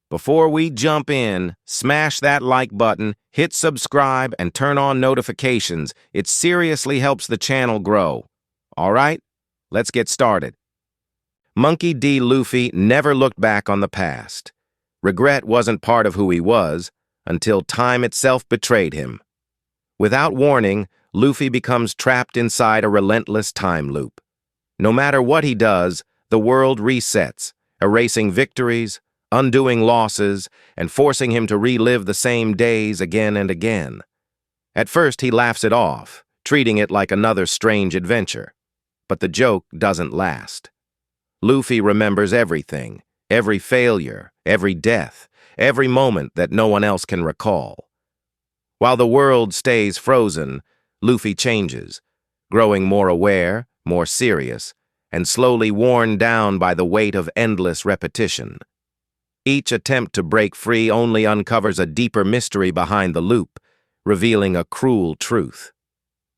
Before we jump in, smash that like button, hit subscribe, and turn on notifications. It seriously helps the channel grow. All right, let's get started. Monkey D. Luffy never looked back on the past. Regret wasn't part of who he was until time itself betrayed him. Without warning, Luffy becomes trapped inside a relentless time loop. No matter what he does, the world resets, erasing victories, undoing losses, and forcing him to relive the same days again and again. At first, he laughs it off, treating it like another strange adventure. But the joke doesn't last. Luffy remembers everything, every failure, every death, every moment that no one else can recall. While the world stays frozen, Luffy changes, growing more aware, more serious, and slowly worn down by the weight of endless repetition. Each attempt to break free only uncovers a deeper mystery behind the loop, revealing a cruel truth.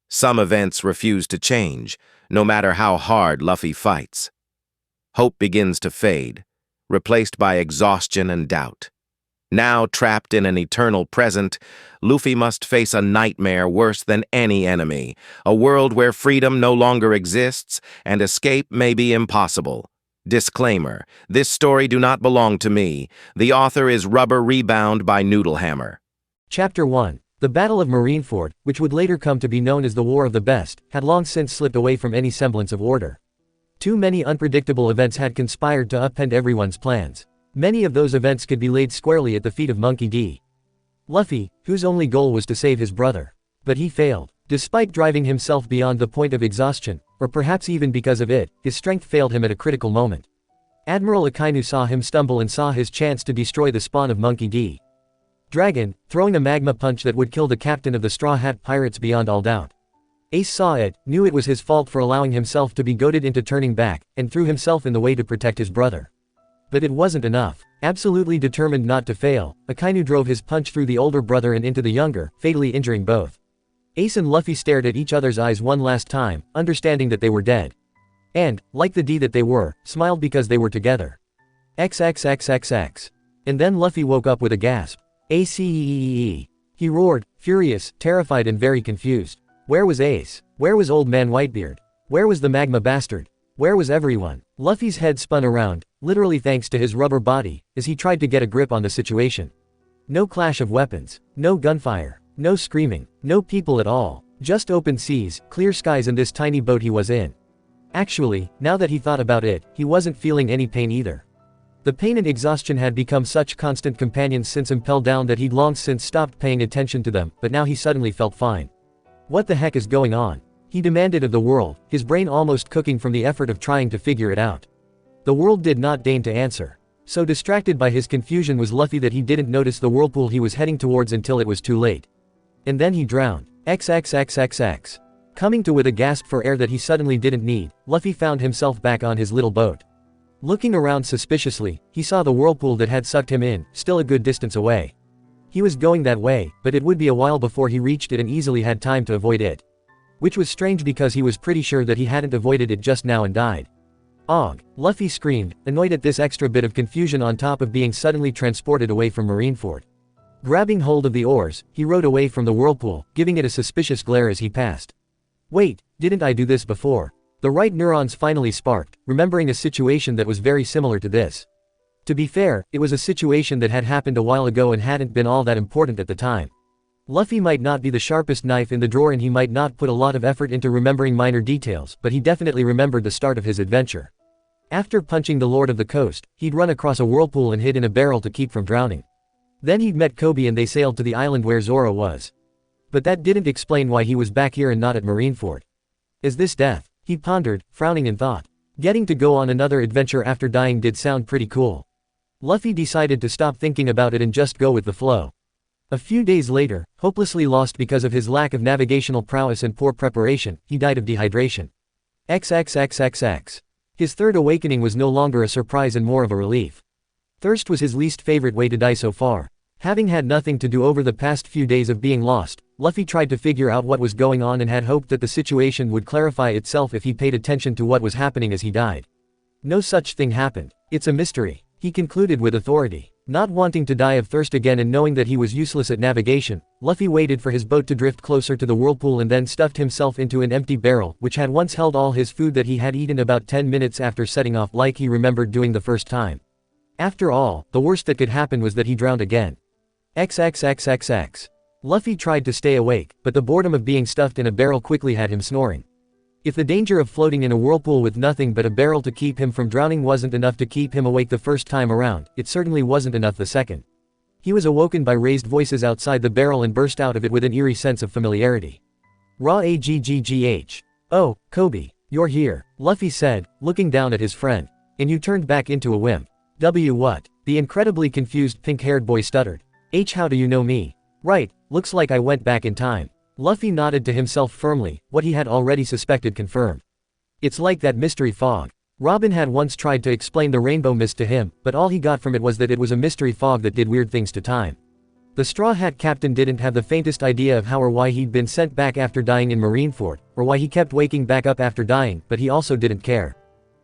Some events refuse to change, no matter how hard Luffy fights. Hope begins to fade, replaced by exhaustion and doubt. Now trapped in an eternal present, Luffy must face a nightmare worse than any enemy, a world where freedom no longer exists and escape may be impossible. Disclaimer: this story do not belong to me. The author is Rebound by Noodlehammer. Chapter 1. The Battle of Marineford, which would later come to be known as the War of the Best, had long since slipped away from any semblance of order. Too many unpredictable events had conspired to upend everyone's plans. Many of those events could be laid squarely at the feet of Monkey D. Luffy, whose only goal was to save his brother. But he failed. Despite driving himself beyond the point of exhaustion, or perhaps even because of it, his strength failed him at a critical moment. Admiral Akainu saw him stumble and saw his chance to destroy the spawn of Monkey D. Dragon, throwing a magma punch that would kill the captain of the Straw Hat Pirates beyond all doubt. Ace saw it, knew it was his fault for allowing himself to be goaded into turning back, and threw himself in the way to protect his brother. But it wasn't enough. Absolutely determined not to fail, Akainu drove his punch through the older brother and into the younger, fatally injuring both. Ace and Luffy stared at each other's eyes one last time, understanding that they were dead. And, like the D that they were, smiled because they were together. XXXXX. And then Luffy woke up with a gasp. Ace. He roared, furious, terrified and very confused. Where was Ace? Where was Old Man Whitebeard? Where was the magma bastard? Where was everyone? Luffy's head spun around, literally thanks to his rubber body, as he tried to get a grip on the situation. No clash of weapons, no gunfire, no screaming, no people at all, just open seas, clear skies and this tiny boat he was in. Actually, now that he thought about it, he wasn't feeling any pain either. The pain and exhaustion had become such constant companions since impelled down that he'd long since stopped paying attention to them, but now he suddenly felt fine. What the heck is going on? He demanded of the world, his brain almost cooking from the effort of trying to figure it out. The world did not deign to answer. So distracted by his confusion was Luffy that he didn't notice the whirlpool he was heading towards until it was too late. And then he drowned. XXXXX. Coming to with a gasp for air that he suddenly didn't need, Luffy found himself back on his little boat. Looking around suspiciously, he saw the whirlpool that had sucked him in, still a good distance away. He was going that way, but it would be a while before he reached it and easily had time to avoid it. Which was strange because he was pretty sure that he hadn't avoided it just now and died. Og! Luffy screamed, annoyed at this extra bit of confusion on top of being suddenly transported away from Marineford. Grabbing hold of the oars, he rowed away from the whirlpool, giving it a suspicious glare as he passed. Wait, didn't I do this before? The right neurons finally sparked, remembering a situation that was very similar to this. To be fair, it was a situation that had happened a while ago and hadn't been all that important at the time. Luffy might not be the sharpest knife in the drawer and he might not put a lot of effort into remembering minor details, but he definitely remembered the start of his adventure. After punching the Lord of the Coast, he'd run across a whirlpool and hid in a barrel to keep from drowning. Then he'd met Kobe and they sailed to the island where Zoro was. But that didn't explain why he was back here and not at Marineford. Is this death? He pondered, frowning in thought. Getting to go on another adventure after dying did sound pretty cool. Luffy decided to stop thinking about it and just go with the flow. A few days later, hopelessly lost because of his lack of navigational prowess and poor preparation, he died of dehydration. XXXXX. His third awakening was no longer a surprise and more of a relief. Thirst was his least favorite way to die so far. Having had nothing to do over the past few days of being lost, Luffy tried to figure out what was going on and had hoped that the situation would clarify itself if he paid attention to what was happening as he died. No such thing happened. It's a mystery, he concluded with authority. Not wanting to die of thirst again and knowing that he was useless at navigation, Luffy waited for his boat to drift closer to the whirlpool and then stuffed himself into an empty barrel which had once held all his food that he had eaten about 10 minutes after setting off, like he remembered doing the first time. After all, the worst that could happen was that he drowned again. XXXXX. Luffy tried to stay awake, but the boredom of being stuffed in a barrel quickly had him snoring. If the danger of floating in a whirlpool with nothing but a barrel to keep him from drowning wasn't enough to keep him awake the first time around, it certainly wasn't enough the second. He was awoken by raised voices outside the barrel and burst out of it with an eerie sense of familiarity. Raw AGGGH. Oh, Kobe, you're here, Luffy said, looking down at his friend. And you turned back into a wimp. What? The incredibly confused pink-haired boy stuttered. How do you know me? Right, looks like I went back in time. Luffy nodded to himself firmly, what he had already suspected confirmed. It's like that mystery fog. Robin had once tried to explain the rainbow mist to him, but all he got from it was that it was a mystery fog that did weird things to time. The Straw Hat Captain didn't have the faintest idea of how or why he'd been sent back after dying in Marineford, or why he kept waking back up after dying, but he also didn't care.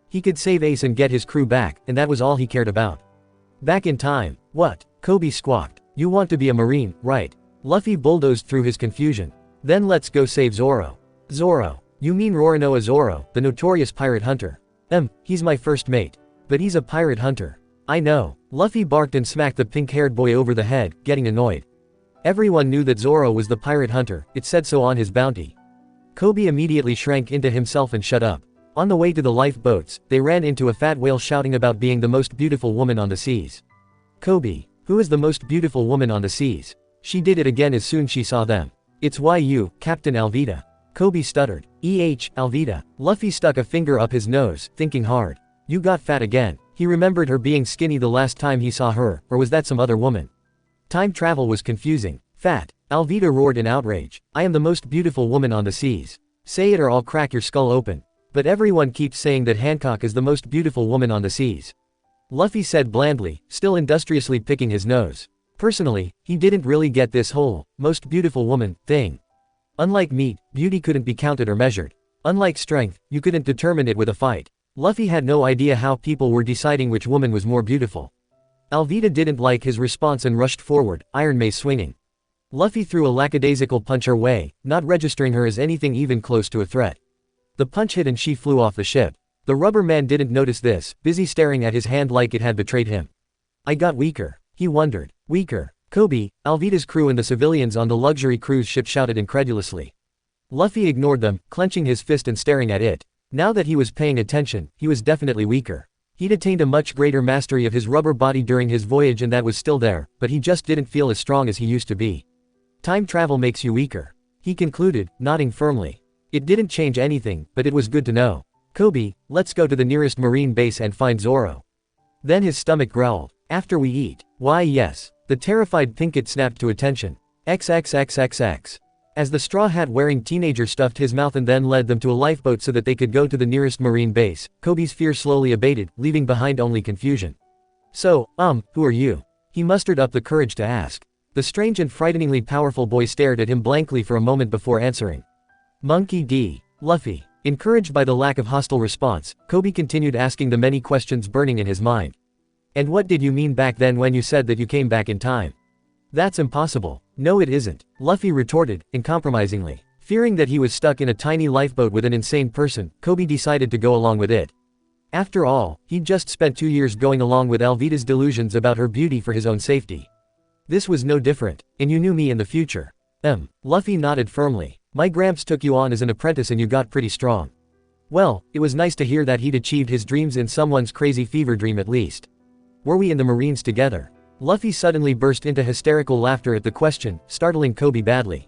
He could save Ace and get his crew back, and that was all he cared about. Back in time. What? Kobe squawked. You want to be a Marine, right? Luffy bulldozed through his confusion. Then let's go save Zoro. Zoro. You mean Roronoa Zoro, the notorious pirate hunter? He's my first mate. But he's a pirate hunter. I know. Luffy barked and smacked the pink-haired boy over the head, getting annoyed. Everyone knew that Zoro was the pirate hunter, it said so on his bounty. Kobe immediately shrank into himself and shut up. On the way to the lifeboats, they ran into a fat whale shouting about being the most beautiful woman on the seas. Kobe. Who is the most beautiful woman on the seas? She did it again as soon as she saw them. It's you, Captain Alvida. Kobe stuttered. Alvida. Luffy stuck a finger up his nose, thinking hard. You got fat again. He remembered her being skinny the last time he saw her, or was that some other woman? Time travel was confusing. Fat. Alvida roared in outrage. I am the most beautiful woman on the seas. Say it or I'll crack your skull open. But everyone keeps saying that Hancock is the most beautiful woman on the seas. Luffy said blandly, still industriously picking his nose. Personally, he didn't really get this whole, most beautiful woman, thing. Unlike meat, beauty couldn't be counted or measured. Unlike strength, you couldn't determine it with a fight. Luffy had no idea how people were deciding which woman was more beautiful. Alvida didn't like his response and rushed forward, Iron Mace swinging. Luffy threw a lackadaisical punch her way, not registering her as anything even close to a threat. The punch hit and she flew off the ship. The rubber man didn't notice this, busy staring at his hand like it had betrayed him. I got weaker. He wondered. Weaker. Kobe, Alvida's crew and the civilians on the luxury cruise ship shouted incredulously. Luffy ignored them, clenching his fist and staring at it. Now that he was paying attention, he was definitely weaker. He'd attained a much greater mastery of his rubber body during his voyage and that was still there, but he just didn't feel as strong as he used to be. Time travel makes you weaker. He concluded, nodding firmly. It didn't change anything, but it was good to know. Kobe, let's go to the nearest marine base and find Zoro. Then his stomach growled. After we eat. Why yes. The terrified Pinkett snapped to attention. XXXXX. As the straw hat wearing teenager stuffed his mouth and then led them to a lifeboat so that they could go to the nearest marine base, Kobe's fear slowly abated, leaving behind only confusion. So, who are you? He mustered up the courage to ask. The strange and frighteningly powerful boy stared at him blankly for a moment before answering. Monkey D. Luffy. Encouraged by the lack of hostile response, Kobe continued asking the many questions burning in his mind. And what did you mean back then when you said that you came back in time? That's impossible. No it isn't, Luffy retorted, uncompromisingly. Fearing that he was stuck in a tiny lifeboat with an insane person, Kobe decided to go along with it. After all, he'd just spent 2 years going along with Alvida's delusions about her beauty for his own safety. This was no different, and you knew me in the future. Luffy nodded firmly. My Gramps took you on as an apprentice and you got pretty strong. Well, it was nice to hear that he'd achieved his dreams in someone's crazy fever dream at least. Were we in the Marines together? Luffy suddenly burst into hysterical laughter at the question, startling Kobe badly.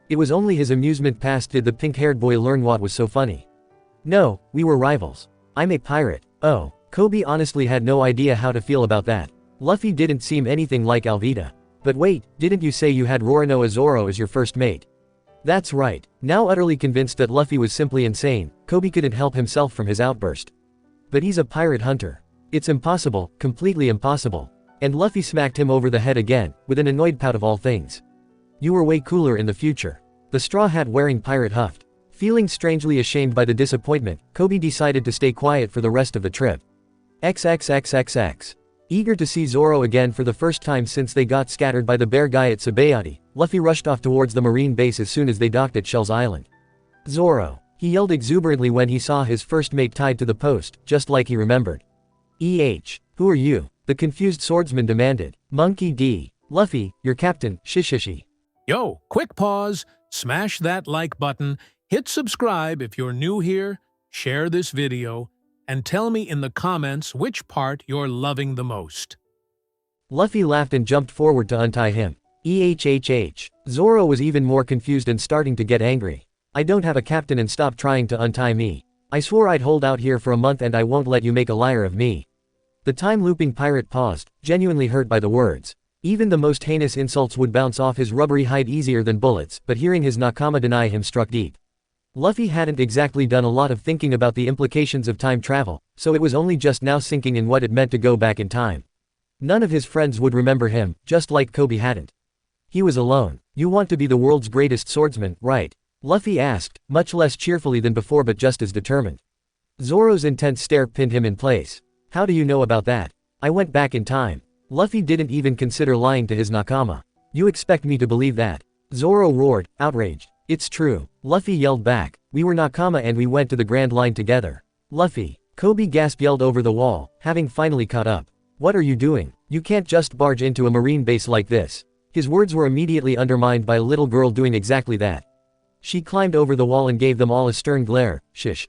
It was only his amusement past did the pink-haired boy learn what was so funny. No, we were rivals. I'm a pirate. Oh, Kobe honestly had no idea how to feel about that. Luffy didn't seem anything like Alvida. But wait, didn't you say you had Roronoa Zoro as your first mate? That's right. Now utterly convinced that Luffy was simply insane, Kobe couldn't help himself from his outburst. But he's a pirate hunter. It's impossible, completely impossible. And Luffy smacked him over the head again, with an annoyed pout of all things. You were way cooler in the future. The straw hat wearing pirate huffed. Feeling strangely ashamed by the disappointment, Kobe decided to stay quiet for the rest of the trip. XXXXX. Eager to see Zoro again for the first time since they got scattered by the bear guy at Sabayati, Luffy rushed off towards the marine base as soon as they docked at Shell's Island. Zoro! He yelled exuberantly when he saw his first mate tied to the post, just like he remembered. Who are you? The confused swordsman demanded. Monkey D. Luffy, your captain, Shishishi. Yo, quick pause, smash that like button, hit subscribe if you're new here, share this video, and tell me in the comments which part you're loving the most. Luffy laughed and jumped forward to untie him. Zoro was even more confused and starting to get angry. I don't have a captain and stop trying to untie me. I swore I'd hold out here for a month and I won't let you make a liar of me. The time-looping pirate paused, genuinely hurt by the words. Even the most heinous insults would bounce off his rubbery hide easier than bullets, but hearing his nakama deny him struck deep. Luffy hadn't exactly done a lot of thinking about the implications of time travel, so it was only just now sinking in what it meant to go back in time. None of his friends would remember him, just like Kobe hadn't. He was alone. You want to be the world's greatest swordsman, right? Luffy asked, much less cheerfully than before but just as determined. Zoro's intense stare pinned him in place. How do you know about that? I went back in time. Luffy didn't even consider lying to his nakama. You expect me to believe that? Zoro roared, outraged. It's true. Luffy yelled back. We were nakama and we went to the Grand Line together. Luffy. Kobe gasped yelled over the wall, having finally caught up. What are you doing? You can't just barge into a marine base like this. His words were immediately undermined by a little girl doing exactly that. She climbed over the wall and gave them all a stern glare. Shish.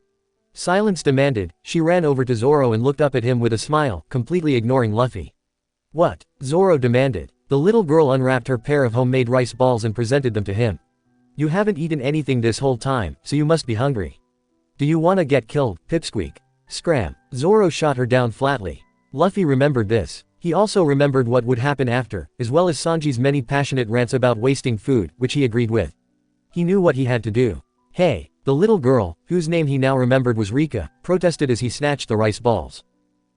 Silence demanded. She ran over to Zoro and looked up at him with a smile, completely ignoring Luffy. What? Zoro demanded. The little girl unwrapped her pair of homemade rice balls and presented them to him. You haven't eaten anything this whole time, so you must be hungry. Do you wanna get killed, Pipsqueak? Scram. Zoro shot her down flatly. Luffy remembered this. He also remembered what would happen after, as well as Sanji's many passionate rants about wasting food, which he agreed with. He knew what he had to do. Hey, the little girl, whose name he now remembered was Rika, protested as he snatched the rice balls.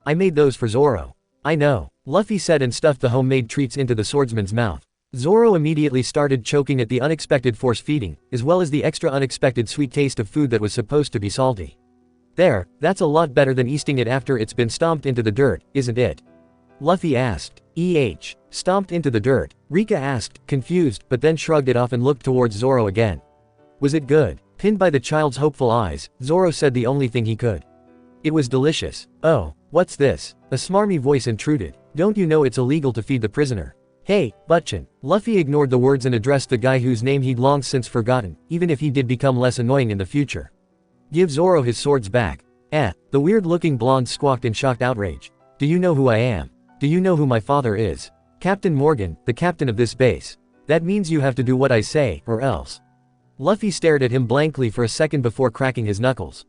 I made those for Zoro. I know, Luffy said and stuffed the homemade treats into the swordsman's mouth. Zoro immediately started choking at the unexpected force feeding, as well as the extra unexpected sweet taste of food that was supposed to be salty. There, that's a lot better than eating it after it's been stomped into the dirt, isn't it? Luffy asked. Stomped into the dirt? Rika asked, confused, but then shrugged it off and looked towards Zoro again. Was it good? Pinned by the child's hopeful eyes, Zoro said the only thing he could. It was delicious. Oh, what's this? A smarmy voice intruded. Don't you know it's illegal to feed the prisoner? Hey, Buttchin. Luffy ignored the words and addressed the guy whose name he'd long since forgotten, even if he did become less annoying in the future. Give Zoro his swords back. The weird-looking blonde squawked in shocked outrage. Do you know who I am? Do you know who my father is? Captain Morgan, the captain of this base. That means you have to do what I say, or else. Luffy stared at him blankly for a second before cracking his knuckles.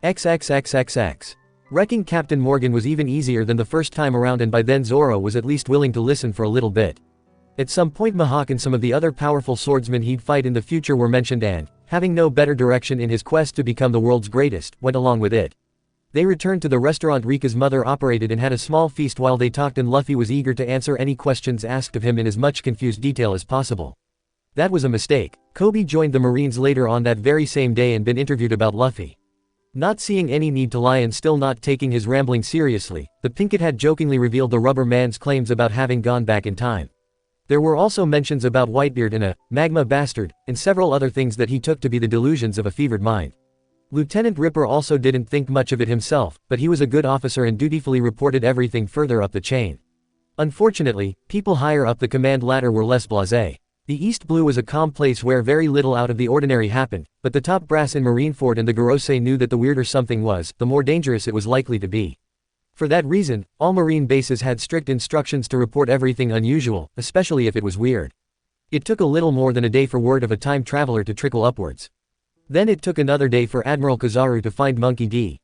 XXXXX. Wrecking Captain Morgan was even easier than the first time around, and by then Zoro was at least willing to listen for a little bit. At some point Mihawk and some of the other powerful swordsmen he'd fight in the future were mentioned and, having no better direction in his quest to become the world's greatest, went along with it. They returned to the restaurant Rika's mother operated and had a small feast while they talked, and Luffy was eager to answer any questions asked of him in as much confused detail as possible. That was a mistake. Kobe joined the Marines later on that very same day and been interviewed about Luffy. Not seeing any need to lie and still not taking his rambling seriously, the Pinkett had jokingly revealed the rubber man's claims about having gone back in time. There were also mentions about Whitebeard and a magma bastard, and several other things that he took to be the delusions of a fevered mind. Lieutenant Ripper also didn't think much of it himself, but he was a good officer and dutifully reported everything further up the chain. Unfortunately, people higher up the command ladder were less blasé. The East Blue was a calm place where very little out of the ordinary happened, but the top brass in Marineford and the Gorosei knew that the weirder something was, the more dangerous it was likely to be. For that reason, all Marine bases had strict instructions to report everything unusual, especially if it was weird. It took a little more than a day for word of a time traveler to trickle upwards. Then it took another day for Admiral Kizaru to find Monkey D.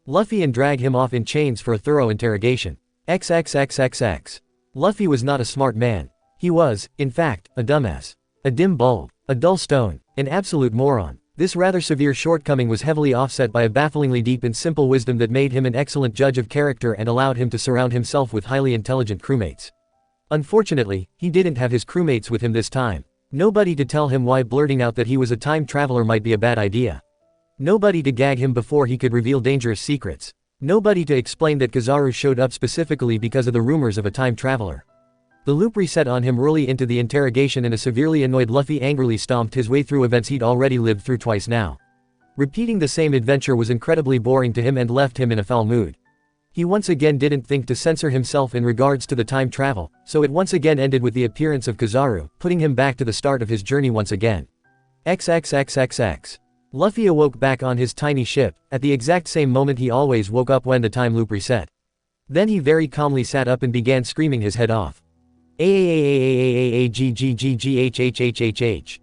Luffy and drag him off in chains for a thorough interrogation. XXXXX. Luffy was not a smart man. He was, in fact, a dumbass. A dim bulb. A dull stone. An absolute moron. This rather severe shortcoming was heavily offset by a bafflingly deep and simple wisdom that made him an excellent judge of character and allowed him to surround himself with highly intelligent crewmates. Unfortunately, he didn't have his crewmates with him this time. Nobody to tell him why blurting out that he was a time traveler might be a bad idea. Nobody to gag him before he could reveal dangerous secrets. Nobody to explain that Kizaru showed up specifically because of the rumors of a time traveler. The loop reset on him early into the interrogation, and a severely annoyed Luffy angrily stomped his way through events he'd already lived through twice now. Repeating the same adventure was incredibly boring to him and left him in a foul mood. He once again didn't think to censor himself in regards to the time travel, so it once again ended with the appearance of Kizaru, putting him back to the start of his journey once again. XXXXX. Luffy awoke back on his tiny ship, at the exact same moment he always woke up when the time loop reset. Then he very calmly sat up and began screaming his head off. AAAAAAAAGGGGHHHHH.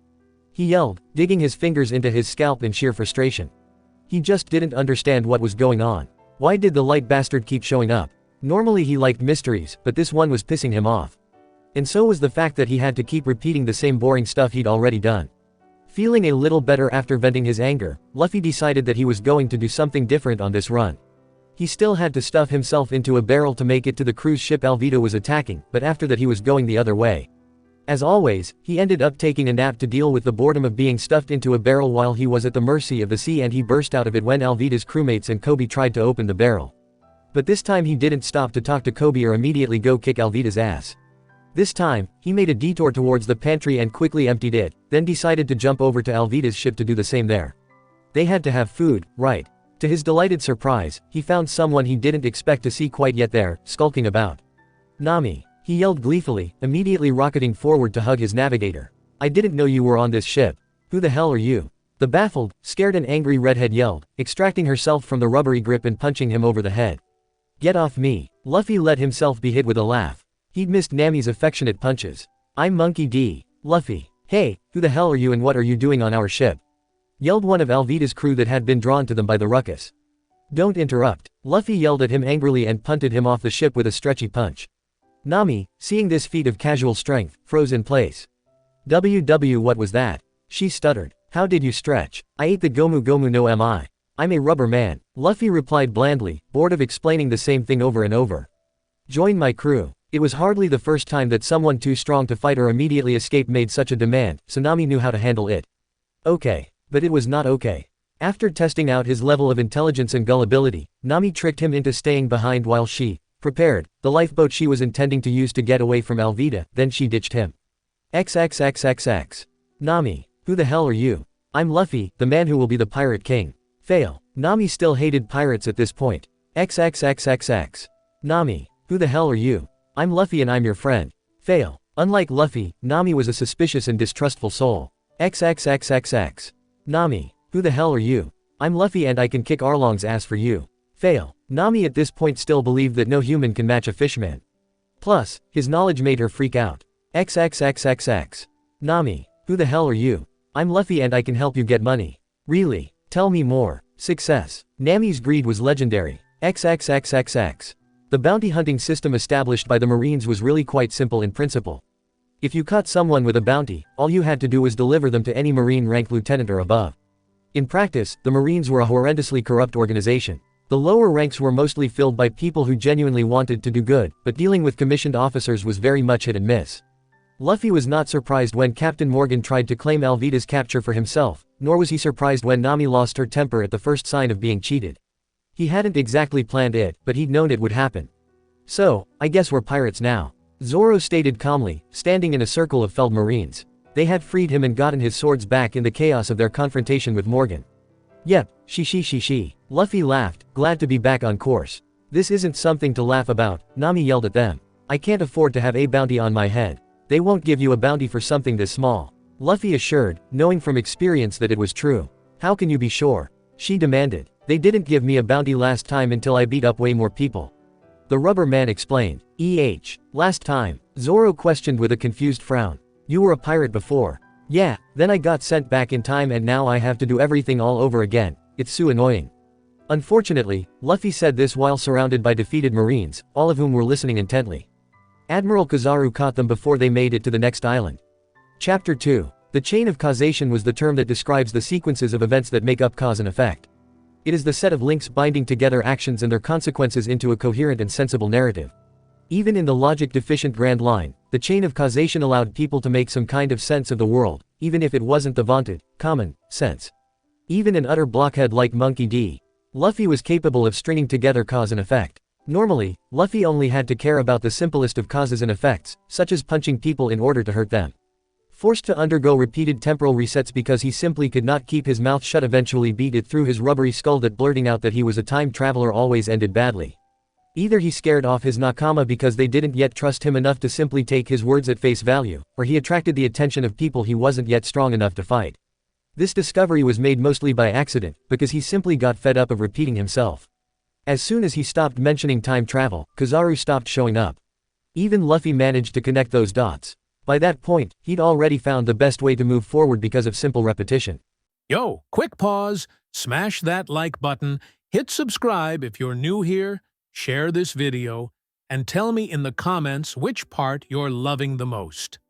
He yelled, digging his fingers into his scalp in sheer frustration. He just didn't understand what was going on. Why did the light bastard keep showing up? Normally he liked mysteries, but this one was pissing him off. And so was the fact that he had to keep repeating the same boring stuff he'd already done. Feeling a little better after venting his anger, Luffy decided that he was going to do something different on this run. He still had to stuff himself into a barrel to make it to the cruise ship Alvida was attacking, but after that he was going the other way. As always, he ended up taking a nap to deal with the boredom of being stuffed into a barrel while he was at the mercy of the sea, and he burst out of it when Alvida's crewmates and Kobe tried to open the barrel. But this time he didn't stop to talk to Kobe or immediately go kick Alvida's ass. This time, he made a detour towards the pantry and quickly emptied it, then decided to jump over to Alvida's ship to do the same there. They had to have food, right? To his delighted surprise, he found someone he didn't expect to see quite yet there, skulking about. Nami, he yelled gleefully, immediately rocketing forward to hug his navigator. I didn't know you were on this ship. Who the hell are you? The baffled, scared and angry redhead yelled, extracting herself from the rubbery grip and punching him over the head. Get off me. Luffy let himself be hit with a laugh. He'd missed Nami's affectionate punches. I'm Monkey D. Luffy. Hey, who the hell are you and what are you doing on our ship? Yelled one of Alvida's crew that had been drawn to them by the ruckus. Don't interrupt. Luffy yelled at him angrily and punted him off the ship with a stretchy punch. Nami, seeing this feat of casual strength, froze in place. What was that? She stuttered. How did you stretch? I ate the Gomu Gomu no mi. I'm a rubber man. Luffy replied blandly, bored of explaining the same thing over and over. Join my crew. It was hardly the first time that someone too strong to fight or immediately escape made such a demand, so Nami knew how to handle it. Okay. But it was not okay. After testing out his level of intelligence and gullibility, Nami tricked him into staying behind while she prepared the lifeboat she was intending to use to get away from Alvida, then she ditched him. XXXXX. Nami, who the hell are you? I'm Luffy, the man who will be the pirate king. Fail. Nami still hated pirates at this point. XXXXX. Nami, who the hell are you? I'm Luffy and I'm your friend. Fail. Unlike Luffy, Nami was a suspicious and distrustful soul. XXXXX. Nami, who the hell are you? I'm Luffy and I can kick Arlong's ass for you. Fail. Nami at this point still believed that no human can match a fishman. Plus, his knowledge made her freak out. XXXXX. Nami, who the hell are you? I'm Luffy and I can help you get money. Really? Tell me more. Success. Nami's greed was legendary. XXXXX. The bounty hunting system established by the Marines was really quite simple in principle. If you caught someone with a bounty, all you had to do was deliver them to any Marine ranked lieutenant or above. In practice, the Marines were a horrendously corrupt organization. The lower ranks were mostly filled by people who genuinely wanted to do good, but dealing with commissioned officers was very much hit and miss. Luffy was not surprised when Captain Morgan tried to claim Alvida's capture for himself, nor was he surprised when Nami lost her temper at the first sign of being cheated. He hadn't exactly planned it, but he'd known it would happen. So, I guess we're pirates now. Zoro stated calmly, standing in a circle of felled Marines. They had freed him and gotten his swords back in the chaos of their confrontation with Morgan. Yep, she. Luffy laughed, glad to be back on course. This isn't something to laugh about, Nami yelled at them. I can't afford to have a bounty on my head. They won't give you a bounty for something this small. Luffy assured, knowing from experience that it was true. How can you be sure? She demanded. They didn't give me a bounty last time until I beat up way more people. The rubber man explained. Last time? Zoro questioned with a confused frown. You were a pirate before. Yeah, then I got sent back in time and now I have to do everything all over again. It's so annoying. Unfortunately, Luffy said this while surrounded by defeated Marines, all of whom were listening intently. Admiral Kizaru caught them before they made it to the next island. Chapter 2. The chain of causation was the term that describes the sequences of events that make up cause and effect. It is the set of links binding together actions and their consequences into a coherent and sensible narrative. Even in the logic-deficient Grand Line, the chain of causation allowed people to make some kind of sense of the world, even if it wasn't the vaunted, common, sense. Even an utter blockhead like Monkey D. Luffy was capable of stringing together cause and effect. Normally, Luffy only had to care about the simplest of causes and effects, such as punching people in order to hurt them. Forced to undergo repeated temporal resets because he simply could not keep his mouth shut, eventually beat it through his rubbery skull that blurting out that he was a time traveler always ended badly. Either he scared off his nakama because they didn't yet trust him enough to simply take his words at face value, or he attracted the attention of people he wasn't yet strong enough to fight. This discovery was made mostly by accident, because he simply got fed up of repeating himself. As soon as he stopped mentioning time travel, Kizaru stopped showing up. Even Luffy managed to connect those dots. By that point, he'd already found the best way to move forward because of simple repetition. Yo, quick pause, smash that like button, hit subscribe if you're new here, share this video, and tell me in the comments which part you're loving the most.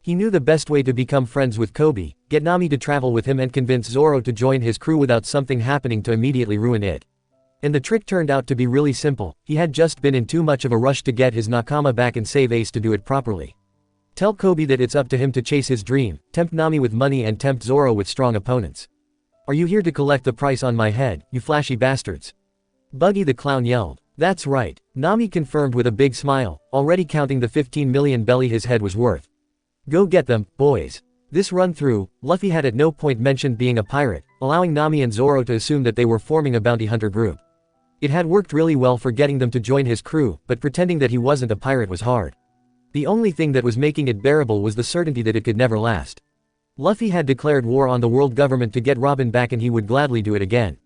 He knew the best way to become friends with Kobe, get Nami to travel with him and convince Zoro to join his crew without something happening to immediately ruin it. And the trick turned out to be really simple. He had just been in too much of a rush to get his nakama back and save Ace to do it properly. Tell Kobe that it's up to him to chase his dream, tempt Nami with money and tempt Zoro with strong opponents. Are you here to collect the price on my head, you flashy bastards? Buggy the clown yelled. That's right, Nami confirmed with a big smile, already counting the 15 million belly his head was worth. Go get them, boys. This run-through, Luffy had at no point mentioned being a pirate, allowing Nami and Zoro to assume that they were forming a bounty hunter group. It had worked really well for getting them to join his crew, but pretending that he wasn't a pirate was hard. The only thing that was making it bearable was the certainty that it could never last. Luffy had declared war on the world government to get Robin back, and he would gladly do it again.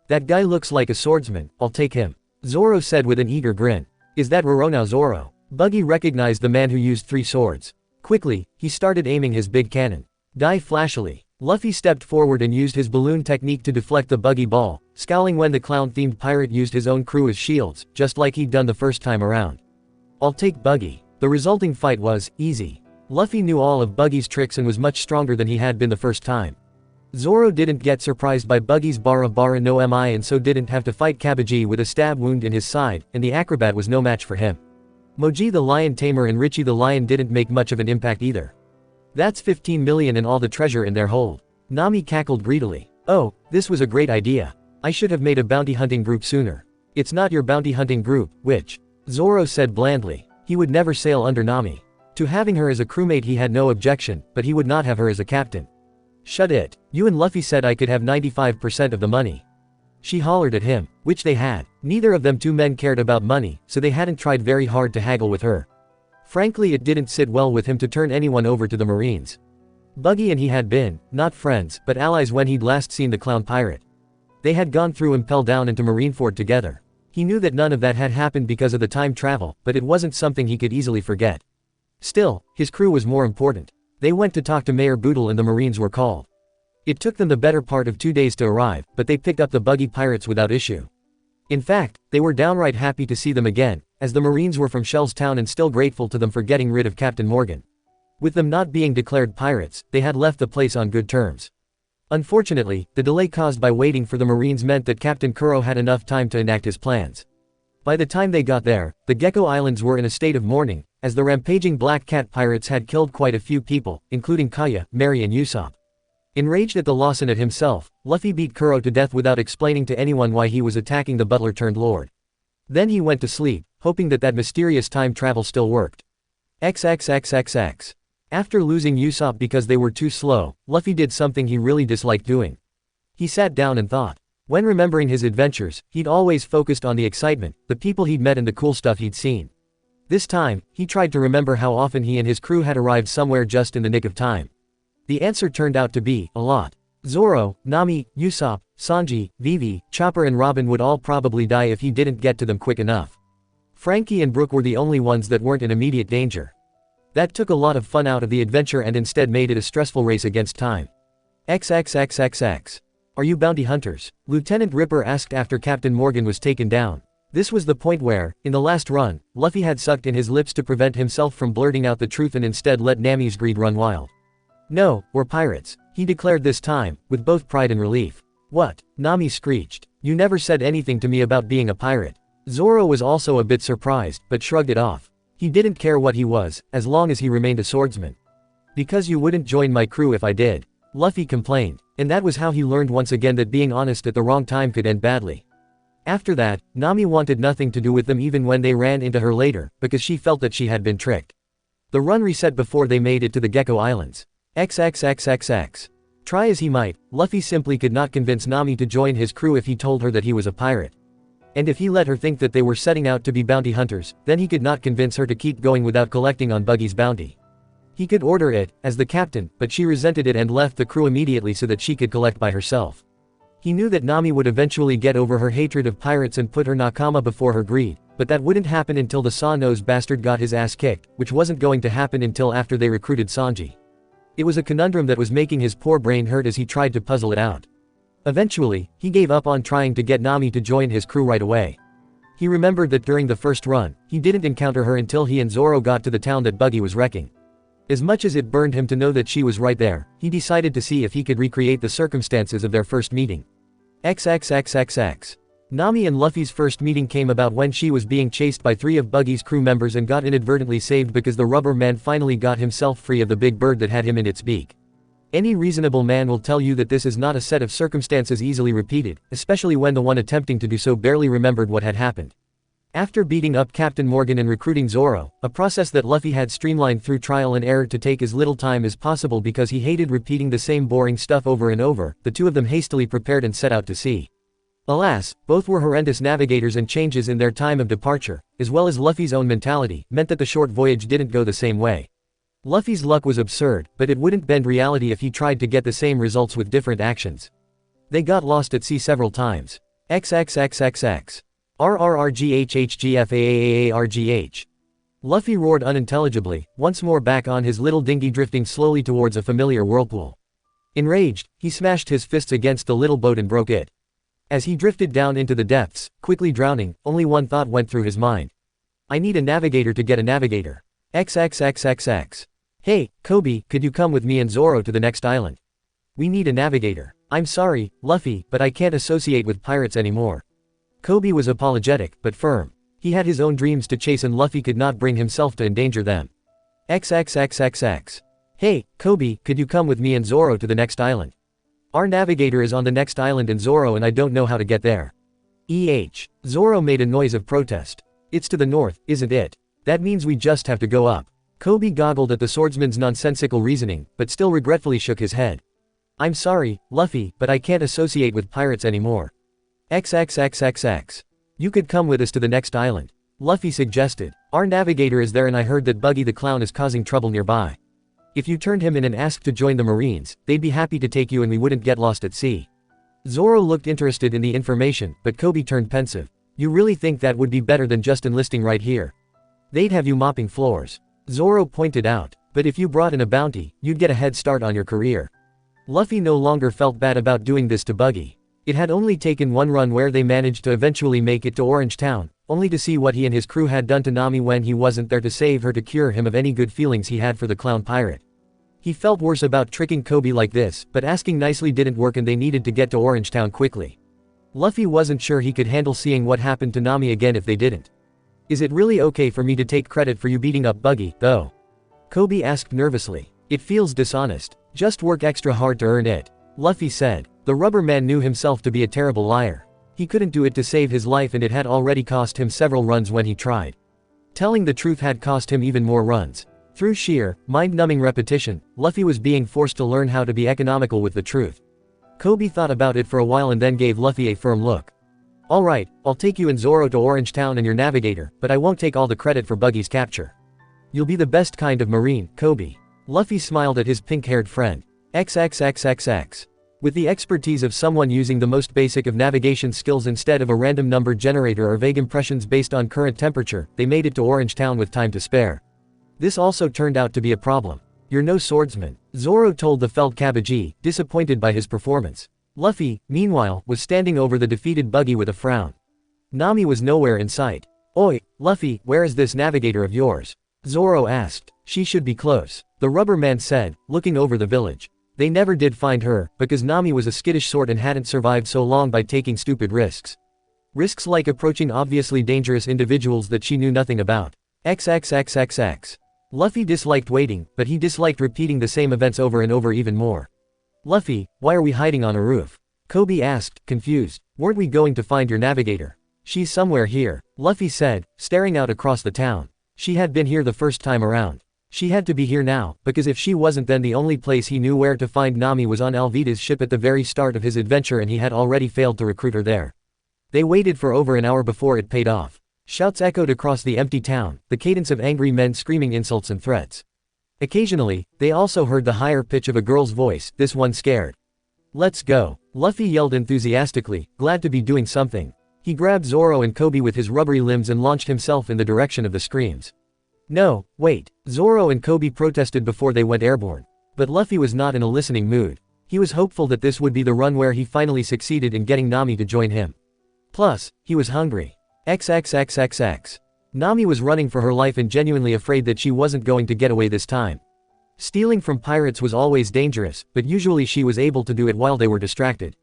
That guy looks like a swordsman, I'll take him. Zoro said with an eager grin. Is that Roronoa Zoro? Buggy recognized the man who used 3 swords. Quickly, he started aiming his big cannon. Die flashily. Luffy stepped forward and used his balloon technique to deflect the buggy ball, scowling when the clown-themed pirate used his own crew as shields, just like he'd done the first time around. I'll take Buggy. The resulting fight was easy. Luffy knew all of Buggy's tricks and was much stronger than he had been the first time. Zoro didn't get surprised by Buggy's bara bara no mi and so didn't have to fight Kabaji with a stab wound in his side, and the acrobat was no match for him. Moji the lion tamer and Richie the lion didn't make much of an impact either. That's 15 million and all the treasure in their hold. Nami cackled greedily. Oh, this was a great idea. I should have made a bounty hunting group sooner. It's not your bounty hunting group, which? Zoro said blandly. He would never sail under Nami. To having her as a crewmate he had no objection, but he would not have her as a captain. Shut it. You and Luffy said I could have 95% of the money. She hollered at him, which they had. Neither of them two men cared about money, so they hadn't tried very hard to haggle with her. Frankly, it didn't sit well with him to turn anyone over to the Marines. Buggy and he had been, not friends, but allies when he'd last seen the clown pirate. They had gone through Impel Down into Marineford together. He knew that none of that had happened because of the time travel, but it wasn't something he could easily forget. Still, his crew was more important. They went to talk to Mayor Boodle and the Marines were called. It took them the better part of 2 days to arrive, but they picked up the buggy pirates without issue. In fact, they were downright happy to see them again, as the Marines were from Shell's Town and still grateful to them for getting rid of Captain Morgan. With them not being declared pirates, they had left the place on good terms. Unfortunately, the delay caused by waiting for the Marines meant that Captain Kuro had enough time to enact his plans. By the time they got there, the Gecko Islands were in a state of mourning, as the rampaging Black Cat pirates had killed quite a few people, including Kaya, Mary and Usopp. Enraged at the loss and at himself, Luffy beat Kuro to death without explaining to anyone why he was attacking the butler-turned-lord. Then he went to sleep, hoping that mysterious time travel still worked. XXXXX. After losing Usopp because they were too slow, Luffy did something he really disliked doing. He sat down and thought. When remembering his adventures, he'd always focused on the excitement, the people he'd met and the cool stuff he'd seen. This time, he tried to remember how often he and his crew had arrived somewhere just in the nick of time. The answer turned out to be, a lot. Zoro, Nami, Usopp, Sanji, Vivi, Chopper and Robin would all probably die if he didn't get to them quick enough. Frankie and Brook were the only ones that weren't in immediate danger. That took a lot of fun out of the adventure and instead made it a stressful race against time. XXXXX. Are you bounty hunters? Lieutenant Ripper asked after Captain Morgan was taken down. This was the point where, in the last run, Luffy had sucked in his lips to prevent himself from blurting out the truth and instead let Nami's greed run wild. No, we're pirates, he declared this time, with both pride and relief. What? Nami screeched. You never said anything to me about being a pirate. Zoro was also a bit surprised, but shrugged it off. He didn't care what he was, as long as he remained a swordsman. Because you wouldn't join my crew if I did. Luffy complained, and that was how he learned once again that being honest at the wrong time could end badly. After that, Nami wanted nothing to do with them even when they ran into her later, because she felt that she had been tricked. The run reset before they made it to the Gecko Islands. XXXXX. Try as he might, Luffy simply could not convince Nami to join his crew if he told her that he was a pirate. And if he let her think that they were setting out to be bounty hunters, then he could not convince her to keep going without collecting on Buggy's bounty. He could order it, as the captain, but she resented it and left the crew immediately so that she could collect by herself. He knew that Nami would eventually get over her hatred of pirates and put her nakama before her greed, but that wouldn't happen until the saw-nose bastard got his ass kicked, which wasn't going to happen until after they recruited Sanji. It was a conundrum that was making his poor brain hurt as he tried to puzzle it out. Eventually, he gave up on trying to get Nami to join his crew right away. He remembered that during the first run, he didn't encounter her until he and Zoro got to the town that Buggy was wrecking. As much as it burned him to know that she was right there, he decided to see if he could recreate the circumstances of their first meeting. XXXXX. Nami and Luffy's first meeting came about when she was being chased by 3 of Buggy's crew members and got inadvertently saved because the rubber man finally got himself free of the big bird that had him in its beak. Any reasonable man will tell you that this is not a set of circumstances easily repeated, especially when the one attempting to do so barely remembered what had happened. After beating up Captain Morgan and recruiting Zoro, a process that Luffy had streamlined through trial and error to take as little time as possible because he hated repeating the same boring stuff over and over, the 2 of them hastily prepared and set out to sea. Alas, both were horrendous navigators, and changes in their time of departure, as well as Luffy's own mentality, meant that the short voyage didn't go the same way. Luffy's luck was absurd, but it wouldn't bend reality if he tried to get the same results with different actions. They got lost at sea several times. XXXXX. RRRGHHGFAAARGH. Luffy roared unintelligibly, once more back on his little dinghy drifting slowly towards a familiar whirlpool. Enraged, he smashed his fists against the little boat and broke it. As he drifted down into the depths, quickly drowning, only one thought went through his mind. I need a navigator to get a navigator. XXXXX. Hey, Kobe, could you come with me and Zoro to the next island? We need a navigator. I'm sorry, Luffy, but I can't associate with pirates anymore. Kobe was apologetic, but firm. He had his own dreams to chase and Luffy could not bring himself to endanger them. XXXXX. Hey, Kobe, could you come with me and Zoro to the next island? Our navigator is on the next island in Zoro and I don't know how to get there. Zoro made a noise of protest. It's to the north, isn't it? That means we just have to go up. Kobe goggled at the swordsman's nonsensical reasoning, but still regretfully shook his head. I'm sorry, Luffy, but I can't associate with pirates anymore. XXXXX. You could come with us to the next island. Luffy suggested. Our navigator is there and I heard that Buggy the Clown is causing trouble nearby. If you turned him in and asked to join the Marines, they'd be happy to take you and we wouldn't get lost at sea. Zoro looked interested in the information, but Kobe turned pensive. You really think that would be better than just enlisting right here? They'd have you mopping floors. Zoro pointed out. But if you brought in a bounty, you'd get a head start on your career. Luffy no longer felt bad about doing this to Buggy. It had only taken one run where they managed to eventually make it to Orange Town, only to see what he and his crew had done to Nami when he wasn't there to save her to cure him of any good feelings he had for the clown pirate. He felt worse about tricking Kobe like this, but asking nicely didn't work and they needed to get to Orange Town quickly. Luffy wasn't sure he could handle seeing what happened to Nami again if they didn't. Is it really okay for me to take credit for you beating up Buggy, though? Kobe asked nervously. It feels dishonest. Just work extra hard to earn it. Luffy said. The rubber man knew himself to be a terrible liar. He couldn't do it to save his life and it had already cost him several runs when he tried. Telling the truth had cost him even more runs. Through sheer, mind-numbing repetition, Luffy was being forced to learn how to be economical with the truth. Kobe thought about it for a while and then gave Luffy a firm look. Alright, I'll take you and Zoro to Orange Town and your navigator, but I won't take all the credit for Buggy's capture. You'll be the best kind of Marine, Kobe. Luffy smiled at his pink-haired friend. XXXXX. With the expertise of someone using the most basic of navigation skills instead of a random number generator or vague impressions based on current temperature, they made it to Orange Town with time to spare. This also turned out to be a problem. You're no swordsman, Zoro told the felled Kabaji, disappointed by his performance. Luffy, meanwhile, was standing over the defeated Buggy with a frown. Nami was nowhere in sight. Oi, Luffy, where is this navigator of yours? Zoro asked. She should be close, the rubber man said, looking over the village. They never did find her, because Nami was a skittish sort and hadn't survived so long by taking stupid risks. Risks like approaching obviously dangerous individuals that she knew nothing about. XXXXX. Luffy disliked waiting, but he disliked repeating the same events over and over even more. Luffy, why are we hiding on a roof? Kobe asked, confused. Weren't we going to find your navigator? She's somewhere here, Luffy said, staring out across the town. She had been here the first time around. She had to be here now, because if she wasn't, then the only place he knew where to find Nami was on Alvida's ship at the very start of his adventure, and he had already failed to recruit her there. They waited for over an hour before it paid off. Shouts echoed across the empty town, the cadence of angry men screaming insults and threats. Occasionally, they also heard the higher pitch of a girl's voice, this one scared. Let's go, Luffy yelled enthusiastically, glad to be doing something. He grabbed Zoro and Kobe with his rubbery limbs and launched himself in the direction of the screams. No, wait, Zoro and Kobe protested before they went airborne. But Luffy was not in a listening mood. He was hopeful that this would be the run where he finally succeeded in getting Nami to join him. Plus, he was hungry. XXXXX. Nami was running for her life and genuinely afraid that she wasn't going to get away this time. Stealing from pirates was always dangerous, but usually she was able to do it while they were distracted.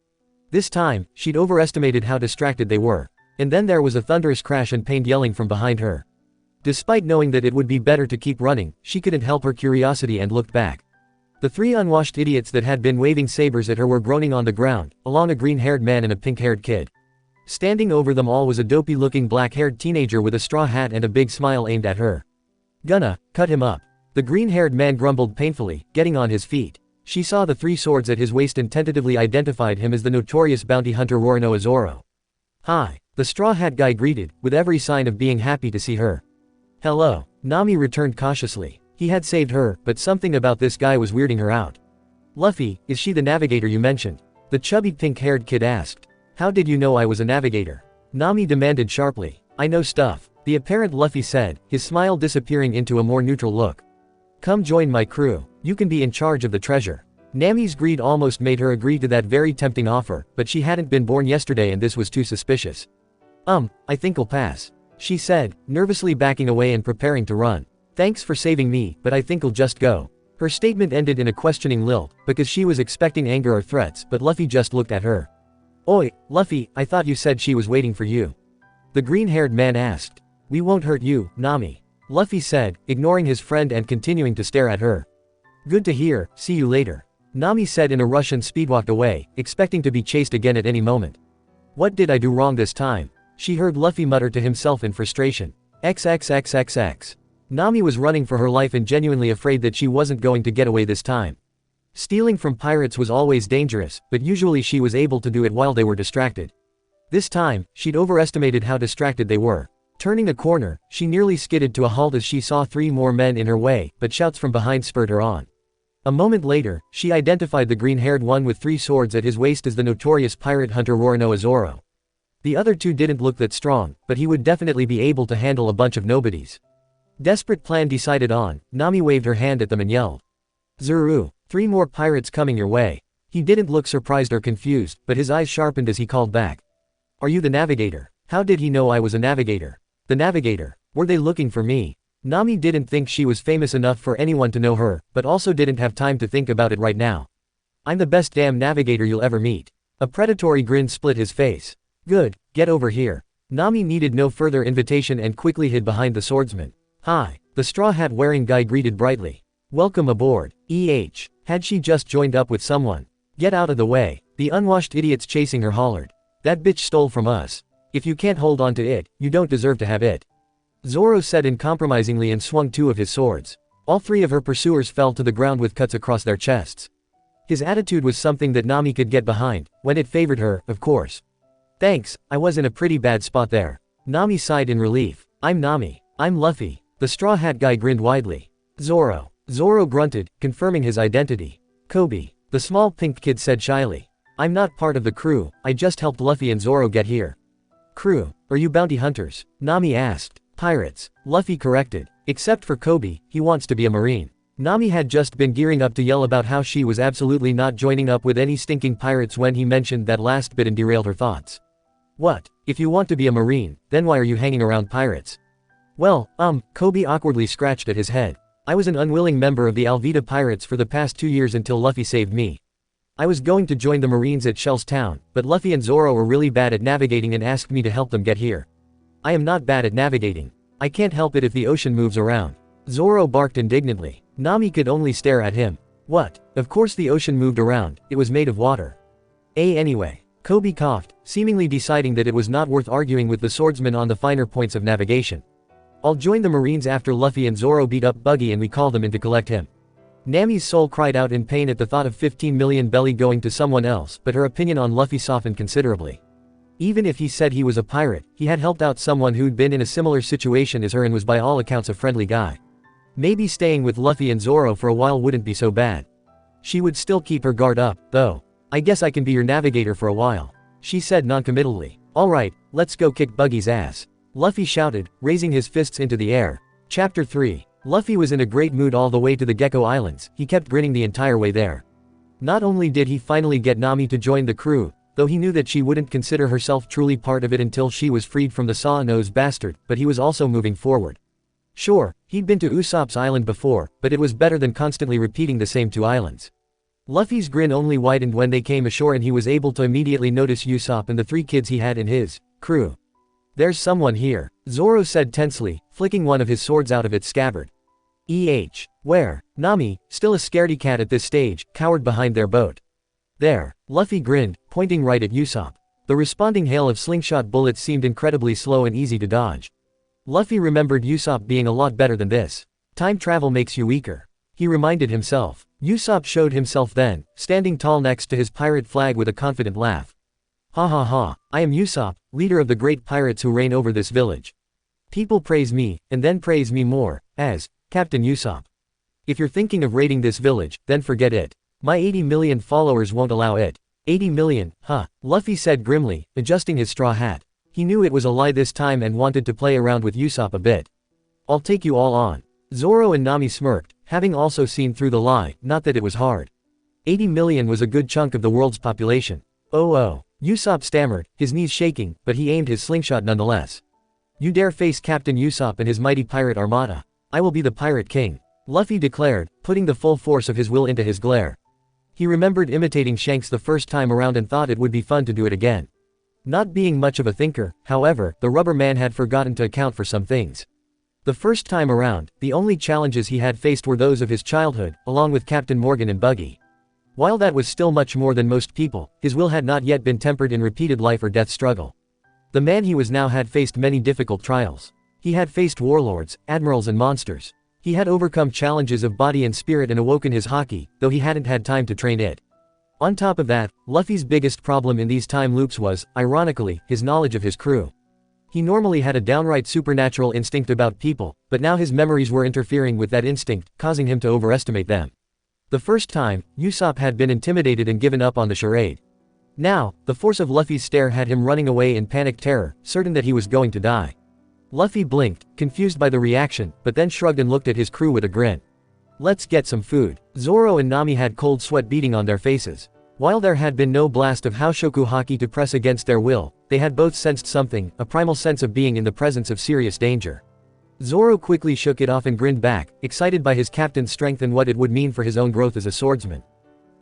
This time, she'd overestimated how distracted they were. And then there was a thunderous crash and pained yelling from behind her. Despite knowing that it would be better to keep running, she couldn't help her curiosity and looked back. The three unwashed idiots that had been waving sabers at her were groaning on the ground, along a green-haired man and a pink-haired kid. Standing over them all was a dopey-looking black-haired teenager with a straw hat and a big smile aimed at her. Gonna cut him up. The green-haired man grumbled painfully, getting on his feet. She saw the three swords at his waist and tentatively identified him as the notorious bounty hunter Roronoa Zoro. Hi, the straw hat guy greeted, with every sign of being happy to see her. Hello, Nami returned cautiously. He had saved her, but something about this guy was weirding her out. Luffy, is she the navigator you mentioned? The chubby pink-haired kid asked. How did you know I was a navigator? Nami demanded sharply. I know stuff, the apparent Luffy said, his smile disappearing into a more neutral look. Come join my crew, you can be in charge of the treasure. Nami's greed almost made her agree to that very tempting offer, but she hadn't been born yesterday and this was too suspicious. I think I'll pass, she said, nervously backing away and preparing to run. Thanks for saving me, but I think I'll just go. Her statement ended in a questioning lilt, because she was expecting anger or threats, but Luffy just looked at her. Oi, Luffy, I thought you said she was waiting for you. The green-haired man asked. We won't hurt you, Nami, Luffy said, ignoring his friend and continuing to stare at her. Good to hear, see you later, Nami said in a rush and speedwalked away, expecting to be chased again at any moment. What did I do wrong this time? She heard Luffy mutter to himself in frustration. XXXXX. Nami was running for her life and genuinely afraid that she wasn't going to get away this time. Stealing from pirates was always dangerous, but usually she was able to do it while they were distracted. This time, she'd overestimated how distracted they were. Turning a corner, she nearly skidded to a halt as she saw three more men in her way, but shouts from behind spurred her on. A moment later, she identified the green-haired one with three swords at his waist as the notorious pirate hunter Roronoa Zoro. The other two didn't look that strong, but he would definitely be able to handle a bunch of nobodies. Desperate plan decided on, Nami waved her hand at them and yelled. Zuru, 3 more pirates coming your way. He didn't look surprised or confused, but his eyes sharpened as he called back. Are you the navigator? How did he know I was a navigator? The navigator. Were they looking for me? Nami didn't think she was famous enough for anyone to know her, but also didn't have time to think about it right now. I'm the best damn navigator you'll ever meet. A predatory grin split his face. Good, get over here. Nami needed no further invitation and quickly hid behind the swordsman. Hi, the straw hat wearing guy greeted brightly. Welcome aboard, EH. Had she just joined up with someone? Get out of the way, the unwashed idiots chasing her hollered. That bitch stole from us. If you can't hold on to it, you don't deserve to have it. Zoro said uncompromisingly and swung 2 of his swords. All 3 of her pursuers fell to the ground with cuts across their chests. His attitude was something that Nami could get behind, when it favored her, of course. Thanks, I was in a pretty bad spot there. Nami sighed in relief. I'm Nami. I'm Luffy. The straw hat guy grinned widely. Zoro. Zoro grunted, confirming his identity. Kobe. The small pink kid said shyly. I'm not part of the crew, I just helped Luffy and Zoro get here. Crew, are you bounty hunters? Nami asked. Pirates, Luffy corrected. Except for Kobe, he wants to be a marine. Nami had just been gearing up to yell about how she was absolutely not joining up with any stinking pirates when he mentioned that last bit and derailed her thoughts. What? If you want to be a marine, then why are you hanging around pirates? Well, Kobe awkwardly scratched at his head. I was an unwilling member of the Alvida pirates for the past 2 years until Luffy saved me. I was going to join the Marines at Shell's Town, but Luffy and Zoro were really bad at navigating and asked me to help them get here. I am not bad at navigating. I can't help it if the ocean moves around. Zoro barked indignantly. Nami could only stare at him. What? Of course the ocean moved around, it was made of water. Anyway. Kobe coughed, seemingly deciding that it was not worth arguing with the swordsman on the finer points of navigation. I'll join the Marines after Luffy and Zoro beat up Buggy and we call them in to collect him. Nami's soul cried out in pain at the thought of 15 million belly going to someone else, but her opinion on Luffy softened considerably. Even if he said he was a pirate, he had helped out someone who'd been in a similar situation as her and was by all accounts a friendly guy. Maybe staying with Luffy and Zoro for a while wouldn't be so bad. She would still keep her guard up, though. I guess I can be your navigator for a while, she said noncommittally. Alright, let's go kick Buggy's ass, Luffy shouted, raising his fists into the air. Chapter 3. Luffy was in a great mood all the way to the Gecko Islands, he kept grinning the entire way there. Not only did he finally get Nami to join the crew, though he knew that she wouldn't consider herself truly part of it until she was freed from the saw-nosed bastard, but he was also moving forward. Sure, he'd been to Usopp's island before, but it was better than constantly repeating the same two islands. Luffy's grin only widened when they came ashore and he was able to immediately notice Usopp and the 3 kids he had in his crew. There's someone here, Zoro said tensely, flicking one of his swords out of its scabbard. Where? Nami, still a scaredy cat at this stage, cowered behind their boat. There, Luffy grinned, pointing right at Usopp. The responding hail of slingshot bullets seemed incredibly slow and easy to dodge. Luffy remembered Usopp being a lot better than this. Time travel makes you weaker, he reminded himself. Usopp showed himself then, standing tall next to his pirate flag with a confident laugh. Ha ha ha, I am Usopp, leader of the great pirates who reign over this village. People praise me, and then praise me more, as Captain Usopp. If you're thinking of raiding this village, then forget it. My 80 million followers won't allow it. 80 million, huh, Luffy said grimly, adjusting his straw hat. He knew it was a lie this time and wanted to play around with Usopp a bit. I'll take you all on. Zoro and Nami smirked, having also seen through the lie, not that it was hard. 80 million was a good chunk of the world's population. Oh, Usopp stammered, his knees shaking, but he aimed his slingshot nonetheless. You dare face Captain Usopp and his mighty pirate armada? I will be the Pirate King, Luffy declared, putting the full force of his will into his glare. He remembered imitating Shanks the first time around and thought it would be fun to do it again. Not being much of a thinker, however, the rubber man had forgotten to account for some things. The first time around, the only challenges he had faced were those of his childhood, along with Captain Morgan and Buggy. While that was still much more than most people, his will had not yet been tempered in repeated life or death struggle. The man he was now had faced many difficult trials. He had faced warlords, admirals and monsters. He had overcome challenges of body and spirit and awoken his haki, though he hadn't had time to train it. On top of that, Luffy's biggest problem in these time loops was, ironically, his knowledge of his crew. He normally had a downright supernatural instinct about people, but now his memories were interfering with that instinct, causing him to overestimate them. The first time, Usopp had been intimidated and given up on the charade. Now, the force of Luffy's stare had him running away in panic terror, certain that he was going to die. Luffy blinked, confused by the reaction, but then shrugged and looked at his crew with a grin. Let's get some food. Zoro and Nami had cold sweat beading on their faces. While there had been no blast of Haoshoku haki to press against their will, they had both sensed something, a primal sense of being in the presence of serious danger. Zoro quickly shook it off and grinned back, excited by his captain's strength and what it would mean for his own growth as a swordsman.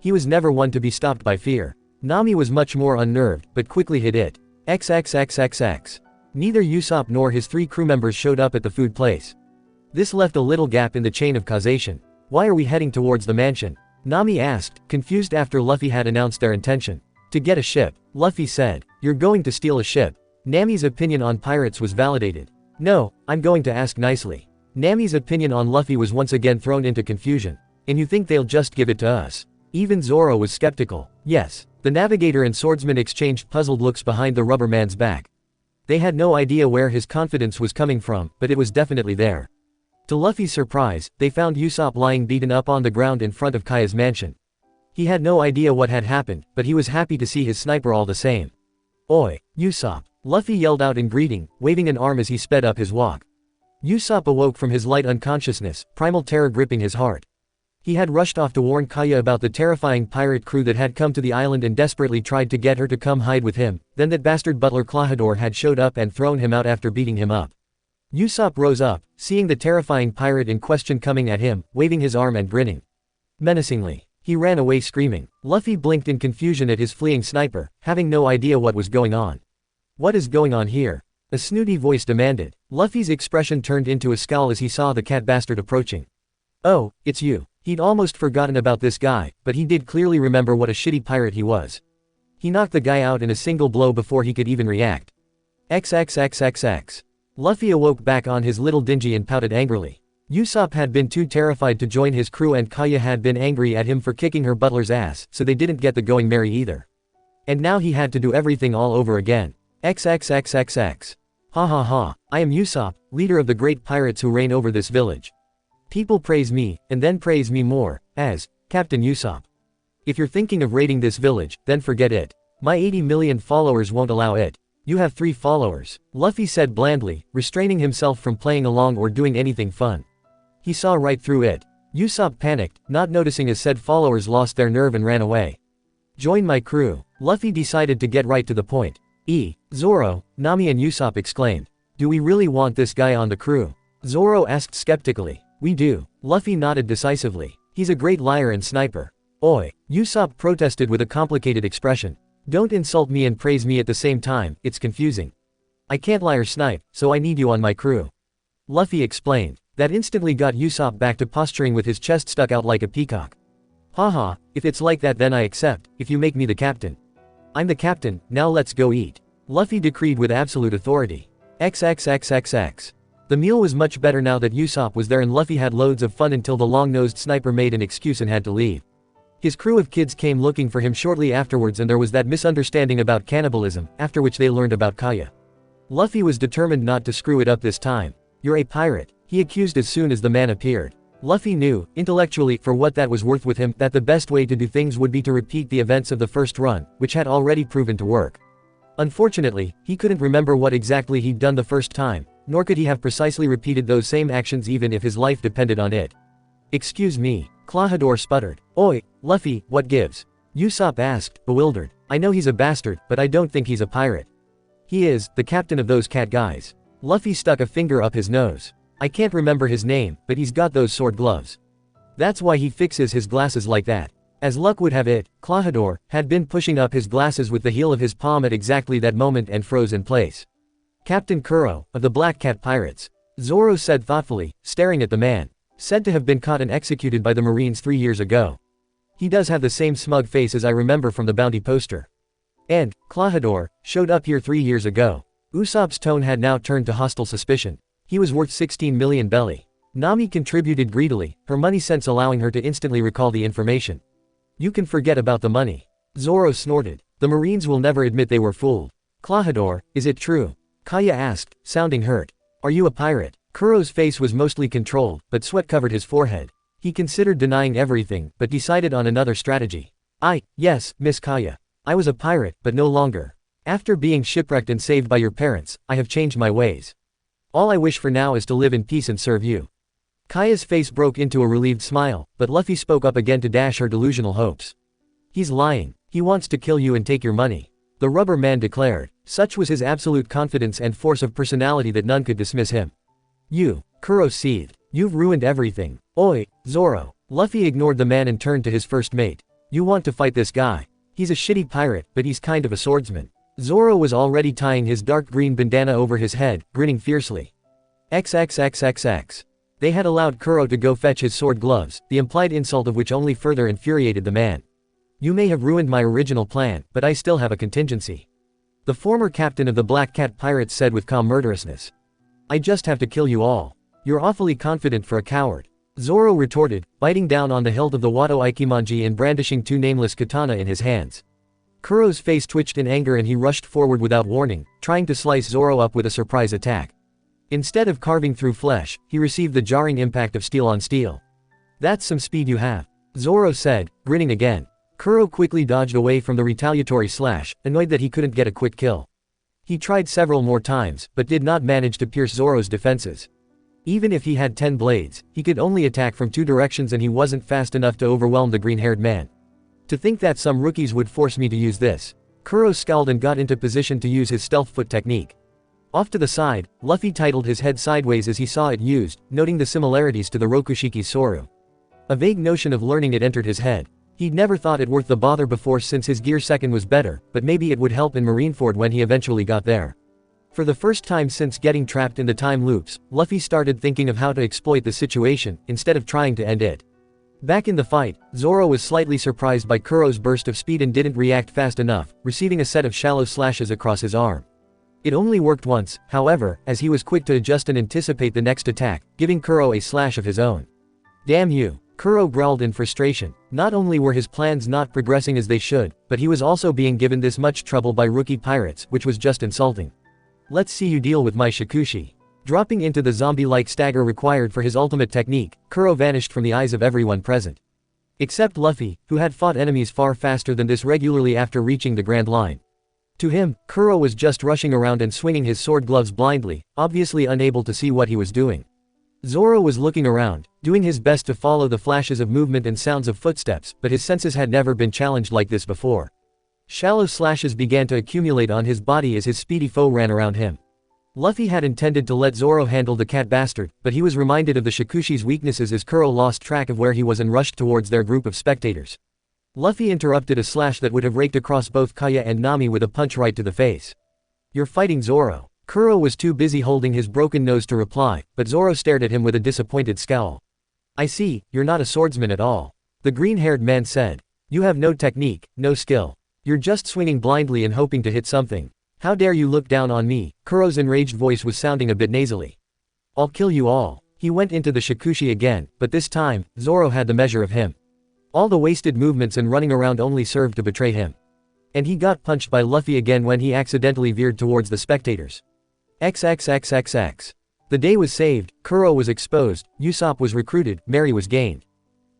He was never one to be stopped by fear. Nami was much more unnerved, but quickly hid it. XXXXX. Neither Usopp nor his 3 crew members showed up at the food place. This left a little gap in the chain of causation. Why are we heading towards the mansion? Nami asked, confused after Luffy had announced their intention. To get a ship, Luffy said. You're going to steal a ship. Nami's opinion on pirates was validated. No, I'm going to ask nicely. Nami's opinion on Luffy was once again thrown into confusion. And you think they'll just give it to us? Even Zoro was skeptical. Yes. The navigator and swordsman exchanged puzzled looks behind the rubber man's back. They had no idea where his confidence was coming from, but it was definitely there. To Luffy's surprise, they found Usopp lying beaten up on the ground in front of Kaya's mansion. He had no idea what had happened, but he was happy to see his sniper all the same. Oi, Usopp! Luffy yelled out in greeting, waving an arm as he sped up his walk. Usopp awoke from his light unconsciousness, primal terror gripping his heart. He had rushed off to warn Kaya about the terrifying pirate crew that had come to the island and desperately tried to get her to come hide with him, then that bastard butler Klahadore had showed up and thrown him out after beating him up. Usopp rose up, seeing the terrifying pirate in question coming at him, waving his arm and grinning menacingly. He ran away screaming. Luffy blinked in confusion at his fleeing sniper, having no idea what was going on. What is going on here? A snooty voice demanded. Luffy's expression turned into a scowl as he saw the cat bastard approaching. Oh, it's you. He'd almost forgotten about this guy, but he did clearly remember what a shitty pirate he was. He knocked the guy out in a single blow before he could even react. XXXXX. Luffy awoke back on his little dingy and pouted angrily. Usopp had been too terrified to join his crew and Kaya had been angry at him for kicking her butler's ass, so they didn't get the going merry either. And now he had to do everything all over again. XXXXX. Ha ha ha, I am Usopp, leader of the great pirates who reign over this village. People praise me, and then praise me more, as Captain Usopp. If you're thinking of raiding this village, then forget it. My 80 million followers won't allow it. You have 3 followers, Luffy said blandly, restraining himself from playing along or doing anything fun. He saw right through it. Usopp panicked, not noticing his said followers lost their nerve and ran away. Join my crew. Luffy decided to get right to the point. Zoro, Nami and Usopp exclaimed. Do we really want this guy on the crew? Zoro asked skeptically. We do. Luffy nodded decisively. He's a great liar and sniper. Oi, Usopp protested with a complicated expression. Don't insult me and praise me at the same time, it's confusing. I can't lie or snipe, so I need you on my crew. Luffy explained. That instantly got Usopp back to posturing with his chest stuck out like a peacock. Haha, if it's like that then I accept, if you make me the captain. I'm the captain, now let's go eat. Luffy decreed with absolute authority. XXXXX. The meal was much better now that Usopp was there and Luffy had loads of fun until the long-nosed sniper made an excuse and had to leave. His crew of kids came looking for him shortly afterwards and there was that misunderstanding about cannibalism, after which they learned about Kaya. Luffy was determined not to screw it up this time. You're a pirate, he accused as soon as the man appeared. Luffy knew, intellectually, for what that was worth with him, that the best way to do things would be to repeat the events of the first run, which had already proven to work. Unfortunately, he couldn't remember what exactly he'd done the first time, nor could he have precisely repeated those same actions even if his life depended on it. Excuse me, Klahadore sputtered. Oi, Luffy, what gives? Usopp asked, bewildered. I know he's a bastard, but I don't think he's a pirate. He is, the captain of those cat guys. Luffy stuck a finger up his nose. I can't remember his name, but he's got those sword gloves. That's why he fixes his glasses like that. As luck would have it, Klahadore had been pushing up his glasses with the heel of his palm at exactly that moment and froze in place. Captain Kuro, of the Black Cat Pirates. Zoro said thoughtfully, staring at the man. Said to have been caught and executed by the Marines 3 years ago. He does have the same smug face as I remember from the bounty poster. And, Klahadore, showed up here 3 years ago. Usopp's tone had now turned to hostile suspicion. He was worth 16 million belly. Nami contributed greedily, her money sense allowing her to instantly recall the information. You can forget about the money. Zoro snorted. The Marines will never admit they were fooled. Klahadore, is it true? Kaya asked, sounding hurt. Are you a pirate? Kuro's face was mostly controlled, but sweat covered his forehead. He considered denying everything, but decided on another strategy. Yes, Miss Kaya. I was a pirate, but no longer. After being shipwrecked and saved by your parents, I have changed my ways. All I wish for now is to live in peace and serve you. Kaya's face broke into a relieved smile, but Luffy spoke up again to dash her delusional hopes. He's lying. He wants to kill you and take your money. The rubber man declared. Such was his absolute confidence and force of personality that none could dismiss him. Kuro seethed. You've ruined everything. Oi, Zoro. Luffy ignored the man and turned to his first mate. You want to fight this guy? He's a shitty pirate, but he's kind of a swordsman. Zoro was already tying his dark green bandana over his head, grinning fiercely. XXXXX. They had allowed Kuro to go fetch his sword gloves, the implied insult of which only further infuriated the man. You may have ruined my original plan, but I still have a contingency. The former captain of the Black Cat Pirates said with calm murderousness. I just have to kill you all. You're awfully confident for a coward. Zoro retorted, biting down on the hilt of the Wado Ikimonji and brandishing 2 nameless katana in his hands. Kuro's face twitched in anger and he rushed forward without warning, trying to slice Zoro up with a surprise attack. Instead of carving through flesh, he received the jarring impact of steel on steel. That's some speed you have. Zoro said, grinning again. Kuro quickly dodged away from the retaliatory slash, annoyed that he couldn't get a quick kill. He tried several more times, but did not manage to pierce Zoro's defenses. Even if he had 10 blades, he could only attack from 2 directions and he wasn't fast enough to overwhelm the green-haired man. To think that some rookies would force me to use this. Kuro scowled and got into position to use his stealth foot technique. Off to the side, Luffy titled his head sideways as he saw it used, noting the similarities to the Rokushiki Soru. A vague notion of learning it entered his head. He'd never thought it worth the bother before since his gear second was better, but maybe it would help in Marineford when he eventually got there. For the first time since getting trapped in the time loops, Luffy started thinking of how to exploit the situation, instead of trying to end it. Back in the fight, Zoro was slightly surprised by Kuro's burst of speed and didn't react fast enough, receiving a set of shallow slashes across his arm. It only worked once, however, as he was quick to adjust and anticipate the next attack, giving Kuro a slash of his own. "Damn you," Kuro growled in frustration. Not only were his plans not progressing as they should, but he was also being given this much trouble by rookie pirates, which was just insulting. "Let's see you deal with my Shikushi." Dropping into the zombie-like stagger required for his ultimate technique, Kuro vanished from the eyes of everyone present. Except Luffy, who had fought enemies far faster than this regularly after reaching the Grand Line. To him, Kuro was just rushing around and swinging his sword gloves blindly, obviously unable to see what he was doing. Zoro was looking around, doing his best to follow the flashes of movement and sounds of footsteps, but his senses had never been challenged like this before. Shallow slashes began to accumulate on his body as his speedy foe ran around him. Luffy had intended to let Zoro handle the cat bastard, but he was reminded of the Shikushi's weaknesses as Kuro lost track of where he was and rushed towards their group of spectators. Luffy interrupted a slash that would have raked across both Kaya and Nami with a punch right to the face. "You're fighting Zoro." Kuro was too busy holding his broken nose to reply, but Zoro stared at him with a disappointed scowl. "I see, you're not a swordsman at all," the green-haired man said. "You have no technique, no skill. You're just swinging blindly and hoping to hit something. How dare you look down on me?" Kuro's enraged voice was sounding a bit nasally. "I'll kill you all." He went into the Shikushi again, but this time, Zoro had the measure of him. All the wasted movements and running around only served to betray him. And he got punched by Luffy again when he accidentally veered towards the spectators. XXXXX. The day was saved, Kuro was exposed, Usopp was recruited, Mary was gained.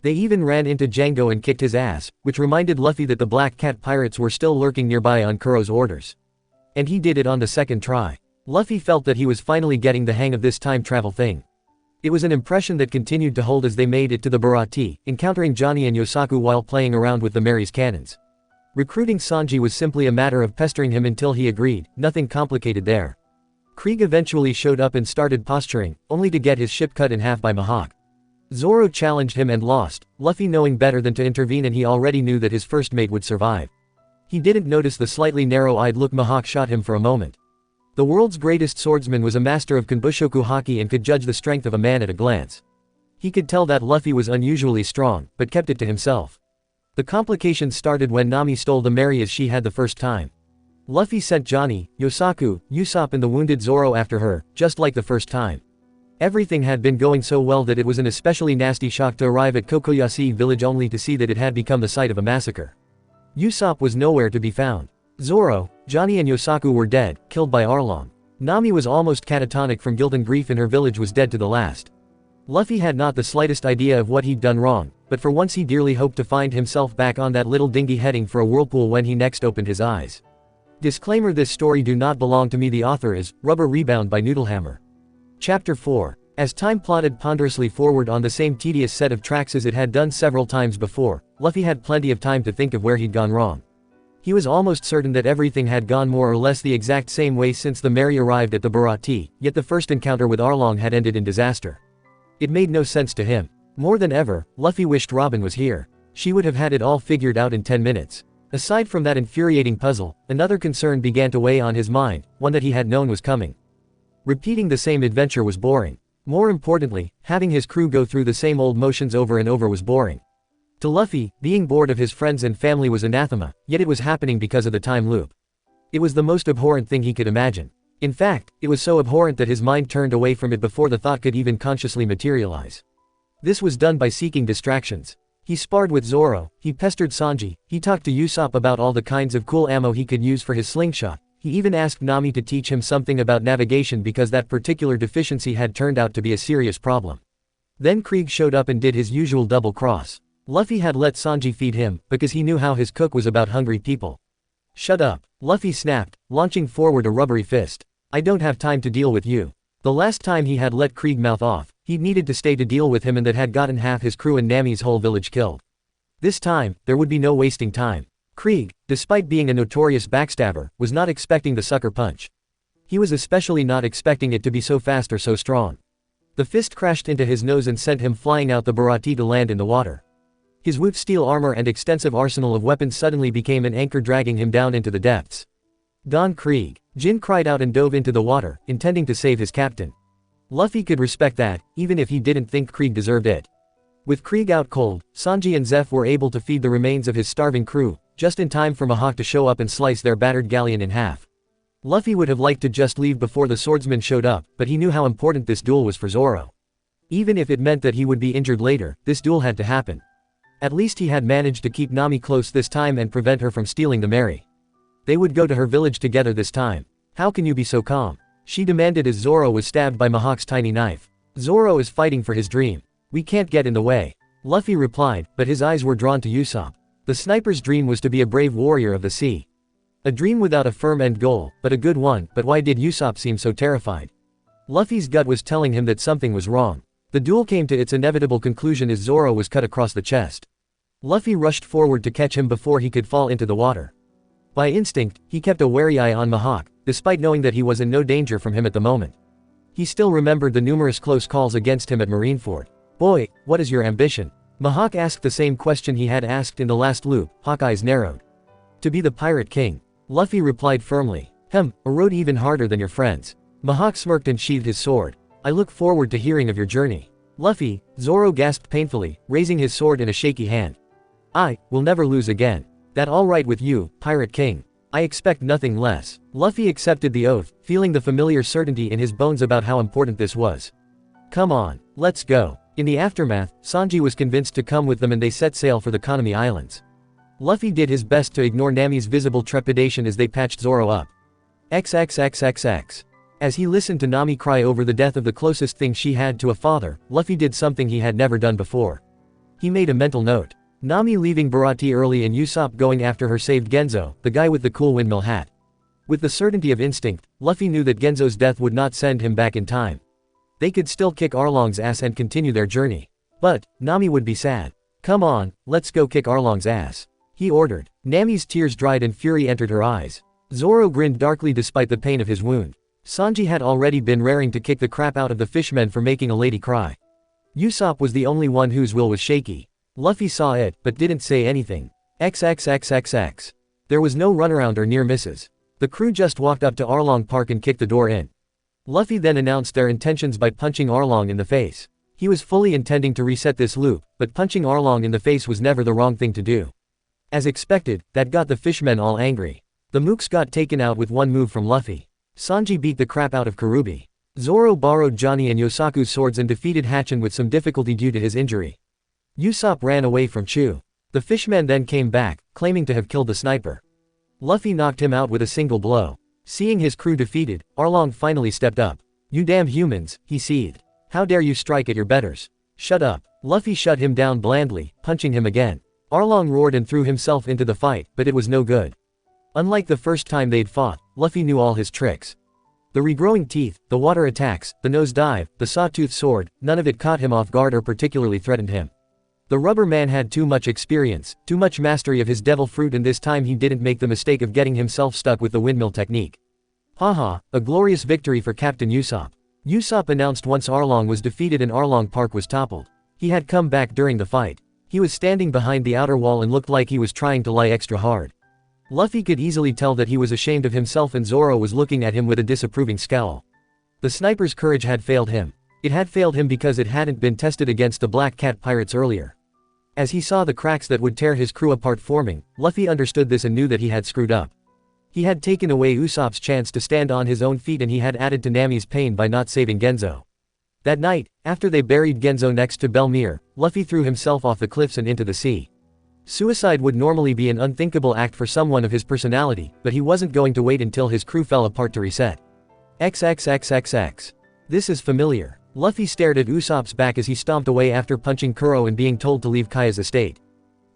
They even ran into Django and kicked his ass, which reminded Luffy that the Black Cat pirates were still lurking nearby on Kuro's orders. And he did it on the second try. Luffy felt that he was finally getting the hang of this time travel thing. It was an impression that continued to hold as they made it to the Baratie, encountering Johnny and Yosaku while playing around with the Mary's cannons. Recruiting Sanji was simply a matter of pestering him until he agreed, nothing complicated there. Krieg eventually showed up and started posturing, only to get his ship cut in half by Mihawk. Zoro challenged him and lost, Luffy knowing better than to intervene, and he already knew that his first mate would survive. He didn't notice the slightly narrow-eyed look Mihawk shot him for a moment. The world's greatest swordsman was a master of Kanbushoku Haki and could judge the strength of a man at a glance. He could tell that Luffy was unusually strong, but kept it to himself. The complications started when Nami stole the Mary as she had the first time. Luffy sent Johnny, Yosaku, Usopp and the wounded Zoro after her, just like the first time. Everything had been going so well that it was an especially nasty shock to arrive at Kokoyasi village only to see that it had become the site of a massacre. Usopp was nowhere to be found. Zoro, Johnny and Yosaku were dead, killed by Arlong. Nami was almost catatonic from guilt and grief and her village was dead to the last. Luffy had not the slightest idea of what he'd done wrong, but for once he dearly hoped to find himself back on that little dinghy heading for a whirlpool when he next opened his eyes. Disclaimer: this story do not belong to me. The author is Rebound by Noodlehammer. Chapter 4. As time plodded ponderously forward on the same tedious set of tracks as it had done several times before, Luffy had plenty of time to think of where he'd gone wrong. He was almost certain that everything had gone more or less the exact same way since the Mary arrived at the Baratie, yet the first encounter with Arlong had ended in disaster. It made no sense to him. More than ever, Luffy wished Robin was here. She would have had it all figured out in 10 minutes. Aside from that infuriating puzzle, another concern began to weigh on his mind, one that he had known was coming. Repeating the same adventure was boring. More importantly, having his crew go through the same old motions over and over was boring. To Luffy, being bored of his friends and family was anathema, yet it was happening because of the time loop. It was the most abhorrent thing he could imagine. In fact, it was so abhorrent that his mind turned away from it before the thought could even consciously materialize. This was done by seeking distractions. He sparred with Zoro, he pestered Sanji, he talked to Usopp about all the kinds of cool ammo he could use for his slingshot. He even asked Nami to teach him something about navigation because that particular deficiency had turned out to be a serious problem. Then Krieg showed up and did his usual double cross. Luffy had let Sanji feed him, because he knew how his cook was about hungry people. "Shut up," Luffy snapped, launching forward a rubbery fist. "I don't have time to deal with you." The last time he had let Krieg mouth off, he'd needed to stay to deal with him and that had gotten half his crew and Nami's whole village killed. This time, there would be no wasting time. Krieg, despite being a notorious backstabber, was not expecting the sucker punch. He was especially not expecting it to be so fast or so strong. The fist crashed into his nose and sent him flying out the Baratie to land in the water. His with steel armor and extensive arsenal of weapons suddenly became an anchor dragging him down into the depths. "Don Krieg!" Jin cried out and dove into the water, intending to save his captain. Luffy could respect that, even if he didn't think Krieg deserved it. With Krieg out cold, Sanji and Zeph were able to feed the remains of his starving crew, just in time for Mihawk to show up and slice their battered galleon in half. Luffy would have liked to just leave before the swordsman showed up, but he knew how important this duel was for Zoro. Even if it meant that he would be injured later, this duel had to happen. At least he had managed to keep Nami close this time and prevent her from stealing the Mary. They would go to her village together this time. How can you be so calm? She demanded as Zoro was stabbed by Mihawk's tiny knife. Zoro is fighting for his dream. We can't get in the way. Luffy replied, but his eyes were drawn to Usopp. The sniper's dream was to be a brave warrior of the sea. A dream without a firm end goal, but a good one. But why did Usopp seem so terrified? Luffy's gut was telling him that something was wrong. The duel came to its inevitable conclusion as Zoro was cut across the chest. Luffy rushed forward to catch him before he could fall into the water. By instinct, he kept a wary eye on Mihawk, despite knowing that he was in no danger from him at the moment. He still remembered the numerous close calls against him at Marineford. Boy, what is your ambition? Mihawk asked the same question he had asked in the last loop. Hawkeye's narrowed. To be the Pirate King. Luffy replied firmly. A road even harder than your friends. Mihawk smirked and sheathed his sword. I look forward to hearing of your journey. Luffy, Zoro gasped painfully, raising his sword in a shaky hand. I will never lose again. That all right with you, Pirate King? I expect nothing less. Luffy accepted the oath, feeling the familiar certainty in his bones about how important this was. Come on, let's go. In the aftermath, Sanji was convinced to come with them and they set sail for the Konami Islands. Luffy did his best to ignore Nami's visible trepidation as they patched Zoro up. XXXXX. As he listened to Nami cry over the death of the closest thing she had to a father, Luffy did something he had never done before. He made a mental note. Nami leaving Baratie early and Usopp going after her saved Genzo, the guy with the cool windmill hat. With the certainty of instinct, Luffy knew that Genzo's death would not send him back in time. They could still kick Arlong's ass and continue their journey. But, Nami would be sad. Come on, let's go kick Arlong's ass. He ordered. Nami's tears dried and fury entered her eyes. Zoro grinned darkly despite the pain of his wound. Sanji had already been raring to kick the crap out of the fishmen for making a lady cry. Usopp was the only one whose will was shaky. Luffy saw it, but didn't say anything. XXXXX. There was no runaround or near misses. The crew just walked up to Arlong Park and kicked the door in. Luffy then announced their intentions by punching Arlong in the face. He was fully intending to reset this loop, but punching Arlong in the face was never the wrong thing to do. As expected, that got the fishmen all angry. The mooks got taken out with one move from Luffy. Sanji beat the crap out of Karubi. Zoro borrowed Johnny and Yosaku's swords and defeated Hatchin with some difficulty due to his injury. Usopp ran away from Chu. The fishmen then came back, claiming to have killed the sniper. Luffy knocked him out with a single blow. Seeing his crew defeated, Arlong finally stepped up. You damn humans, he seethed. How dare you strike at your betters? Shut up. Luffy shut him down blandly, punching him again. Arlong roared and threw himself into the fight, but it was no good. Unlike the first time they'd fought, Luffy knew all his tricks. The regrowing teeth, the water attacks, the nose dive, the sawtooth sword, none of it caught him off guard or particularly threatened him. The rubber man had too much experience, too much mastery of his devil fruit, and this time he didn't make the mistake of getting himself stuck with the windmill technique. Haha, a glorious victory for Captain Usopp. Usopp announced once Arlong was defeated and Arlong Park was toppled. He had come back during the fight. He was standing behind the outer wall and looked like he was trying to lie extra hard. Luffy could easily tell that he was ashamed of himself and Zoro was looking at him with a disapproving scowl. The sniper's courage had failed him. It had failed him because it hadn't been tested against the Black Cat pirates earlier. As he saw the cracks that would tear his crew apart forming, Luffy understood this and knew that he had screwed up. He had taken away Usopp's chance to stand on his own feet and he had added to Nami's pain by not saving Genzo. That night, after they buried Genzo next to Belmere, Luffy threw himself off the cliffs and into the sea. Suicide would normally be an unthinkable act for someone of his personality, but he wasn't going to wait until his crew fell apart to reset. XXXXX. This is familiar. Luffy stared at Usopp's back as he stomped away after punching Kuro and being told to leave Kaya's estate.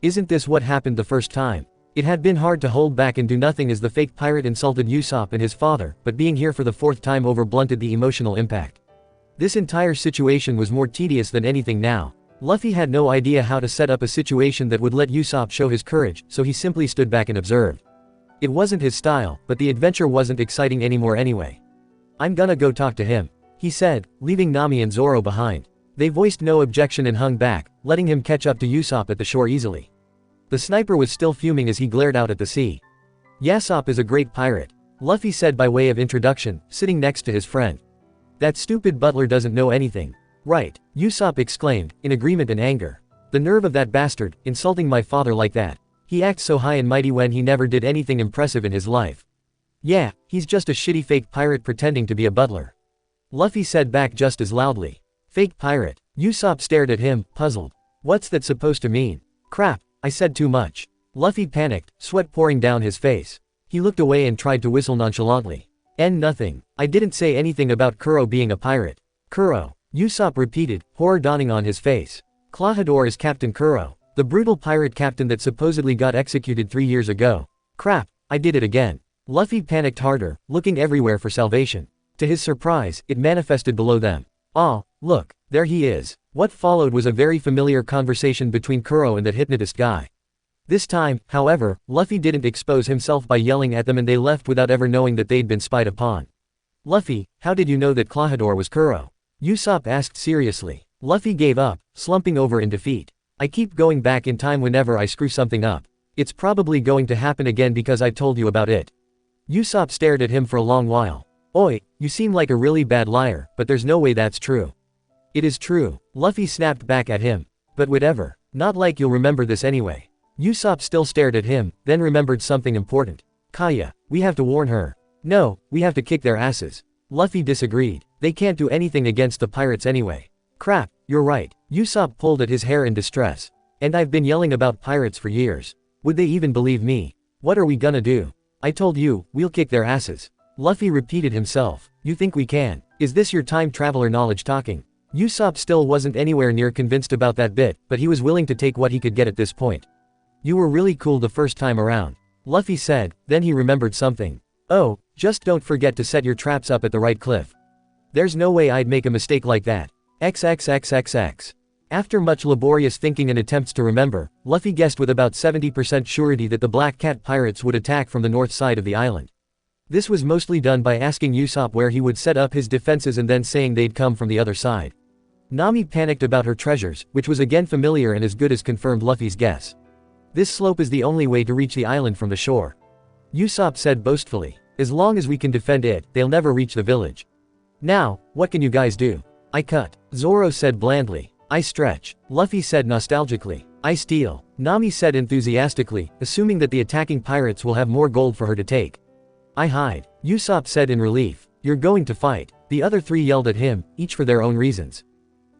Isn't this what happened the first time? It had been hard to hold back and do nothing as the fake pirate insulted Usopp and his father, but being here for the fourth time over blunted the emotional impact. This entire situation was more tedious than anything now. Luffy had no idea how to set up a situation that would let Usopp show his courage, so he simply stood back and observed. It wasn't his style, but the adventure wasn't exciting anymore anyway. I'm gonna go talk to him, he said, leaving Nami and Zoro behind. They voiced no objection and hung back, letting him catch up to Usopp at the shore easily. The sniper was still fuming as he glared out at the sea. Yasopp is a great pirate, Luffy said by way of introduction, sitting next to his friend. That stupid butler doesn't know anything. Right, Usopp exclaimed, in agreement and anger. The nerve of that bastard, insulting my father like that. He acts so high and mighty when he never did anything impressive in his life. Yeah, he's just a shitty fake pirate pretending to be a butler. Luffy said back just as loudly. Fake pirate. Usopp stared at him, puzzled. What's that supposed to mean? Crap, I said too much. Luffy panicked, sweat pouring down his face. He looked away and tried to whistle nonchalantly. Nothing. I didn't say anything about Kuro being a pirate. Kuro. Usopp repeated, horror dawning on his face. Klahadore is Captain Kuro, the brutal pirate captain that supposedly got executed 3 years ago. Crap, I did it again. Luffy panicked harder, looking everywhere for salvation. To his surprise, it manifested below them. Ah, look, there he is. What followed was a very familiar conversation between Kuro and that hypnotist guy. This time, however, Luffy didn't expose himself by yelling at them and they left without ever knowing that they'd been spied upon. Luffy, how did you know that Klahadore was Kuro? Usopp asked seriously. Luffy gave up, slumping over in defeat. I keep going back in time whenever I screw something up. It's probably going to happen again because I told you about it. Usopp stared at him for a long while. Oi, you seem like a really bad liar, but there's no way that's true. It is true, Luffy snapped back at him. But whatever, not like you'll remember this anyway. Usopp still stared at him, then remembered something important. Kaya, we have to warn her. No, we have to kick their asses. Luffy disagreed. They can't do anything against the pirates anyway. Crap, you're right. Usopp pulled at his hair in distress. And I've been yelling about pirates for years. Would they even believe me? What are we gonna do? I told you, we'll kick their asses. Luffy repeated himself. You think we can? Is this your time traveler knowledge talking? Usopp still wasn't anywhere near convinced about that bit, but he was willing to take what he could get at this point. You were really cool the first time around. Luffy said, then he remembered something. Oh, just don't forget to set your traps up at the right cliff. There's no way I'd make a mistake like that. XXXXX. After much laborious thinking and attempts to remember, Luffy guessed with about 70% surety that the Black Cat pirates would attack from the north side of the island. This was mostly done by asking Usopp where he would set up his defenses and then saying they'd come from the other side. Nami panicked about her treasures, which was again familiar and as good as confirmed Luffy's guess. This slope is the only way to reach the island from the shore. Usopp said boastfully. As long as we can defend it, they'll never reach the village. Now, what can you guys do? I cut. Zoro said blandly. I stretch. Luffy said nostalgically. I steal. Nami said enthusiastically, assuming that the attacking pirates will have more gold for her to take. I hide. Usopp said in relief. You're going to fight. The other three yelled at him, each for their own reasons.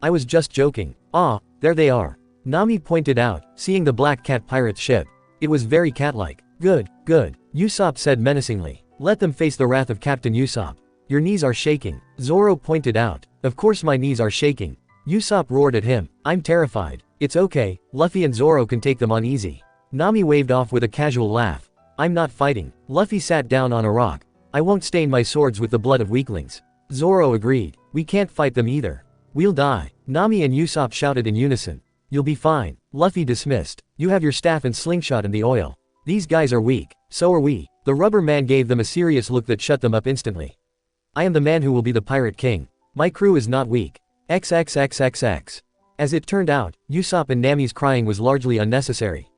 I was just joking. Ah, there they are. Nami pointed out, seeing the Black Cat pirate's ship. It was very cat-like. Good, good. Usopp said menacingly. Let them face the wrath of Captain Usopp. Your knees are shaking. Zoro pointed out. Of course my knees are shaking. Usopp roared at him. I'm terrified. It's okay, Luffy and Zoro can take them on easy. Nami waved off with a casual laugh. I'm not fighting. Luffy sat down on a rock. I won't stain my swords with the blood of weaklings. Zoro agreed. We can't fight them either. We'll die. Nami and Usopp shouted in unison. You'll be fine. Luffy dismissed. You have your staff and slingshot and the oil. These guys are weak. So are we. The rubber man gave them a serious look that shut them up instantly. I am the man who will be the pirate king. My crew is not weak. XXXXX. As it turned out, Usopp and Nami's crying was largely unnecessary.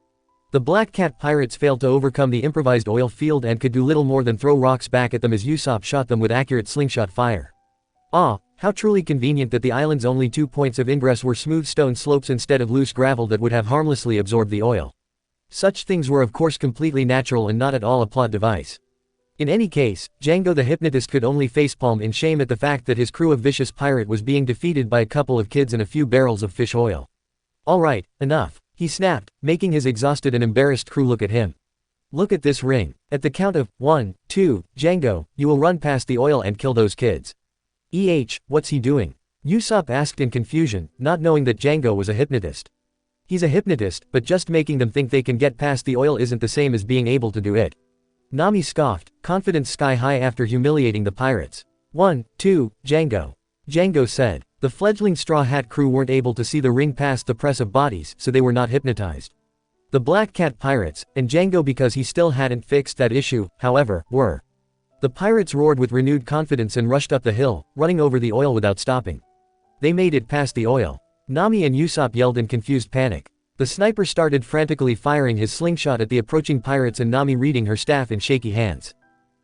The Black Cat pirates failed to overcome the improvised oil field and could do little more than throw rocks back at them as Usopp shot them with accurate slingshot fire. Ah, how truly convenient that the island's only 2 points of ingress were smooth stone slopes instead of loose gravel that would have harmlessly absorbed the oil. Such things were of course completely natural and not at all a plot device. In any case, Django the hypnotist could only facepalm in shame at the fact that his crew of vicious pirate was being defeated by a couple of kids and a few barrels of fish oil. Alright, enough, he snapped, making his exhausted and embarrassed crew look at him. Look at this ring. At the count of 1, 2, Django, you will run past the oil and kill those kids. What's he doing? Usopp asked in confusion, not knowing that Django was a hypnotist. He's a hypnotist, but just making them think they can get past the oil isn't the same as being able to do it. Nami scoffed, confidence sky high after humiliating the pirates. 1, 2, Django. Django said. The fledgling Straw Hat crew weren't able to see the ring past the press of bodies, so they were not hypnotized. The Black Cat pirates, and Django because he still hadn't fixed that issue, however, were. The pirates roared with renewed confidence and rushed up the hill, running over the oil without stopping. They made it past the oil. Nami and Usopp yelled in confused panic. The sniper started frantically firing his slingshot at the approaching pirates and Nami reading her staff in shaky hands.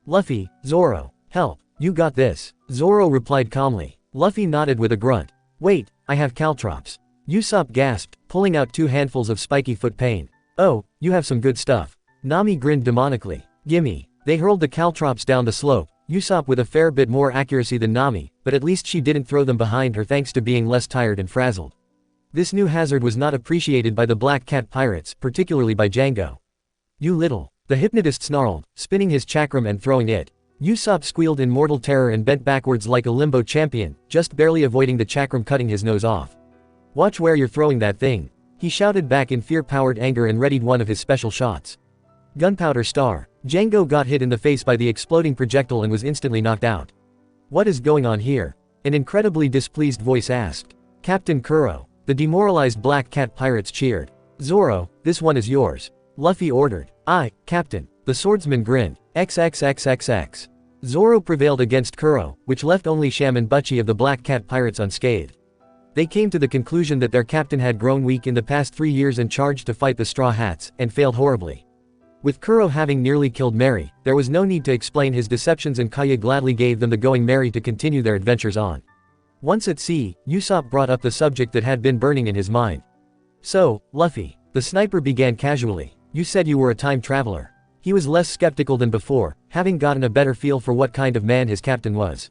Luffy, Zoro, help, you got this. Zoro replied calmly. Luffy nodded with a grunt. Wait, I have caltrops. Usopp gasped, pulling out 2 handfuls of spiky foot pain. Oh, you have some good stuff. Nami grinned demonically. Gimme. They hurled the caltrops down the slope, Usopp with a fair bit more accuracy than Nami, but at least she didn't throw them behind her thanks to being less tired and frazzled. This new hazard was not appreciated by the Black Cat pirates, particularly by Django. You little. The hypnotist snarled, spinning his chakram and throwing it. Usopp squealed in mortal terror and bent backwards like a limbo champion, just barely avoiding the chakram cutting his nose off. Watch where you're throwing that thing. He shouted back in fear-powered anger and readied one of his special shots. Gunpowder star. Django got hit in the face by the exploding projectile and was instantly knocked out. What is going on here? An incredibly displeased voice asked. Captain Kuro. The demoralized Black Cat pirates cheered. Zoro, this one is yours. Luffy ordered. Aye, Captain. The swordsman grinned. XXXXX. Zoro prevailed against Kuro, which left only Sham and Butchie of the Black Cat pirates unscathed. They came to the conclusion that their captain had grown weak in the past 3 years and charged to fight the Straw Hats, and failed horribly. With Kuro having nearly killed Mary, there was no need to explain his deceptions and Kaya gladly gave them the going merry to continue their adventures on. Once at sea, Usopp brought up the subject that had been burning in his mind. So, Luffy, the sniper began casually, you said you were a time traveler. He was less skeptical than before, having gotten a better feel for what kind of man his captain was.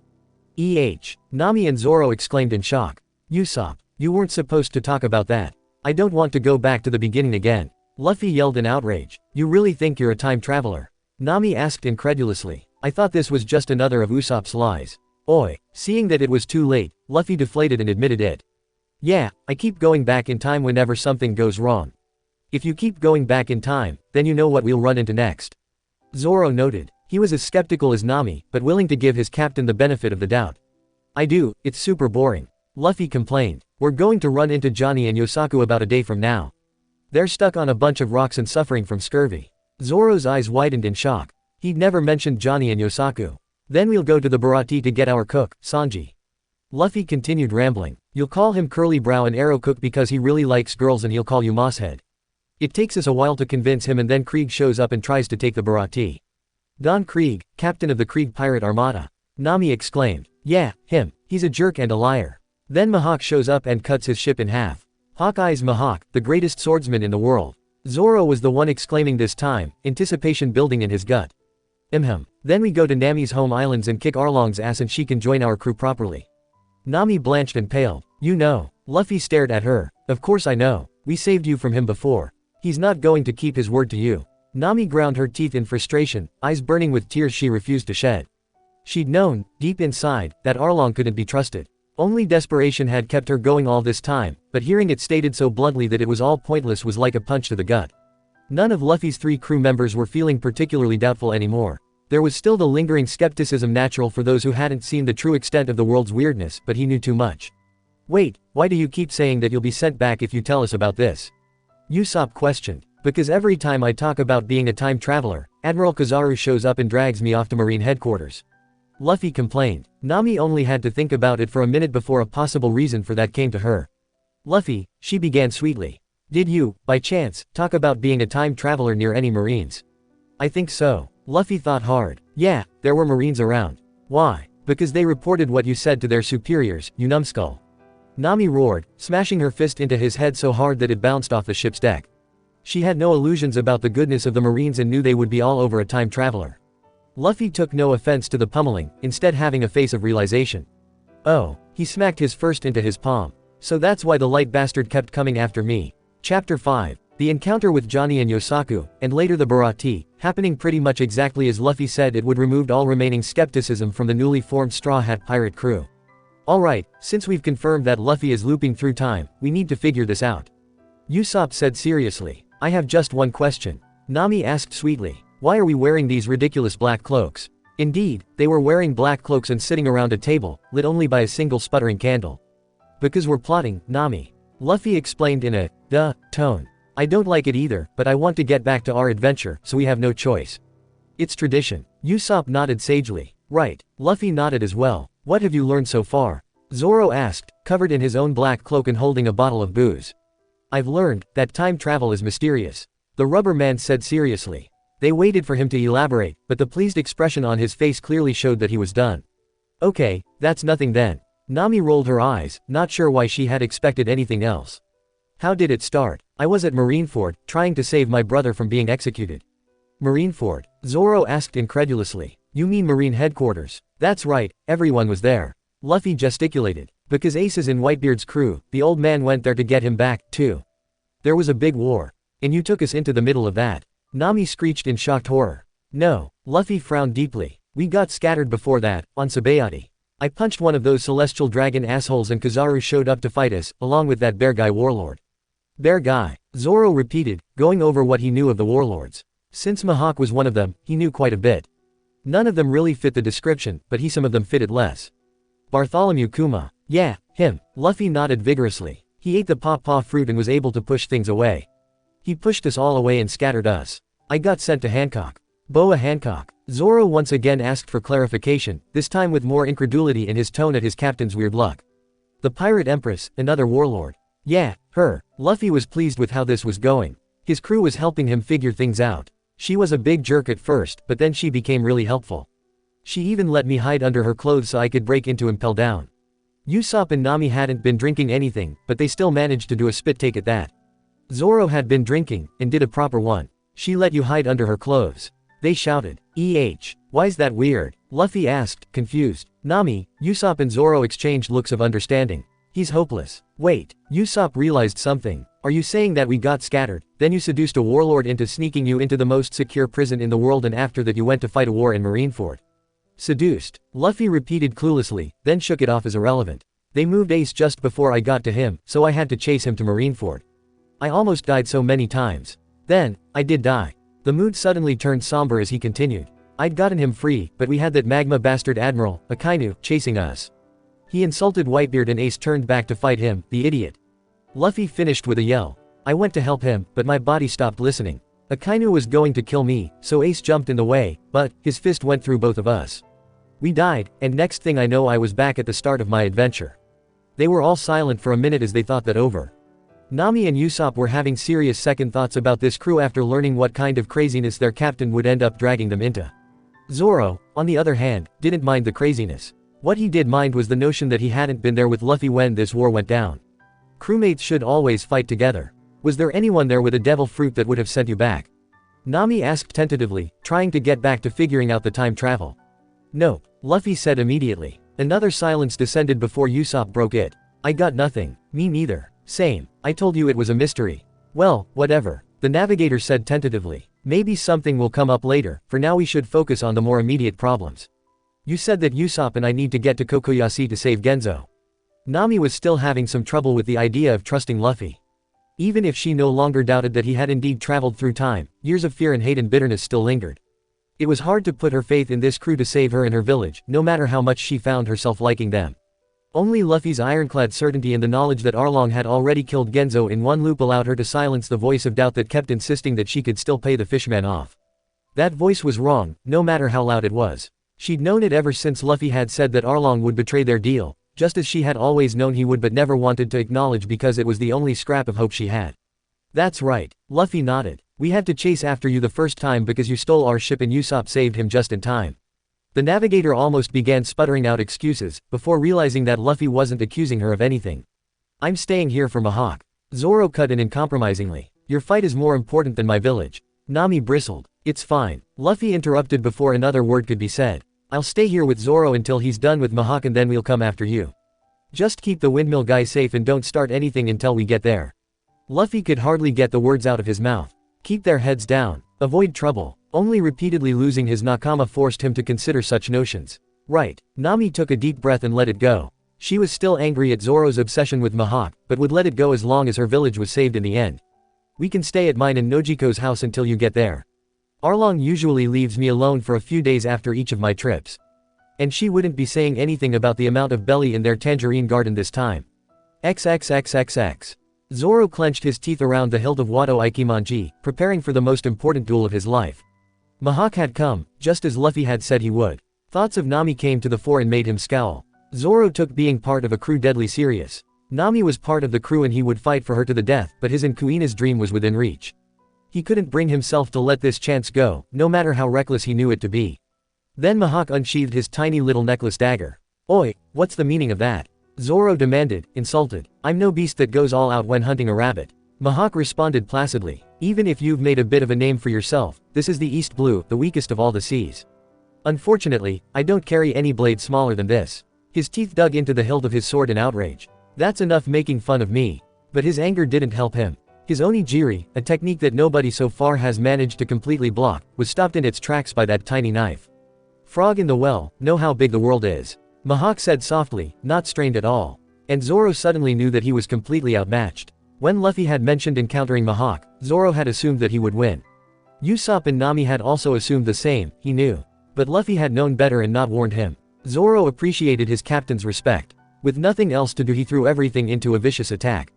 Nami and Zoro exclaimed in shock. Usopp, you weren't supposed to talk about that. I don't want to go back to the beginning again. Luffy yelled in outrage. You really think you're a time traveler? Nami asked incredulously. I thought this was just another of Usopp's lies. Oi. Seeing that it was too late, Luffy deflated and admitted it. Yeah, I keep going back in time whenever something goes wrong. If you keep going back in time, then you know what we'll run into next. Zoro noted. He was as skeptical as Nami, but willing to give his captain the benefit of the doubt. I do, it's super boring. Luffy complained. We're going to run into Johnny and Yosaku about a day from now. They're stuck on a bunch of rocks and suffering from scurvy. Zoro's eyes widened in shock. He'd never mentioned Johnny and Yosaku. Then we'll go to the Baratie to get our cook, Sanji. Luffy continued rambling. You'll call him Curly Brow and Arrow Cook because he really likes girls and he'll call you Mosshead. It takes us a while to convince him and then Krieg shows up and tries to take the Baratie. Don Krieg, captain of the Krieg pirate armada. Nami exclaimed. Yeah, him. He's a jerk and a liar. Then Mihawk shows up and cuts his ship in half. Hawkeye's Mihawk, the greatest swordsman in the world. Zoro was the one exclaiming this time, anticipation building in his gut. Then we go to Nami's home islands and kick Arlong's ass and she can join our crew properly. Nami blanched and paled. You know. Luffy stared at her. Of course I know. We saved you from him before. He's not going to keep his word to you. Nami ground her teeth in frustration, eyes burning with tears she refused to shed. She'd known, deep inside, that Arlong couldn't be trusted. Only desperation had kept her going all this time, but hearing it stated so bluntly that it was all pointless was like a punch to the gut. None of Luffy's 3 crew members were feeling particularly doubtful anymore. There was still the lingering skepticism natural for those who hadn't seen the true extent of the world's weirdness, but he knew too much. Wait, why do you keep saying that you'll be sent back if you tell us about this? Usopp questioned. Because every time I talk about being a time traveler, Admiral Kizaru shows up and drags me off to Marine headquarters. Luffy complained. Nami only had to think about it for a minute before a possible reason for that came to her. Luffy, she began sweetly. Did you, by chance, talk about being a time traveler near any Marines? I think so. Luffy thought hard. Yeah, there were Marines around. Why? Because they reported what you said to their superiors, you numbskull. Nami roared, smashing her fist into his head so hard that it bounced off the ship's deck. She had no illusions about the goodness of the Marines and knew they would be all over a time traveler. Luffy took no offense to the pummeling, instead having a face of realization. Oh, he smacked his fist into his palm. So that's why the light bastard kept coming after me. Chapter 5. The encounter with Johnny and Yosaku, and later the Baratie, happening pretty much exactly as Luffy said it would removed all remaining skepticism from the newly formed Straw Hat pirate crew. Alright, since we've confirmed that Luffy is looping through time, we need to figure this out. Usopp said seriously. I have just one question. Nami asked sweetly. Why are we wearing these ridiculous black cloaks? Indeed, they were wearing black cloaks and sitting around a table, lit only by a single sputtering candle. Because we're plotting, Nami. Luffy explained in a, duh, tone. I don't like it either, but I want to get back to our adventure, so we have no choice. It's tradition. Usopp nodded sagely. Right. Luffy nodded as well. What have you learned so far? Zoro asked, covered in his own black cloak and holding a bottle of booze. I've learned that time travel is mysterious. The rubber man said seriously. They waited for him to elaborate, but the pleased expression on his face clearly showed that he was done. Okay, that's nothing then. Nami rolled her eyes, not sure why she had expected anything else. How did it start? I was at Marineford, trying to save my brother from being executed. Marineford? Zoro asked incredulously. You mean Marine headquarters? That's right, everyone was there. Luffy gesticulated. Because Ace is in Whitebeard's crew, the old man went there to get him back, too. There was a big war. And you took us into the middle of that. Nami screeched in shocked horror. No. Luffy frowned deeply. We got scattered before that, on Sabayati. I punched one of those celestial dragon assholes and Kizaru showed up to fight us, along with that bear guy warlord. Bear guy. Zoro repeated, going over what he knew of the warlords. Since Mihawk was one of them, he knew quite a bit. None of them really fit the description, but some of them fitted less. Bartholomew Kuma. Yeah, him. Luffy nodded vigorously. He ate the paw fruit and was able to push things away. He pushed us all away and scattered us. I got sent to Hancock. Boa Hancock. Zoro once again asked for clarification, this time with more incredulity in his tone at his captain's weird luck. The Pirate Empress, another warlord. Yeah, her. Luffy was pleased with how this was going. His crew was helping him figure things out. She was a big jerk at first, but then she became really helpful. She even let me hide under her clothes so I could break into and pell down. Usopp and Nami hadn't been drinking anything, but they still managed to do a spit take at that. Zoro had been drinking, and did a proper one. She let you hide under her clothes. They shouted. Why's that weird? Luffy asked, confused. Nami, Usopp and Zoro exchanged looks of understanding. He's hopeless. Wait, Usopp realized something. Are you saying that we got scattered, then you seduced a warlord into sneaking you into the most secure prison in the world and after that you went to fight a war in Marineford? Seduced. Luffy repeated cluelessly, then shook it off as irrelevant. They moved Ace just before I got to him, so I had to chase him to Marineford. I almost died so many times. Then, I did die. The mood suddenly turned somber as he continued. I'd gotten him free, but we had that magma bastard admiral, Akainu, chasing us. He insulted Whitebeard and Ace turned back to fight him, the idiot. Luffy finished with a yell. I went to help him, but my body stopped listening. Akainu was going to kill me, so Ace jumped in the way, but his fist went through both of us. We died, and next thing I know I was back at the start of my adventure. They were all silent for a minute as they thought that over. Nami and Usopp were having serious second thoughts about this crew after learning what kind of craziness their captain would end up dragging them into. Zoro, on the other hand, didn't mind the craziness. What he did mind was the notion that he hadn't been there with Luffy when this war went down. Crewmates should always fight together. Was there anyone there with a devil fruit that would have sent you back? Nami asked tentatively, trying to get back to figuring out the time travel. Nope, Luffy said immediately. Another silence descended before Usopp broke it. I got nothing. Me neither. Same. I told you it was a mystery. Well, whatever. The navigator said tentatively. Maybe something will come up later, for now we should focus on the more immediate problems. You said that Usopp and I need to get to Kokoyashi to save Genzo. Nami was still having some trouble with the idea of trusting Luffy. Even if she no longer doubted that he had indeed traveled through time, years of fear and hate and bitterness still lingered. It was hard to put her faith in this crew to save her and her village, no matter how much she found herself liking them. Only Luffy's ironclad certainty and the knowledge that Arlong had already killed Genzo in one loop allowed her to silence the voice of doubt that kept insisting that she could still pay the fishman off. That voice was wrong, no matter how loud it was. She'd known it ever since Luffy had said that Arlong would betray their deal, just as she had always known he would but never wanted to acknowledge because it was the only scrap of hope she had. That's right. Luffy nodded. We had to chase after you the first time because you stole our ship and Usopp saved him just in time. The navigator almost began sputtering out excuses, before realizing that Luffy wasn't accusing her of anything. I'm staying here for Mihawk. Zoro cut in uncompromisingly. Your fight is more important than my village. Nami bristled. It's fine. Luffy interrupted before another word could be said. I'll stay here with Zoro until he's done with Mihawk and then we'll come after you. Just keep the windmill guy safe and don't start anything until we get there. Luffy could hardly get the words out of his mouth. Keep their heads down. Avoid trouble. Only repeatedly losing his nakama forced him to consider such notions. Right. Nami took a deep breath and let it go. She was still angry at Zoro's obsession with Mihawk, but would let it go as long as her village was saved in the end. We can stay at mine and Nojiko's house until you get there. Arlong usually leaves me alone for a few days after each of my trips. And she wouldn't be saying anything about the amount of belly in their tangerine garden this time. XXXXX. Zoro clenched his teeth around the hilt of Wado Ikimonji, preparing for the most important duel of his life. Mihawk had come, just as Luffy had said he would. Thoughts of Nami came to the fore and made him scowl. Zoro took being part of a crew deadly serious. Nami was part of the crew and he would fight for her to the death, but his and Kuina's dream was within reach. He couldn't bring himself to let this chance go, no matter how reckless he knew it to be. Then Mihawk unsheathed his tiny little necklace dagger. Oi, what's the meaning of that? Zoro demanded, insulted. "I'm no beast that goes all out when hunting a rabbit." Mihawk responded placidly. "Even if you've made a bit of a name for yourself, this is the East Blue, the weakest of all the seas. Unfortunately, I don't carry any blade smaller than this." His teeth dug into the hilt of his sword in outrage. "That's enough making fun of me." But his anger didn't help him. His onigiri, a technique that nobody so far has managed to completely block, was stopped in its tracks by that tiny knife. "Frog in the well, know how big the world is," Mihawk said softly, not strained at all. And Zoro suddenly knew that he was completely outmatched. When Luffy had mentioned encountering Mihawk, Zoro had assumed that he would win. Usopp and Nami had also assumed the same, he knew. But Luffy had known better and not warned him. Zoro appreciated his captain's respect. With nothing else to do, he threw everything into a vicious attack.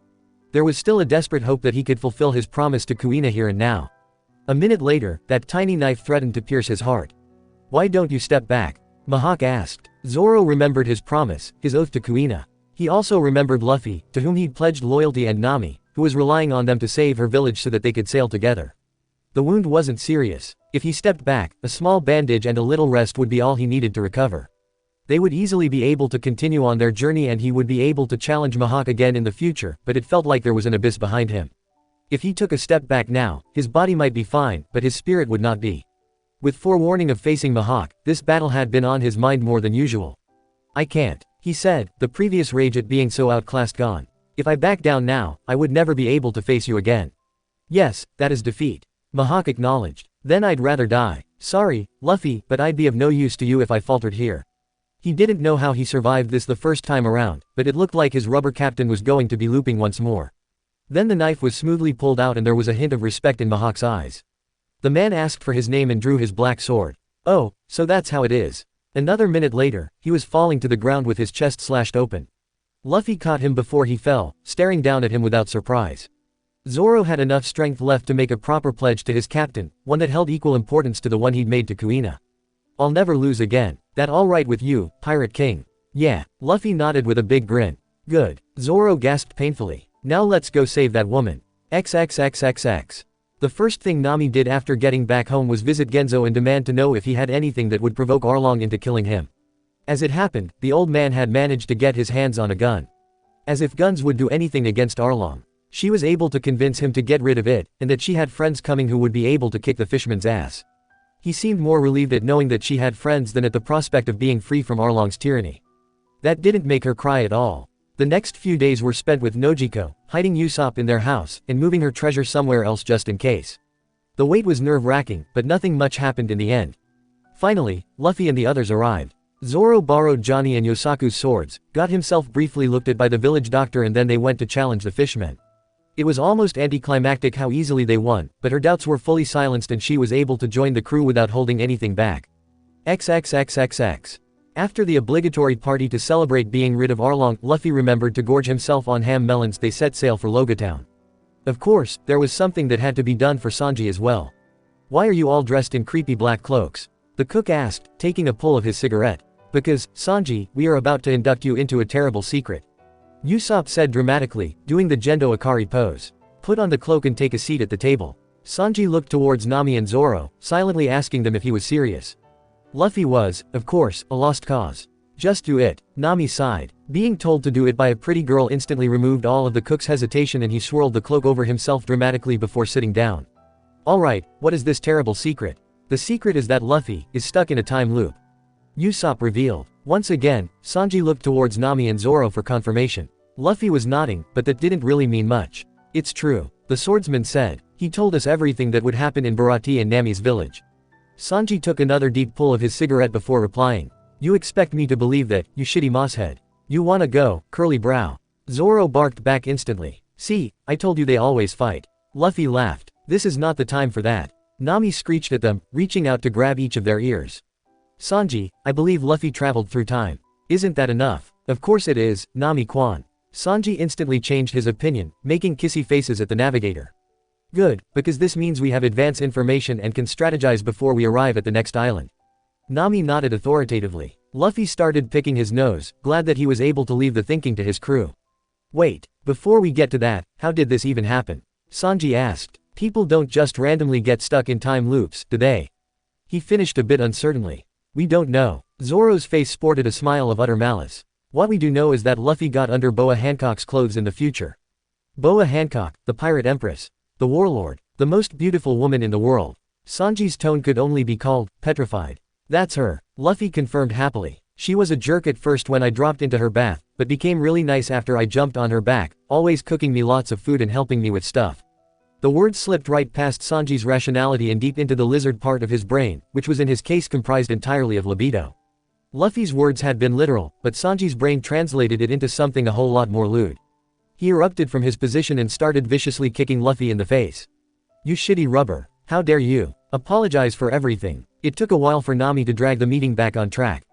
There was still a desperate hope that he could fulfill his promise to Kuina here and now. A minute later, that tiny knife threatened to pierce his heart. "Why don't you step back?" Mihawk asked. Zoro remembered his promise, his oath to Kuina. He also remembered Luffy, to whom he'd pledged loyalty, and Nami, who was relying on them to save her village so that they could sail together. The wound wasn't serious. If he stepped back, a small bandage and a little rest would be all he needed to recover. They would easily be able to continue on their journey and he would be able to challenge Mihawk again in the future, but it felt like there was an abyss behind him. If he took a step back now, his body might be fine, but his spirit would not be. With forewarning of facing Mihawk, this battle had been on his mind more than usual. "I can't," he said, the previous rage at being so outclassed gone. "If I back down now, I would never be able to face you again." "Yes, that is defeat," Mihawk acknowledged. "Then I'd rather die. Sorry, Luffy, but I'd be of no use to you if I faltered here." He didn't know how he survived this the first time around, but it looked like his rubber captain was going to be looping once more. Then the knife was smoothly pulled out and there was a hint of respect in Mihawk's eyes. The man asked for his name and drew his black sword. "Oh, so that's how it is." Another minute later, he was falling to the ground with his chest slashed open. Luffy caught him before he fell, staring down at him without surprise. Zoro had enough strength left to make a proper pledge to his captain, one that held equal importance to the one he'd made to Kuina. "I'll never lose again. That all right with you, Pirate King?" "Yeah," Luffy nodded with a big grin. "Good." Zoro gasped painfully. "Now let's go save that woman." XXXXX. The first thing Nami did after getting back home was visit Genzo and demand to know if he had anything that would provoke Arlong into killing him. As it happened, the old man had managed to get his hands on a gun. As if guns would do anything against Arlong. She was able to convince him to get rid of it, and that she had friends coming who would be able to kick the fisherman's ass. He seemed more relieved at knowing that she had friends than at the prospect of being free from Arlong's tyranny. That didn't make her cry at all. The next few days were spent with Nojiko, hiding Usopp in their house, and moving her treasure somewhere else just in case. The wait was nerve-wracking, but nothing much happened in the end. Finally, Luffy and the others arrived. Zoro borrowed Johnny and Yosaku's swords, got himself briefly looked at by the village doctor, and then they went to challenge the fishmen. It was almost anticlimactic how easily they won, but her doubts were fully silenced and she was able to join the crew without holding anything back. XXXXX. After the obligatory party to celebrate being rid of Arlong, Luffy remembered to gorge himself on ham melons. They set sail for Logatown. Of course, there was something that had to be done for Sanji as well. "Why are you all dressed in creepy black cloaks?" the cook asked, taking a pull of his cigarette. "Because, Sanji, we are about to induct you into a terrible secret," Usopp said dramatically, doing the Gendo Ikari pose. "Put on the cloak and take a seat at the table." Sanji looked towards Nami and Zoro, silently asking them if he was serious. Luffy was, of course, a lost cause. "Just do it," Nami sighed. Being told to do it by a pretty girl instantly removed all of the cook's hesitation and he swirled the cloak over himself dramatically before sitting down. "Alright, what is this terrible secret?" "The secret is that Luffy is stuck in a time loop," Usopp revealed. Once again, Sanji looked towards Nami and Zoro for confirmation. Luffy was nodding, but that didn't really mean much. "It's true," the swordsman said. "He told us everything that would happen in Baratie and Nami's village." Sanji took another deep pull of his cigarette before replying. "You expect me to believe that, you shitty mosshead? You wanna go, curly brow?" Zoro barked back instantly. "See, I told you they always fight." Luffy laughed. "This is not the time for that." Nami screeched at them, reaching out to grab each of their ears. "Sanji, I believe Luffy traveled through time. Isn't that enough?" "Of course it is, Nami-kwan." Sanji instantly changed his opinion, making kissy faces at the navigator. "Good, because this means we have advance information and can strategize before we arrive at the next island." Nami nodded authoritatively. Luffy started picking his nose, glad that he was able to leave the thinking to his crew. "Wait, before we get to that, how did this even happen?" Sanji asked. "People don't just randomly get stuck in time loops, do they?" He finished a bit uncertainly. "We don't know." Zoro's face sported a smile of utter malice. What we do know is that Luffy got under Boa Hancock's clothes in the future. Boa Hancock, the pirate empress, the warlord, the most beautiful woman in the world. Sanji's tone could only be called petrified. That's her, Luffy confirmed happily. She was a jerk at first when I dropped into her bath, but became really nice after I jumped on her back, always cooking me lots of food and helping me with stuff. The word slipped right past Sanji's rationality and deep into the lizard part of his brain, which was in his case comprised entirely of libido. Luffy's words had been literal, but Sanji's brain translated it into something a whole lot more lewd. He erupted from his position and started viciously kicking Luffy in the face. You shitty rubber, how dare you? Apologize for everything. It took a while for Nami to drag the meeting back on track.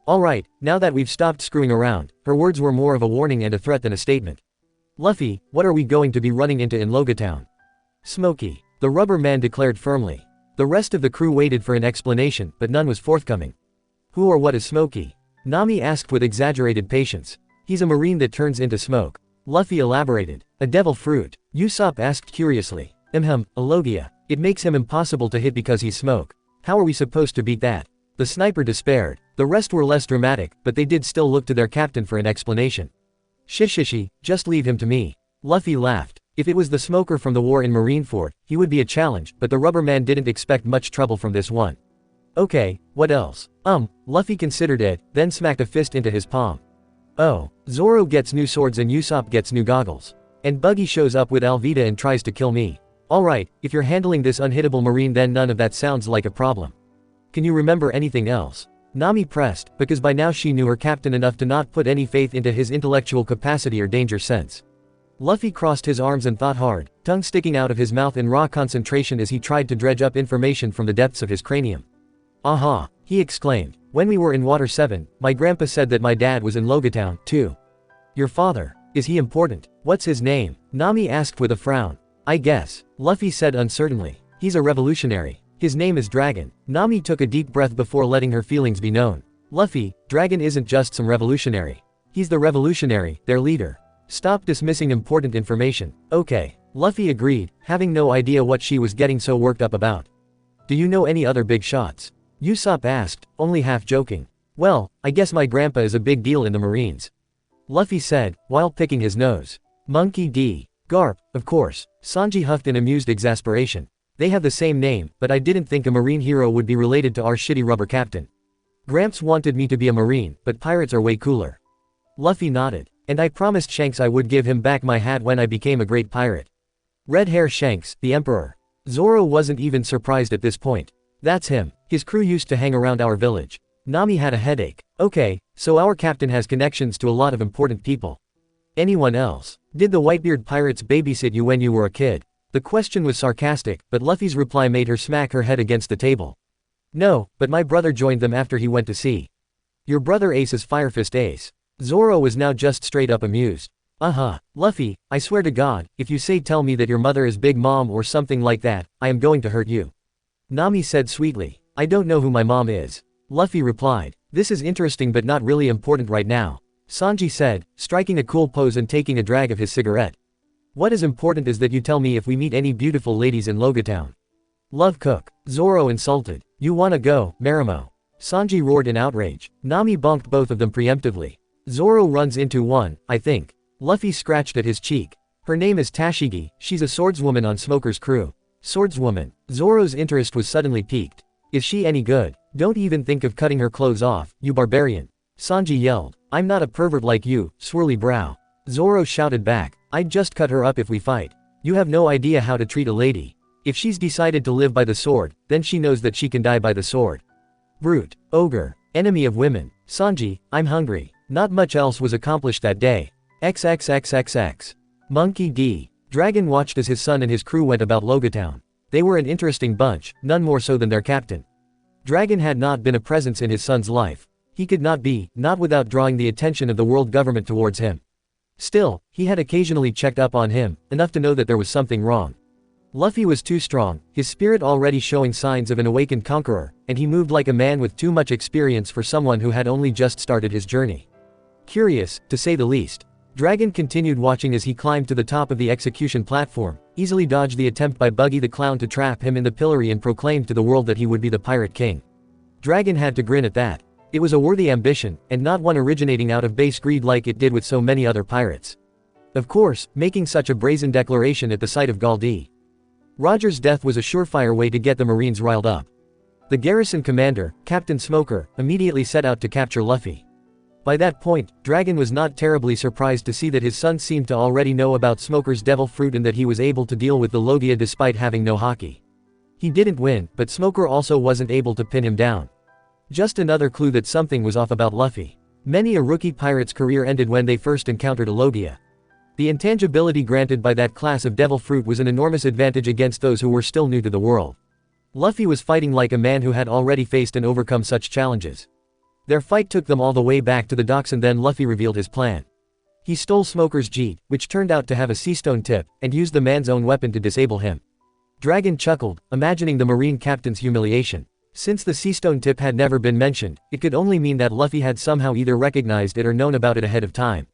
Alright, now that we've stopped screwing around, her words were more of a warning and a threat than a statement. Luffy, what are we going to be running into in Logatown? Smokey, the rubber man declared firmly. The rest of the crew waited for an explanation, but none was forthcoming. Who or what is Smokey? Nami asked with exaggerated patience. He's a marine that turns into smoke. Luffy elaborated. A devil fruit. Usopp asked curiously. A Logia. It makes him impossible to hit because he's smoke. How are we supposed to beat that? The sniper despaired. The rest were less dramatic, but they did still look to their captain for an explanation. Shishishi, just leave him to me. Luffy laughed. If it was the smoker from the war in Marineford, he would be a challenge, but the rubber man didn't expect much trouble from this one. Okay, what else? Luffy considered it, then smacked a fist into his palm. Oh, Zoro gets new swords and Usopp gets new goggles. And Buggy shows up with Alvida and tries to kill me. Alright, if you're handling this unhittable marine then none of that sounds like a problem. Can you remember anything else? Nami pressed, because by now she knew her captain enough to not put any faith into his intellectual capacity or danger sense. Luffy crossed his arms and thought hard, tongue sticking out of his mouth in raw concentration as he tried to dredge up information from the depths of his cranium. Aha, he exclaimed. When we were in Water 7, my grandpa said that my dad was in Logatown, too. Your father, is he important? What's his name? Nami asked with a frown. I guess, Luffy said uncertainly. He's a revolutionary. His name is Dragon. Nami took a deep breath before letting her feelings be known. Luffy, Dragon isn't just some revolutionary. He's the revolutionary, their leader. Stop dismissing important information. Okay. Luffy agreed, having no idea what she was getting so worked up about. Do you know any other big shots? Usopp asked, only half joking. Well, I guess my grandpa is a big deal in the Marines. Luffy said, while picking his nose. Monkey D. Garp, of course. Sanji huffed in amused exasperation. They have the same name, but I didn't think a Marine hero would be related to our shitty rubber captain. Gramps wanted me to be a Marine, but pirates are way cooler. Luffy nodded. And I promised Shanks I would give him back my hat when I became a great pirate. Red Hair Shanks, the Emperor. Zoro wasn't even surprised at this point. That's him. His crew used to hang around our village. Nami had a headache. Okay, so our captain has connections to a lot of important people. Anyone else? Did the Whitebeard pirates babysit you when you were a kid? The question was sarcastic, but Luffy's reply made her smack her head against the table. No, but my brother joined them after he went to sea. Your brother Ace is Firefist Ace. Zoro was now just straight up amused. Luffy, I swear to God, if you say tell me that your mother is Big Mom or something like that, I am going to hurt you. Nami said sweetly. I don't know who my mom is. Luffy replied. This is interesting but not really important right now. Sanji said, striking a cool pose and taking a drag of his cigarette. What is important is that you tell me if we meet any beautiful ladies in Logatown. Love Cook. Zoro insulted. You wanna go, Marimo? Sanji roared in outrage. Nami bonked both of them preemptively. Zoro runs into one, I think. Luffy scratched at his cheek. Her name is Tashigi, she's a swordswoman on Smoker's crew. Swordswoman. Zoro's interest was suddenly piqued. Is she any good? Don't even think of cutting her clothes off, you barbarian. Sanji yelled. I'm not a pervert like you, swirly brow. Zoro shouted back. I'd just cut her up if we fight. You have no idea how to treat a lady. If she's decided to live by the sword, then she knows that she can die by the sword. Brute. Ogre. Enemy of women. Sanji, I'm hungry. Not much else was accomplished that day. XXXXX. Monkey D. Dragon watched as his son and his crew went about Logatown. They were an interesting bunch, none more so than their captain. Dragon had not been a presence in his son's life. He could not be, not without drawing the attention of the world government towards him. Still, he had occasionally checked up on him, enough to know that there was something wrong. Luffy was too strong, his spirit already showing signs of an awakened conqueror, and he moved like a man with too much experience for someone who had only just started his journey. Curious, to say the least. Dragon continued watching as he climbed to the top of the execution platform, easily dodged the attempt by Buggy the Clown to trap him in the pillory and proclaimed to the world that he would be the Pirate King. Dragon had to grin at that. It was a worthy ambition, and not one originating out of base greed like it did with so many other pirates. Of course, making such a brazen declaration at the sight of Galdi. Roger's death was a surefire way to get the Marines riled up. The garrison commander, Captain Smoker, immediately set out to capture Luffy. By that point, Dragon was not terribly surprised to see that his son seemed to already know about Smoker's devil fruit and that he was able to deal with the Logia despite having no haki. He didn't win, but Smoker also wasn't able to pin him down. Just another clue that something was off about Luffy. Many a rookie pirate's career ended when they first encountered a Logia. The intangibility granted by that class of devil fruit was an enormous advantage against those who were still new to the world. Luffy was fighting like a man who had already faced and overcome such challenges. Their fight took them all the way back to the docks, and then Luffy revealed his plan. He stole Smoker's jeet, which turned out to have a seastone tip, and used the man's own weapon to disable him. Dragon chuckled, imagining the Marine captain's humiliation. Since the seastone tip had never been mentioned, it could only mean that Luffy had somehow either recognized it or known about it ahead of time.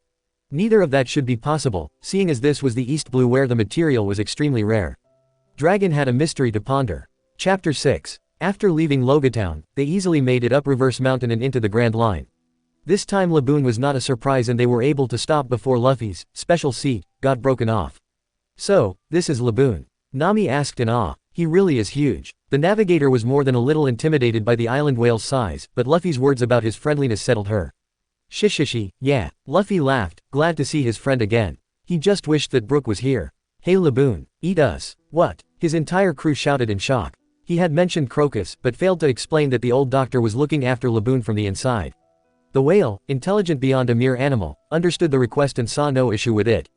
Neither of that should be possible, seeing as this was the East Blue where the material was extremely rare. Dragon had a mystery to ponder. Chapter 6. After leaving Logatown, they easily made it up Reverse Mountain and into the Grand Line. This time Laboon was not a surprise and they were able to stop before Luffy's special seat got broken off. "So, this is Laboon?" Nami asked in awe. "He really is huge." The navigator was more than a little intimidated by the island whale's size, but Luffy's words about his friendliness settled her. "Shishishi, yeah." Luffy laughed, glad to see his friend again. He just wished that Brook was here. "Hey Laboon, eat us." "What?" His entire crew shouted in shock. He had mentioned Crocus, but failed to explain that the old doctor was looking after Laboon from the inside. The whale, intelligent beyond a mere animal, understood the request and saw no issue with it.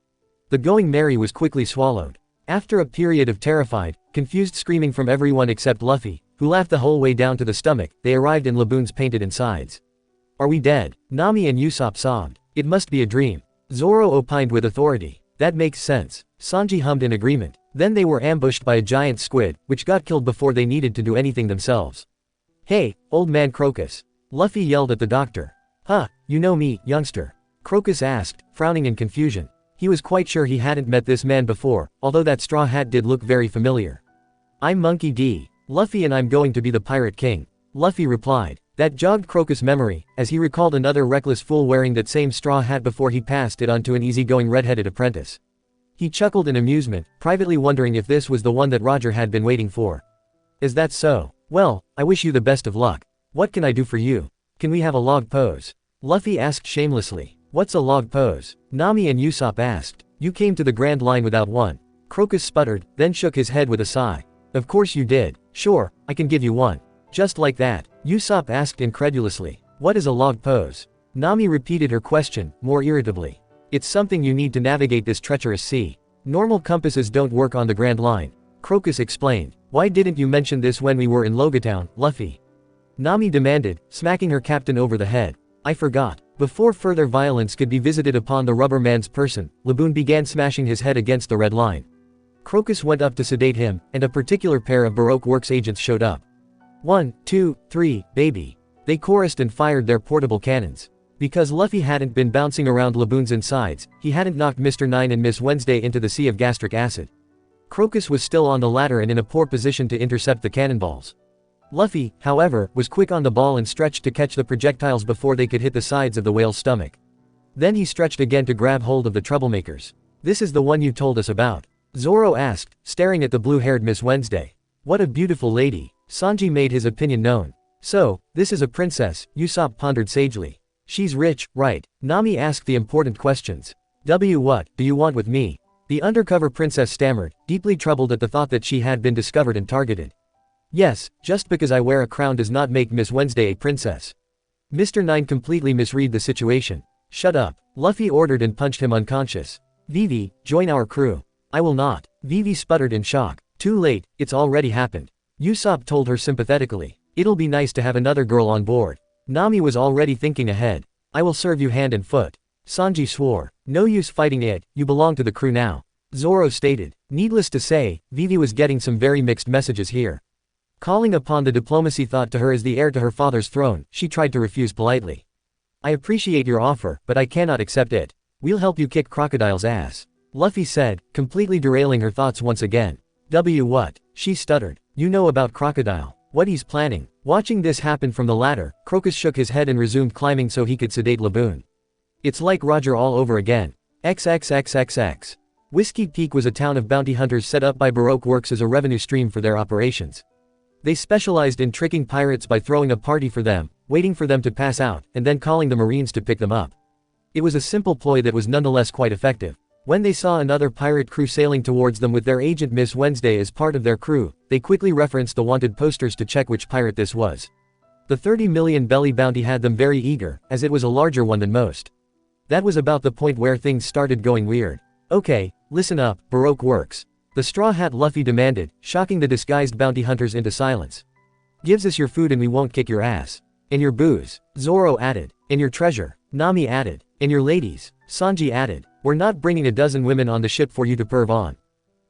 The Going Merry was quickly swallowed. After a period of terrified, confused screaming from everyone except Luffy, who laughed the whole way down to the stomach, they arrived in Laboon's painted insides. "Are we dead?" Nami and Usopp sobbed. "It must be a dream." Zoro opined with authority. "That makes sense." Sanji hummed in agreement. Then they were ambushed by a giant squid, which got killed before they needed to do anything themselves. "Hey, old man Crocus." Luffy yelled at the doctor. "Huh, you know me, youngster?" Crocus asked, frowning in confusion. He was quite sure he hadn't met this man before, although that straw hat did look very familiar. "I'm Monkey D. Luffy and I'm going to be the Pirate King." Luffy replied. That jogged Crocus' memory, as he recalled another reckless fool wearing that same straw hat before he passed it on to an easygoing red-headed apprentice. He chuckled in amusement, privately wondering if this was the one that Roger had been waiting for. "Is that so? Well, I wish you the best of luck. What can I do for you? Can we have a log pose?" Luffy asked shamelessly. "What's a log pose?" Nami and Usopp asked. "You came to the Grand Line without one." Crocus sputtered, then shook his head with a sigh. "Of course you did. Sure, I can give you one." "Just like that?" Usopp asked incredulously. "What is a log pose?" Nami repeated her question, more irritably. "It's something you need to navigate this treacherous sea. Normal compasses don't work on the Grand Line." Crocus explained. "Why didn't you mention this when we were in Logatown, Luffy?" Nami demanded, smacking her captain over the head. "I forgot." Before further violence could be visited upon the rubber man's person, Laboon began smashing his head against the red line. Crocus went up to sedate him, and a particular pair of Baroque Works agents showed up. "1, 2, 3, baby." They chorused and fired their portable cannons. Because Luffy hadn't been bouncing around Laboon's insides, he hadn't knocked Mr. 9 and Miss Wednesday into the sea of gastric acid. Crocus was still on the ladder and in a poor position to intercept the cannonballs. Luffy, however, was quick on the ball and stretched to catch the projectiles before they could hit the sides of the whale's stomach. Then he stretched again to grab hold of the troublemakers. "This is the one you told us about?" Zoro asked, staring at the blue-haired Miss Wednesday. "What a beautiful lady." Sanji made his opinion known. "So, this is a princess," Usopp pondered sagely. "She's rich, right?" Nami asked the important questions. What do you want with me?" The undercover princess stammered, deeply troubled at the thought that she had been discovered and targeted. "Yes, just because I wear a crown does not make Miss Wednesday a princess." Mr. 9 completely misread the situation. "Shut up." Luffy ordered and punched him unconscious. "Vivi, join our crew." "I will not." Vivi sputtered in shock. "Too late, it's already happened." Usopp told her sympathetically. "It'll be nice to have another girl on board." Nami was already thinking ahead. "I will serve you hand and foot." Sanji swore. "No use fighting it, you belong to the crew now." Zoro stated. Needless to say, Vivi was getting some very mixed messages here. Calling upon the diplomacy thought to her as the heir to her father's throne, she tried to refuse politely. "I appreciate your offer, but I cannot accept it. We'll help you kick Crocodile's ass," Luffy said, completely derailing her thoughts once again. What?" She stuttered. "You know about Crocodile. What he's planning. Watching this happen from the ladder, Crocus shook his head and resumed climbing so he could sedate Laboon. It's like Roger all over again. XXXXX. Whiskey Peak was a town of bounty hunters set up by Baroque Works as a revenue stream for their operations. They specialized in tricking pirates by throwing a party for them, waiting for them to pass out, and then calling the Marines to pick them up. It was a simple ploy that was nonetheless quite effective. When they saw another pirate crew sailing towards them with their agent Miss Wednesday as part of their crew, they quickly referenced the wanted posters to check which pirate this was. The 30 million belly bounty had them very eager, as it was a larger one than most. That was about the point where things started going weird. Okay, listen up, Baroque Works. The Straw Hat Luffy demanded, shocking the disguised bounty hunters into silence. Gives us your food and we won't kick your ass. And your booze, Zoro added. And your treasure, Nami added. And your ladies, Sanji added. We're not bringing a dozen women on the ship for you to perv on.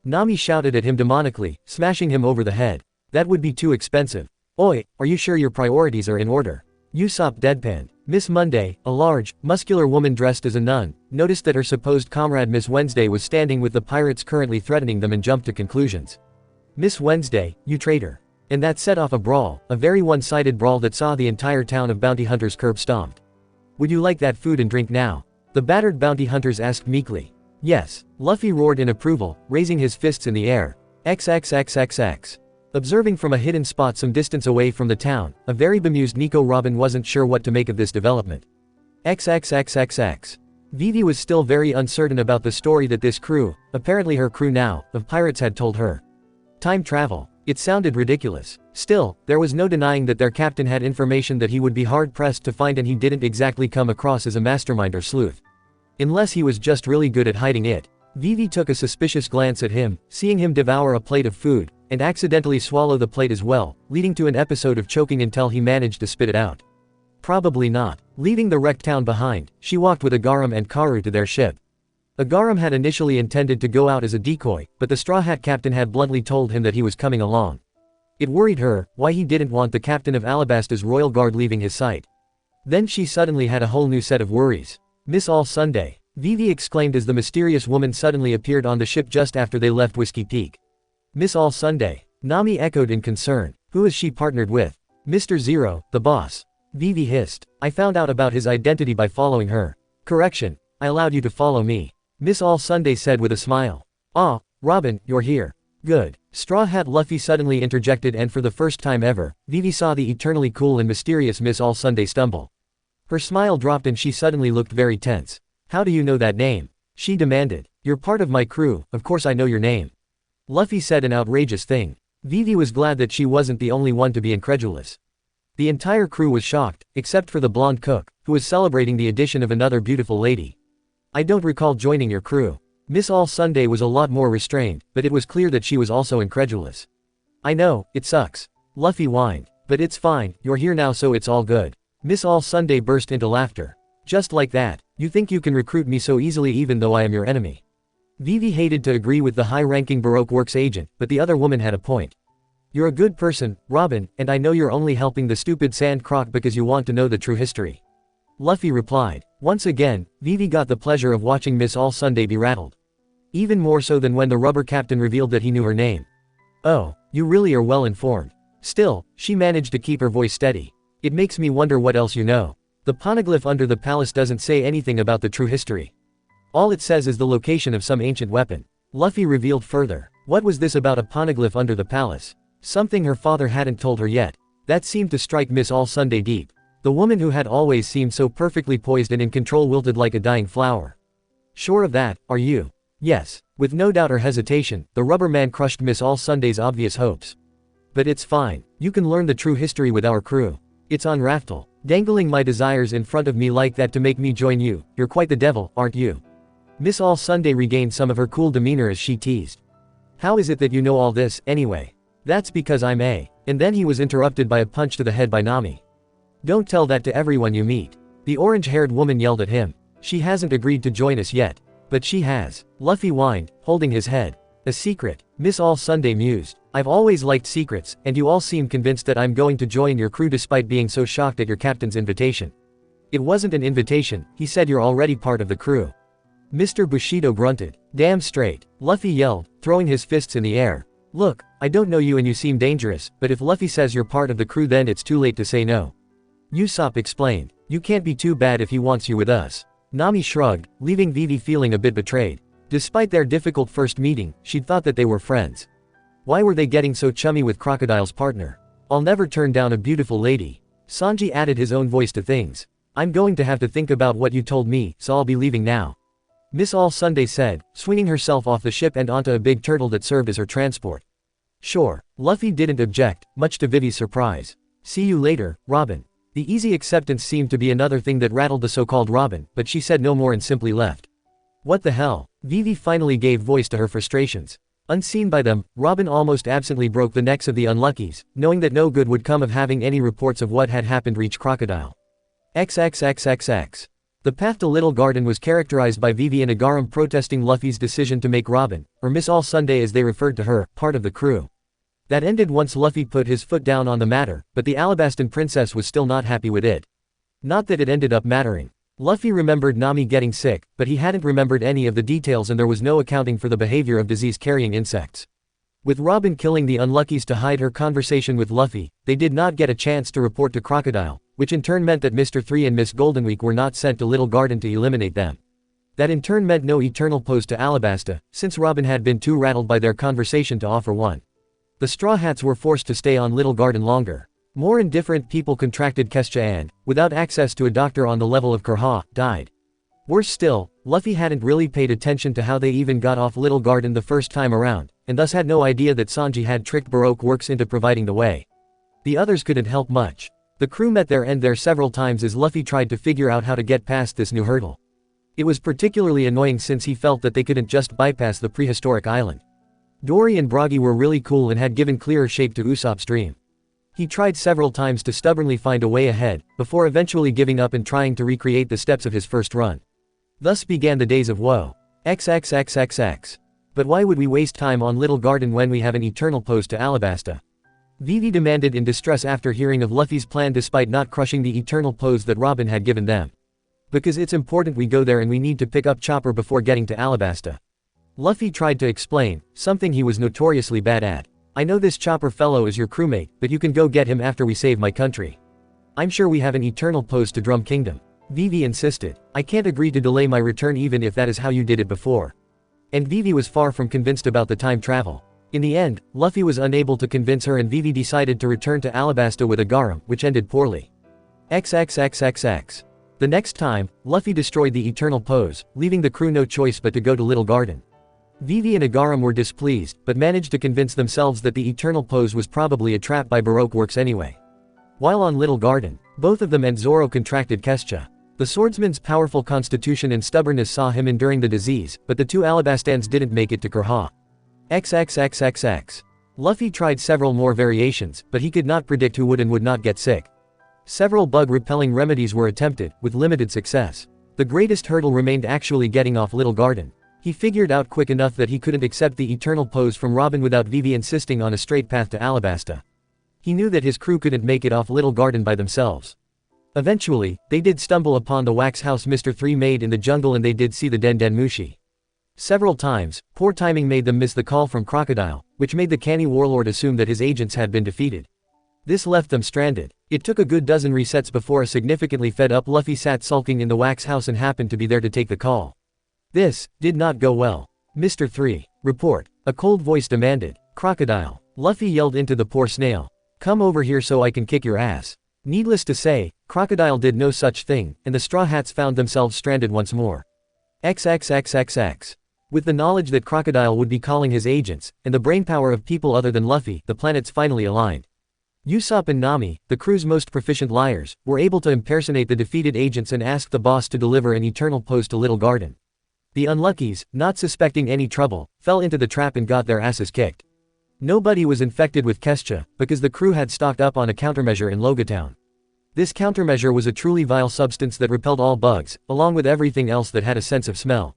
Nami shouted at him demonically, smashing him over the head. That would be too expensive. Oi, are you sure your priorities are in order? Usopp deadpanned. Miss Monday, a large, muscular woman dressed as a nun, noticed that her supposed comrade Miss Wednesday was standing with the pirates currently threatening them and jumped to conclusions. Miss Wednesday, you traitor. And that set off a brawl, a very one-sided brawl that saw the entire town of bounty hunters curb stomped. Would you like that food and drink now? The battered bounty hunters asked meekly. Yes, Luffy roared in approval, raising his fists in the air. XXXXX. Observing from a hidden spot some distance away from the town, a very bemused Nico Robin wasn't sure what to make of this development. XXXXX. Vivi was still very uncertain about the story that this crew, apparently her crew now, of pirates had told her. Time travel. It sounded ridiculous. Still, there was no denying that their captain had information that he would be hard-pressed to find, and he didn't exactly come across as a mastermind or sleuth. Unless he was just really good at hiding it. Vivi took a suspicious glance at him, seeing him devour a plate of food, and accidentally swallow the plate as well, leading to an episode of choking until he managed to spit it out. Probably not. Leaving the wrecked town behind, she walked with Agaram and Karu to their ship. Agaram had initially intended to go out as a decoy, but the Straw Hat captain had bluntly told him that he was coming along. It worried her, why he didn't want the captain of Alabasta's royal guard leaving his sight. Then she suddenly had a whole new set of worries. Miss All Sunday, Vivi exclaimed as the mysterious woman suddenly appeared on the ship just after they left Whiskey Peak. Miss All Sunday, Nami echoed in concern. Who is she partnered with? Mr. Zero, the boss. Vivi hissed. I found out about his identity by following her. Correction, I allowed you to follow me. Miss All Sunday said with a smile. Ah, Robin, you're here. Good. Straw Hat Luffy suddenly interjected, and for the first time ever, Vivi saw the eternally cool and mysterious Miss All Sunday stumble. Her smile dropped and she suddenly looked very tense. How do you know that name? She demanded. You're part of my crew, of course I know your name. Luffy said an outrageous thing. Vivi was glad that she wasn't the only one to be incredulous. The entire crew was shocked, except for the blonde cook, who was celebrating the addition of another beautiful lady. I don't recall joining your crew. Miss All Sunday was a lot more restrained, but it was clear that she was also incredulous. I know, it sucks. Luffy whined. But it's fine, you're here now so it's all good. Miss All Sunday burst into laughter. Just like that, you think you can recruit me so easily even though I am your enemy. Vivi hated to agree with the high-ranking Baroque Works agent, but the other woman had a point. You're a good person, Robin, and I know you're only helping the stupid Sand Croc because you want to know the true history. Luffy replied. Once again, Vivi got the pleasure of watching Miss All Sunday be rattled. Even more so than when the rubber captain revealed that he knew her name. Oh, you really are well informed. Still, she managed to keep her voice steady. It makes me wonder what else you know. The poneglyph under the palace doesn't say anything about the true history. All it says is the location of some ancient weapon. Luffy revealed further. What was this about a poneglyph under the palace? Something her father hadn't told her yet. That seemed to strike Miss All Sunday deep. The woman who had always seemed so perfectly poised and in control wilted like a dying flower. Sure of that, are you? Yes. With no doubt or hesitation, the rubber man crushed Miss All Sunday's obvious hopes. But it's fine. You can learn the true history with our crew. It's on Raftel. Dangling my desires in front of me like that to make me join you. You're quite the devil, aren't you? Miss All Sunday regained some of her cool demeanor as she teased. How is it that you know all this, anyway? That's because I'm a. And then he was interrupted by a punch to the head by Nami. Don't tell that to everyone you meet. The orange-haired woman yelled at him. She hasn't agreed to join us yet. But she has. Luffy whined, holding his head. A secret. Miss All Sunday mused. I've always liked secrets, and you all seem convinced that I'm going to join your crew despite being so shocked at your captain's invitation. It wasn't an invitation, he said. You're already part of the crew. Mr. Bushido grunted. Damn straight. Luffy yelled, throwing his fists in the air. Look, I don't know you and you seem dangerous, but if Luffy says you're part of the crew then it's too late to say no. Usopp explained. You can't be too bad if he wants you with us. Nami shrugged, leaving Vivi feeling a bit betrayed. Despite their difficult first meeting, she'd thought that they were friends. Why were they getting so chummy with Crocodile's partner? I'll never turn down a beautiful lady. Sanji added his own voice to things. I'm going to have to think about what you told me, so I'll be leaving now. Miss All Sunday said, swinging herself off the ship and onto a big turtle that served as her transport. Sure, Luffy didn't object, much to Vivi's surprise. See you later, Robin. The easy acceptance seemed to be another thing that rattled the so-called Robin, but she said no more and simply left. What the hell? Vivi finally gave voice to her frustrations. Unseen by them, Robin almost absently broke the necks of the unluckies, knowing that no good would come of having any reports of what had happened reach Crocodile. XXXXX. The path to Little Garden was characterized by Vivi and Agaram protesting Luffy's decision to make Robin, or Miss All Sunday as they referred to her, part of the crew. That ended once Luffy put his foot down on the matter, but the Alabastan princess was still not happy with it. Not that it ended up mattering. Luffy remembered Nami getting sick, but he hadn't remembered any of the details and there was no accounting for the behavior of disease-carrying insects. With Robin killing the unluckies to hide her conversation with Luffy, they did not get a chance to report to Crocodile, which in turn meant that Mr. 3 and Miss Goldenweek were not sent to Little Garden to eliminate them. That in turn meant no eternal pose to Alabasta, since Robin had been too rattled by their conversation to offer one. The Straw Hats were forced to stay on Little Garden longer. More indifferent people contracted Kesha and, without access to a doctor on the level of Kurha, died. Worse still, Luffy hadn't really paid attention to how they even got off Little Garden the first time around, and thus had no idea that Sanji had tricked Baroque Works into providing the way. The others couldn't help much. The crew met their end there several times as Luffy tried to figure out how to get past this new hurdle. It was particularly annoying since he felt that they couldn't just bypass the prehistoric island. Dory and Bragi were really cool and had given clearer shape to Usopp's dream. He tried several times to stubbornly find a way ahead, before eventually giving up and trying to recreate the steps of his first run. Thus began the days of woe. XXXXX. But why would we waste time on Little Garden when we have an eternal pose to Alabasta? Vivi demanded in distress after hearing of Luffy's plan despite not crushing the eternal pose that Robin had given them. Because it's important we go there and we need to pick up Chopper before getting to Alabasta. Luffy tried to explain, something he was notoriously bad at. I know this Chopper fellow is your crewmate, but you can go get him after we save my country. I'm sure we have an eternal pose to Drum Kingdom. Vivi insisted. I can't agree to delay my return even if that is how you did it before. And Vivi was far from convinced about the time travel. In the end, Luffy was unable to convince her and Vivi decided to return to Alabasta with Agaram, which ended poorly. XXXXX. The next time, Luffy destroyed the eternal pose, leaving the crew no choice but to go to Little Garden. Vivi and Agaram were displeased, but managed to convince themselves that the eternal pose was probably a trap by Baroque Works anyway. While on Little Garden, both of them and Zoro contracted Kesha. The swordsman's powerful constitution and stubbornness saw him enduring the disease, but the two Alabastans didn't make it to Kurha. XXXXX. Luffy tried several more variations, but he could not predict who would and would not get sick. Several bug-repelling remedies were attempted, with limited success. The greatest hurdle remained actually getting off Little Garden. He figured out quick enough that he couldn't accept the eternal pose from Robin without Vivi insisting on a straight path to Alabasta. He knew that his crew couldn't make it off Little Garden by themselves. Eventually, they did stumble upon the wax house Mr. 3 made in the jungle and they did see the Den Den Mushi. Several times, poor timing made them miss the call from Crocodile, which made the canny warlord assume that his agents had been defeated. This left them stranded. It took a good dozen resets before a significantly fed-up Luffy sat sulking in the wax house and happened to be there to take the call. This did not go well. Mr. 3, report, a cold voice demanded. Crocodile. Luffy yelled into the poor snail. Come over here so I can kick your ass. Needless to say, Crocodile did no such thing, and the Straw Hats found themselves stranded once more. XXXXX. With the knowledge that Crocodile would be calling his agents, and the brainpower of people other than Luffy, the planets finally aligned. Usopp and Nami, the crew's most proficient liars, were able to impersonate the defeated agents and ask the boss to deliver an eternal pose to Little Garden. The unluckies, not suspecting any trouble, fell into the trap and got their asses kicked. Nobody was infected with Kesha, because the crew had stocked up on a countermeasure in Logatown. This countermeasure was a truly vile substance that repelled all bugs, along with everything else that had a sense of smell.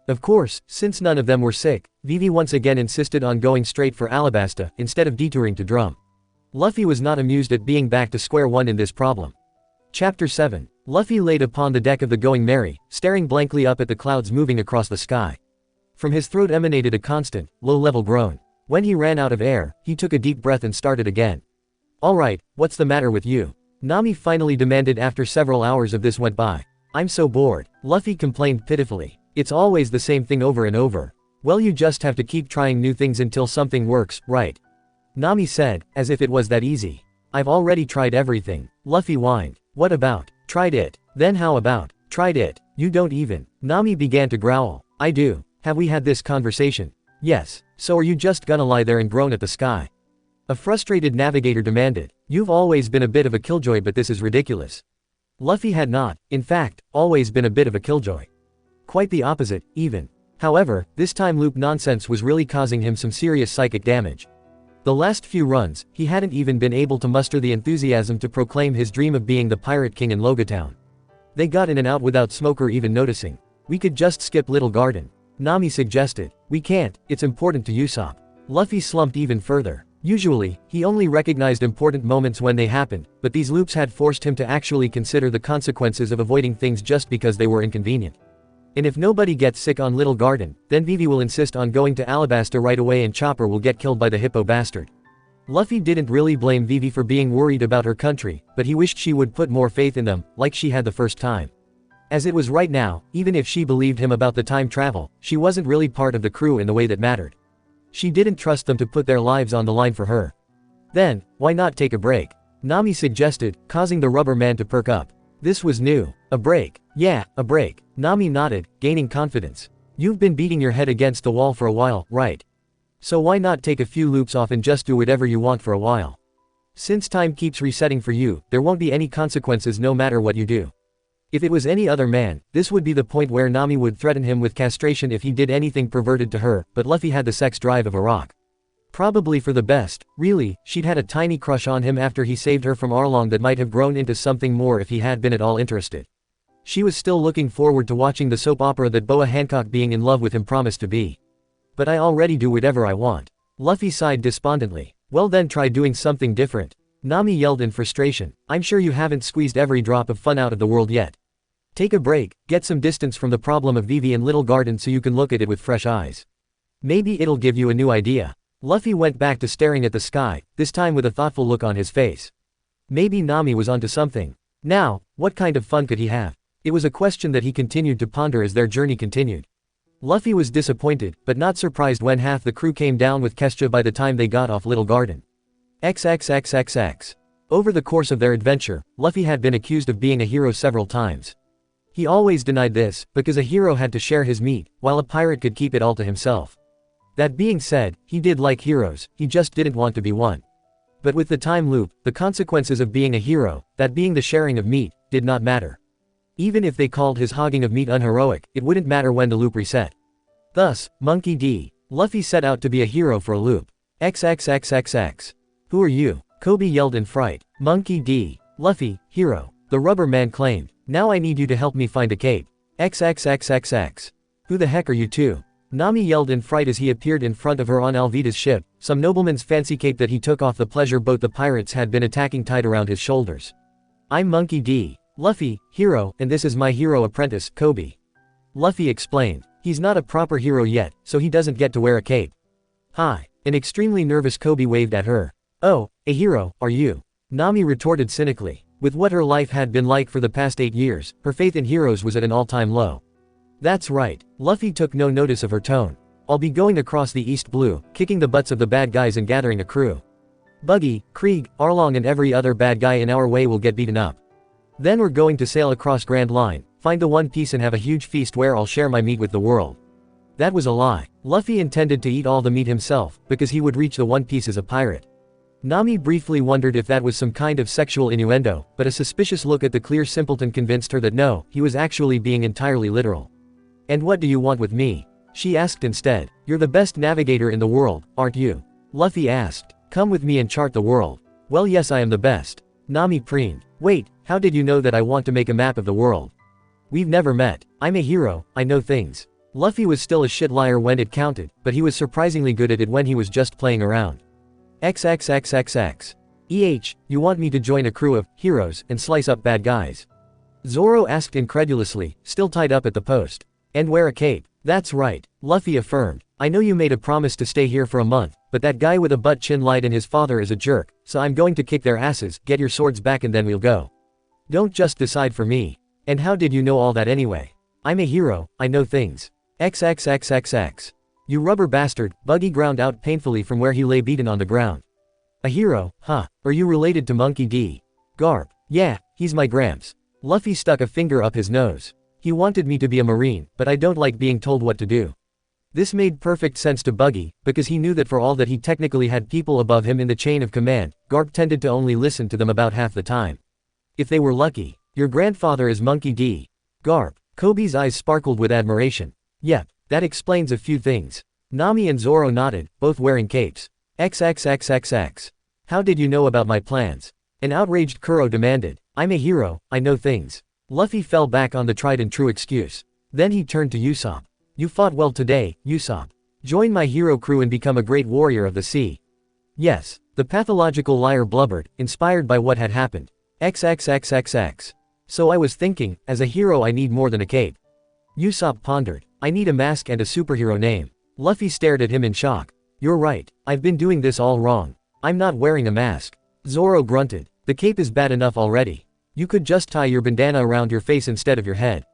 Of course, since none of them were sick, Vivi once again insisted on going straight for Alabasta, instead of detouring to Drum. Luffy was not amused at being back to square one in this problem. Chapter 7. Luffy laid upon the deck of the Going Merry, staring blankly up at the clouds moving across the sky. From his throat emanated a constant, low-level groan. When he ran out of air, he took a deep breath and started again. "Alright, what's the matter with you?" Nami finally demanded after several hours of this went by. "I'm so bored," Luffy complained pitifully. "It's always the same thing over and over." "Well, you just have to keep trying new things until something works, right?" Nami said, as if it was that easy. "I've already tried everything," Luffy whined. "What about? Tried it? Then how about? Tried it? You don't even." Nami began to growl. "I do. Have we had this conversation?" "Yes. So are you just gonna lie there and groan at the sky?" A frustrated navigator demanded. "You've always been a bit of a killjoy, but this is ridiculous." Luffy had not, in fact, always been a bit of a killjoy. Quite the opposite, even. However, this time loop nonsense was really causing him some serious psychic damage. The last few runs, he hadn't even been able to muster the enthusiasm to proclaim his dream of being the Pirate King in Logatown. They got in and out without Smoker even noticing. "We could just skip Little Garden," Nami suggested. "We can't, it's important to Usopp." Luffy slumped even further. Usually, he only recognized important moments when they happened, but these loops had forced him to actually consider the consequences of avoiding things just because they were inconvenient. And if nobody gets sick on Little Garden, then Vivi will insist on going to Alabasta right away and Chopper will get killed by the hippo bastard. Luffy didn't really blame Vivi for being worried about her country, but he wished she would put more faith in them, like she had the first time. As it was right now, even if she believed him about the time travel, she wasn't really part of the crew in the way that mattered. She didn't trust them to put their lives on the line for her. "Then, why not take a break?" Nami suggested, causing the rubber man to perk up. This was new. A break. Yeah, a break. Nami nodded, gaining confidence. "You've been beating your head against the wall for a while, right? So why not take a few loops off and just do whatever you want for a while? Since time keeps resetting for you, there won't be any consequences no matter what you do." If it was any other man, this would be the point where Nami would threaten him with castration if he did anything perverted to her, but Luffy had the sex drive of a rock. Probably for the best, really, she'd had a tiny crush on him after he saved her from Arlong that might have grown into something more if he had been at all interested. She was still looking forward to watching the soap opera that Boa Hancock being in love with him promised to be. "But I already do whatever I want." Luffy sighed despondently. "Well then try doing something different." Nami yelled in frustration. "I'm sure you haven't squeezed every drop of fun out of the world yet. Take a break, get some distance from the problem of Vivi and Little Garden so you can look at it with fresh eyes. Maybe it'll give you a new idea." Luffy went back to staring at the sky, this time with a thoughtful look on his face. Maybe Nami was onto something. Now, what kind of fun could he have? It was a question that he continued to ponder as their journey continued. Luffy was disappointed, but not surprised when half the crew came down with Kesha by the time they got off Little Garden. XXXXX. Over the course of their adventure, Luffy had been accused of being a hero several times. He always denied this, because a hero had to share his meat, while a pirate could keep it all to himself. That being said, he did like heroes, he just didn't want to be one. But with the time loop, the consequences of being a hero, that being the sharing of meat, did not matter. Even if they called his hogging of meat unheroic, it wouldn't matter when the loop reset. Thus, Monkey D. Luffy set out to be a hero for a loop. XXXXX. "Who are you?" Kobe yelled in fright. "Monkey D. Luffy, hero," the rubber man claimed. "Now I need you to help me find a cape." XXXXX. "Who the heck are you two?" Nami yelled in fright as he appeared in front of her on Alvida's ship, some nobleman's fancy cape that he took off the pleasure boat the pirates had been attacking tied around his shoulders. "I'm Monkey D. Luffy, hero, and this is my hero apprentice, Kobe." Luffy explained. He's not a proper hero yet, so he doesn't get to wear a cape. "Hi." An extremely nervous Kobe waved at her. "Oh, a hero, are you?" Nami retorted cynically. With what her life had been like for the past 8 years, her faith in heroes was at an all-time low. "That's right." Luffy took no notice of her tone. "I'll be going across the East Blue, kicking the butts of the bad guys and gathering a crew. Buggy, Krieg, Arlong and every other bad guy in our way will get beaten up. Then we're going to sail across Grand Line, find the One Piece and have a huge feast where I'll share my meat with the world." That was a lie. Luffy intended to eat all the meat himself, because he would reach the One Piece as a pirate. Nami briefly wondered if that was some kind of sexual innuendo, but a suspicious look at the clear simpleton convinced her that no, he was actually being entirely literal. "And what do you want with me?" she asked instead. "You're the best navigator in the world, aren't you?" Luffy asked. "Come with me and chart the world." "Well yes I am the best." Nami preened. "Wait, how did you know that I want to make a map of the world? We've never met. I'm a hero, I know things." Luffy was still a shit liar when it counted, but he was surprisingly good at it when he was just playing around. XXXXX. You want me to join a crew of heroes and slice up bad guys?" Zoro asked incredulously, still tied up at the post. "And wear a cape?" That's right, Luffy affirmed. I know you made a promise to stay here for a month, but that guy with a butt chin lied and his father is a jerk, so I'm going to kick their asses, get your swords back and then we'll go. Don't just decide for me. And how did you know all that anyway? I'm a hero, I know things. XXXXX. You rubber bastard, Buggy ground out painfully from where he lay beaten on the ground. A hero, huh? Are you related to Monkey D? Garp. Yeah, he's my gramps. Luffy stuck a finger up his nose. He wanted me to be a marine, but I don't like being told what to do. This made perfect sense to Buggy, because he knew that for all that he technically had people above him in the chain of command, Garp tended to only listen to them about half the time. If they were lucky. Your grandfather is Monkey D. Garp. Kobe's eyes sparkled with admiration. Yep, that explains a few things. Nami and Zoro nodded, both wearing capes. XXXXX. How did you know about my plans? An outraged Kuro demanded. I'm a hero, I know things. Luffy fell back on the tried and true excuse. Then he turned to Usopp. You fought well today, Usopp. Join my hero crew and become a great warrior of the sea. Yes, the pathological liar blubbered, inspired by what had happened. XXXXX. So I was thinking, as a hero I need more than a cape. Usopp pondered. I need a mask and a superhero name. Luffy stared at him in shock. You're right, I've been doing this all wrong. I'm not wearing a mask. Zoro grunted. The cape is bad enough already. You could just tie your bandana around your face instead of your head.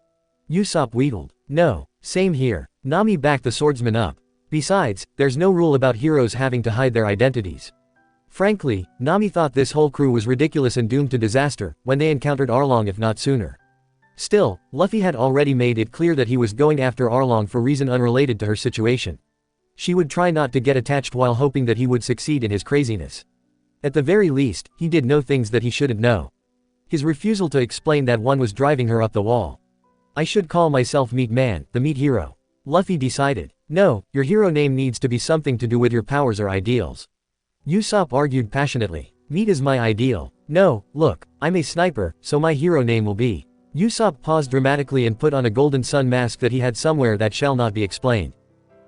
Usopp wheedled. No, same here. Nami backed the swordsman up. Besides, there's no rule about heroes having to hide their identities. Frankly, Nami thought this whole crew was ridiculous and doomed to disaster when they encountered Arlong if not sooner. Still, Luffy had already made it clear that he was going after Arlong for reason unrelated to her situation. She would try not to get attached while hoping that he would succeed in his craziness. At the very least, he did know things that he shouldn't know. His refusal to explain that one was driving her up the wall. I should call myself Meat Man, the Meat Hero. Luffy decided. No, your hero name needs to be something to do with your powers or ideals. Usopp argued passionately. Meat is my ideal. No, look, I'm a sniper, so my hero name will be. Usopp paused dramatically and put on a golden sun mask that he had somewhere that shall not be explained.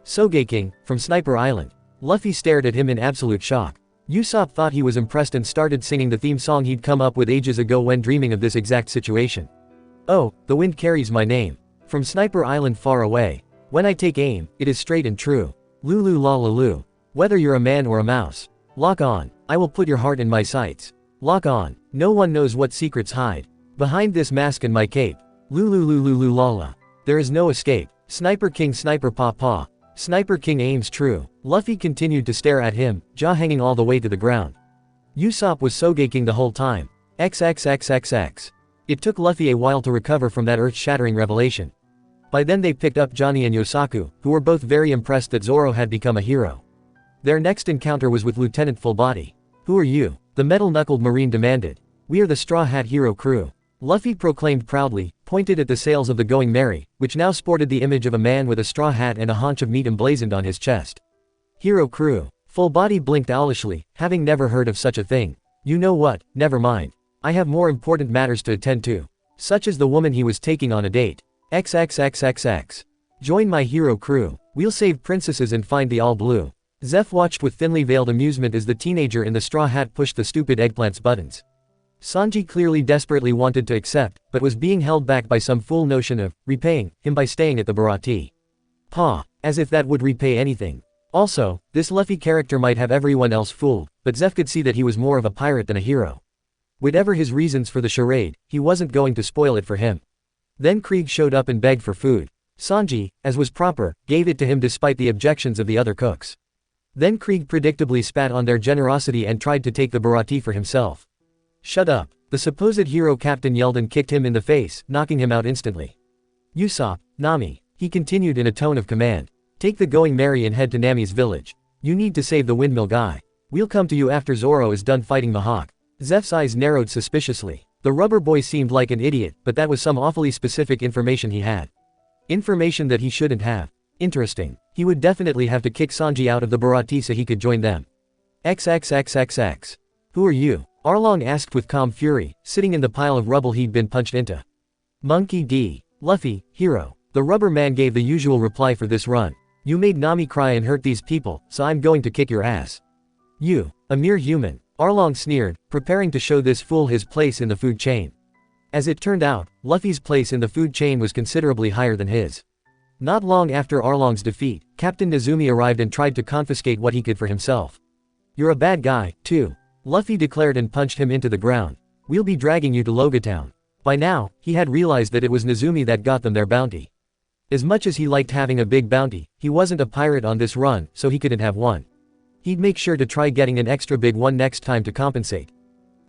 Sogeking, from Sniper Island. Luffy stared at him in absolute shock. Usopp thought he was impressed and started singing the theme song he'd come up with ages ago when dreaming of this exact situation. Oh, the wind carries my name. From Sniper Island far away. When I take aim, it is straight and true. Lulu la la lu. Whether you're a man or a mouse. Lock on. I will put your heart in my sights. Lock on. No one knows what secrets hide behind this mask and my cape. Lulu lulu la la. There is no escape. Sniper King Sniper Pa Pa. Sniper King aims true. Luffy continued to stare at him, jaw hanging all the way to the ground. Usopp was Sogeking the whole time. XXXXX. It took Luffy a while to recover from that earth-shattering revelation. By then they picked up Johnny and Yosaku, who were both very impressed that Zoro had become a hero. Their next encounter was with Lieutenant Fullbody. Who are you? The metal-knuckled marine demanded. We are the Straw Hat Hero crew. Luffy proclaimed proudly, pointed at the sails of the Going Merry, which now sported the image of a man with a straw hat and a haunch of meat emblazoned on his chest. Hero crew. Fullbody blinked owlishly, having never heard of such a thing. You know what, never mind. I have more important matters to attend to. Such as the woman he was taking on a date. XXXXX. Join my hero crew. We'll save princesses and find the all blue. Zeph watched with thinly veiled amusement as the teenager in the straw hat pushed the stupid eggplant's buttons. Sanji clearly desperately wanted to accept, but was being held back by some fool notion of repaying him by staying at the Baratie. Pa, as if that would repay anything. Also, this Luffy character might have everyone else fooled, but Zeph could see that he was more of a pirate than a hero. Whatever his reasons for the charade, he wasn't going to spoil it for him. Then Krieg showed up and begged for food. Sanji, as was proper, gave it to him despite the objections of the other cooks. Then Krieg predictably spat on their generosity and tried to take the Baratie for himself. Shut up, the supposed hero captain yelled and kicked him in the face, knocking him out instantly. Usopp, Nami, he continued in a tone of command. Take the Going Merry and head to Nami's village. You need to save the windmill guy. We'll come to you after Zoro is done fighting the hawk. Zeph's eyes narrowed suspiciously. The rubber boy seemed like an idiot, but that was some awfully specific information he had. Information that he shouldn't have. Interesting. He would definitely have to kick Sanji out of the Baratie so he could join them. XXXXX. Who are you? Arlong asked with calm fury, sitting in the pile of rubble he'd been punched into. Monkey D. Luffy, hero. The rubber man gave the usual reply for this run. You made Nami cry and hurt these people, so I'm going to kick your ass. You, a mere human. Arlong sneered, preparing to show this fool his place in the food chain. As it turned out, Luffy's place in the food chain was considerably higher than his. Not long after Arlong's defeat, Captain Nezumi arrived and tried to confiscate what he could for himself. "You're a bad guy, too," Luffy declared and punched him into the ground. "We'll be dragging you to Logatown." By now, he had realized that it was Nezumi that got them their bounty. As much as he liked having a big bounty, he wasn't a pirate on this run, so he couldn't have one. He'd make sure to try getting an extra big one next time to compensate.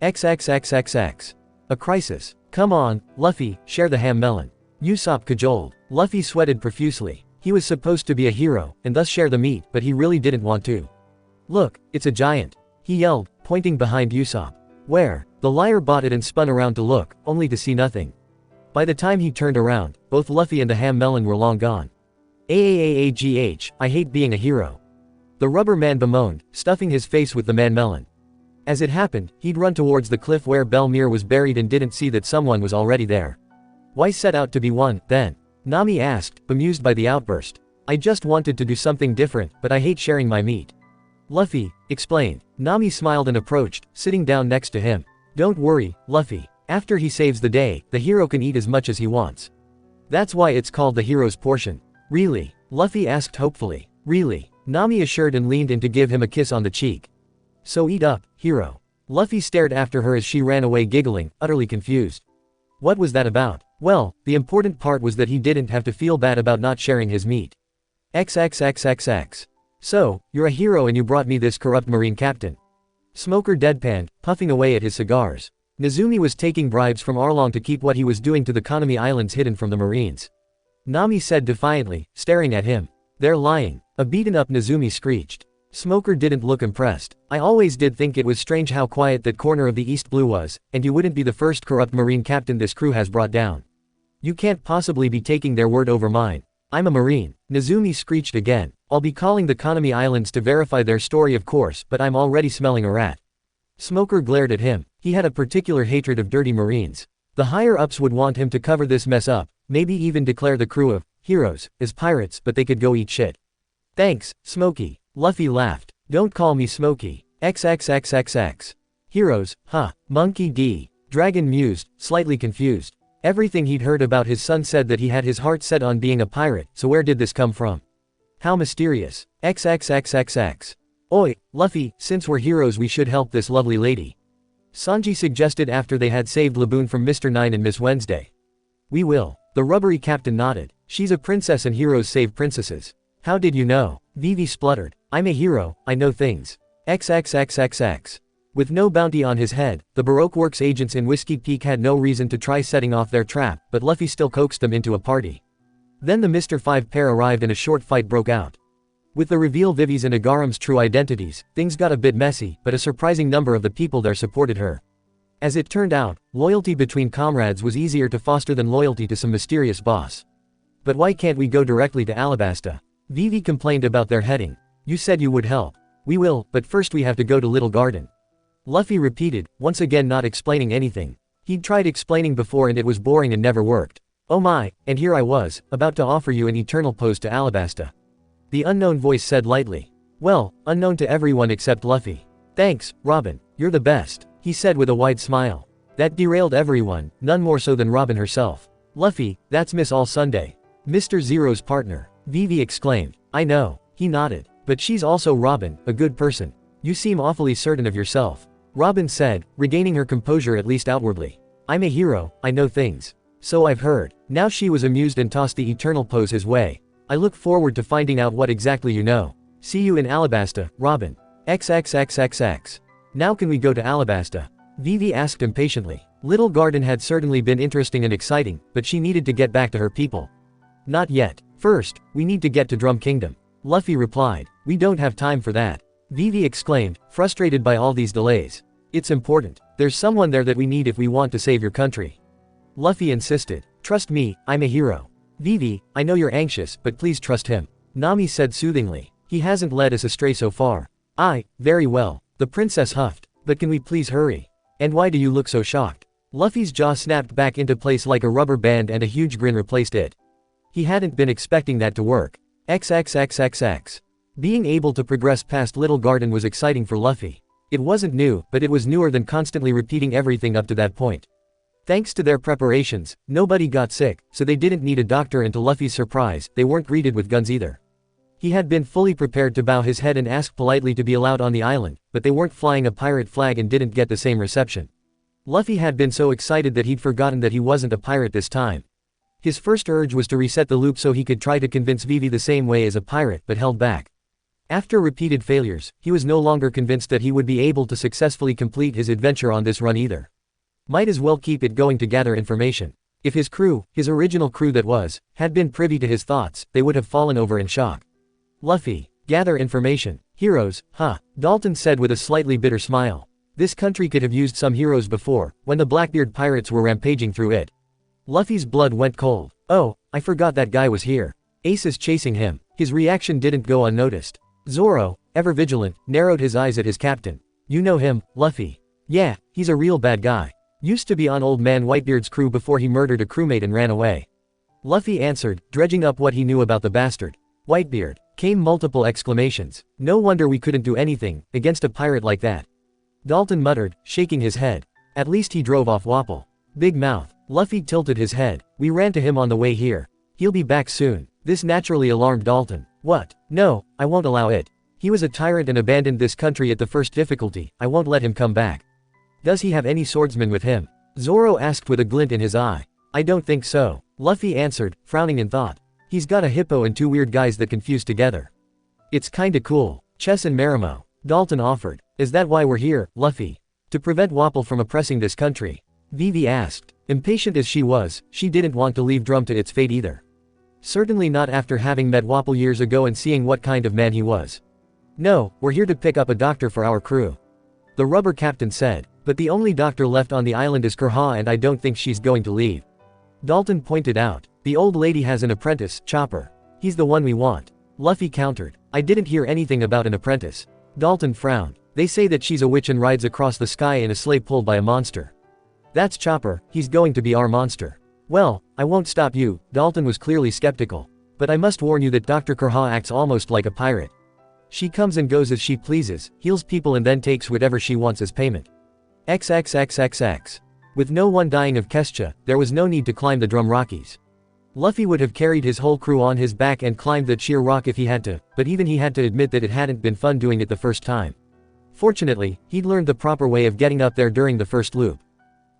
XXXXX. A crisis. "Come on, Luffy, share the ham melon," Usopp cajoled. Luffy sweated profusely. He was supposed to be a hero, and thus share the meat, but he really didn't want to. "Look, it's a giant," he yelled, pointing behind Usopp. "Where?" The liar bought it and spun around to look, only to see nothing. By the time he turned around, both Luffy and the ham melon were long gone. "Aaagh, I hate being a hero," the rubber man bemoaned, stuffing his face with the man melon. As it happened, he'd run towards the cliff where Belmere was buried and didn't see that someone was already there. "Why set out to be one, then?" Nami asked, bemused by the outburst. "I just wanted to do something different, but I hate sharing my meat," Luffy explained. Nami smiled and approached, sitting down next to him. "Don't worry, Luffy. After he saves the day, the hero can eat as much as he wants. That's why it's called the hero's portion." "Really?" Luffy asked hopefully. "Really," Nami assured and leaned in to give him a kiss on the cheek. "So eat up, hero." Luffy stared after her as she ran away giggling, utterly confused. What was that about? Well, the important part was that he didn't have to feel bad about not sharing his meat. XXXXX. "So, you're a hero and you brought me this corrupt marine captain." Smoker deadpanned, puffing away at his cigars. Nezumi was taking bribes from Arlong to keep what he was doing to the Konami Islands hidden from the Marines. Nami said defiantly, staring at him. "They're lying," a beaten-up Nezumi screeched. Smoker didn't look impressed. "I always did think it was strange how quiet that corner of the East Blue was, and you wouldn't be the first corrupt marine captain this crew has brought down. You can't possibly be taking their word over mine. I'm a marine," Nezumi screeched again. "I'll be calling the Konami Islands to verify their story of course, but I'm already smelling a rat." Smoker glared at him. He had a particular hatred of dirty marines. The higher-ups would want him to cover this mess up, maybe even declare the crew of heroes as pirates, but they could go eat shit. "Thanks, Smokey," Luffy laughed. "Don't call me Smokey. XXXXX. Heroes, huh? Monkey D. Dragon mused, slightly confused. Everything he'd heard about his son said that he had his heart set on being a pirate, so where did this come from? How mysterious. XXXXX. Oi, Luffy, since we're heroes we should help this lovely lady," Sanji suggested after they had saved Laboon from Mr. Nine and Miss Wednesday. "We will." The rubbery captain nodded. "She's a princess and heroes save princesses." "How did you know?" Vivi spluttered. "I'm a hero, I know things." XXXXX. With no bounty on his head, the Baroque Works agents in Whiskey Peak had no reason to try setting off their trap, but Luffy still coaxed them into a party. Then the Mr. Five pair arrived and a short fight broke out. With the reveal Vivi's and Agaram's true identities, things got a bit messy, but a surprising number of the people there supported her. As it turned out, loyalty between comrades was easier to foster than loyalty to some mysterious boss. "But why can't we go directly to Alabasta?" Vivi complained about their heading. "You said you would help." "We will, but first we have to go to Little Garden," Luffy repeated, once again not explaining anything. He'd tried explaining before and it was boring and never worked. "Oh my, and here I was, about to offer you an eternal pose to Alabasta," the unknown voice said lightly. "Well, unknown to everyone except Luffy." "Thanks, Robin, you're the best," he said with a wide smile. That derailed everyone, none more so than Robin herself. "Luffy, that's Miss All Sunday, Mr. Zero's partner," Vivi exclaimed. "I know," he nodded. "But she's also Robin, a good person. You seem awfully certain of yourself," Robin said, regaining her composure at least outwardly. "I'm a hero, I know things." "So I've heard." Now she was amused and tossed the eternal pose his way. "I look forward to finding out what exactly you know. See you in Alabasta, Robin." XXXXX. "Now can we go to Alabasta?" Vivi asked impatiently. Little Garden had certainly been interesting and exciting, but she needed to get back to her people. "Not yet. First, we need to get to Drum Kingdom," Luffy replied. "We don't have time for that," Vivi exclaimed, frustrated by all these delays. "It's important. There's someone there that we need if we want to save your country," Luffy insisted. "Trust me, I'm a hero." "Vivi, I know you're anxious, but please trust him," Nami said soothingly. "He hasn't led us astray so far." Very well," the princess huffed. "But can we please hurry?" "And why do you look so shocked?" Luffy's jaw snapped back into place like a rubber band and a huge grin replaced it. He hadn't been expecting that to work. XXXXX. Being able to progress past Little Garden was exciting for Luffy. It wasn't new, but it was newer than constantly repeating everything up to that point. Thanks to their preparations, nobody got sick, so they didn't need a doctor, and to Luffy's surprise, they weren't greeted with guns either. He had been fully prepared to bow his head and ask politely to be allowed on the island, but they weren't flying a pirate flag and didn't get the same reception. Luffy had been so excited that he'd forgotten that he wasn't a pirate this time. His first urge was to reset the loop so he could try to convince Vivi the same way as a pirate, but held back. After repeated failures, he was no longer convinced that he would be able to successfully complete his adventure on this run either. Might as well keep it going to gather information. If his crew, his original crew that was, had been privy to his thoughts, they would have fallen over in shock. Luffy, gather information. Heroes, huh? Dalton said with a slightly bitter smile. This country could have used some heroes before, when the Blackbeard pirates were rampaging through it. Luffy's blood went cold. Oh, I forgot that guy was here. Ace is chasing him. His reaction didn't go unnoticed. Zoro, ever vigilant, narrowed his eyes at his captain. You know him, Luffy. Yeah, he's a real bad guy. Used to be on Old Man Whitebeard's crew before he murdered a crewmate and ran away. Luffy answered, dredging up what he knew about the bastard. Whitebeard. Came multiple exclamations. No wonder we couldn't do anything against a pirate like that. Dalton muttered, shaking his head. At least he drove off Wapple. Big mouth. Luffy tilted his head. We ran to him on the way here. He'll be back soon. This naturally alarmed Dalton. What? No, I won't allow it. He was a tyrant and abandoned this country at the first difficulty. I won't let him come back. Does he have any swordsmen with him? Zoro asked with a glint in his eye. I don't think so. Luffy answered, frowning in thought. He's got a hippo and two weird guys that confuse together. It's kinda cool. Chess and Marimo. Dalton offered. Is that why we're here, Luffy? To prevent Wapple from oppressing this country? Vivi asked. Impatient as she was, she didn't want to leave Drum to its fate either. Certainly not after having met Wapple years ago and seeing what kind of man he was. No, we're here to pick up a doctor for our crew. The rubber captain said. But the only doctor left on the island is Kurha, and I don't think she's going to leave. Dalton pointed out. The old lady has an apprentice, Chopper. He's the one we want. Luffy countered. I didn't hear anything about an apprentice. Dalton frowned. They say that she's a witch and rides across the sky in a sleigh pulled by a monster. That's Chopper, he's going to be our monster. Well, I won't stop you. Dalton was clearly skeptical. But I must warn you that Dr. Kurha acts almost like a pirate. She comes and goes as she pleases, heals people and then takes whatever she wants as payment. XXXXX. With no one dying of Kesha, there was no need to climb the Drum Rockies. Luffy would have carried his whole crew on his back and climbed that sheer rock if he had to, but even he had to admit that it hadn't been fun doing it the first time. Fortunately, he'd learned the proper way of getting up there during the first loop.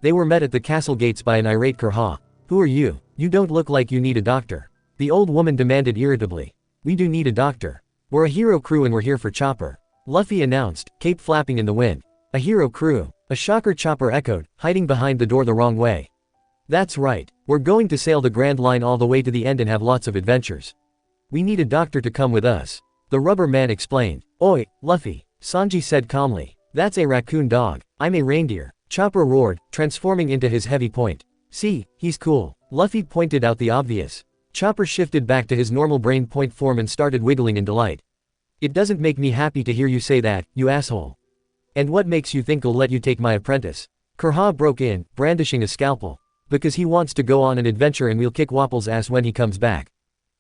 They were met at the castle gates by an irate Kurha. Who are you? You don't look like you need a doctor. The old woman demanded irritably. We do need a doctor. We're a hero crew and we're here for Chopper. Luffy announced, cape flapping in the wind. A hero crew. A shocker, Chopper echoed, hiding behind the door the wrong way. That's right. We're going to sail the Grand Line all the way to the end and have lots of adventures. We need a doctor to come with us. The rubber man explained. Oi, Luffy. Sanji said calmly. That's a raccoon dog. I'm a reindeer. Chopper roared, transforming into his heavy point. See, he's cool. Luffy pointed out the obvious. Chopper shifted back to his normal brain point form and started wiggling in delight. It doesn't make me happy to hear you say that, you asshole. And what makes you think I'll let you take my apprentice? Kurha broke in, brandishing a scalpel. Because he wants to go on an adventure and we'll kick Wapple's ass when he comes back.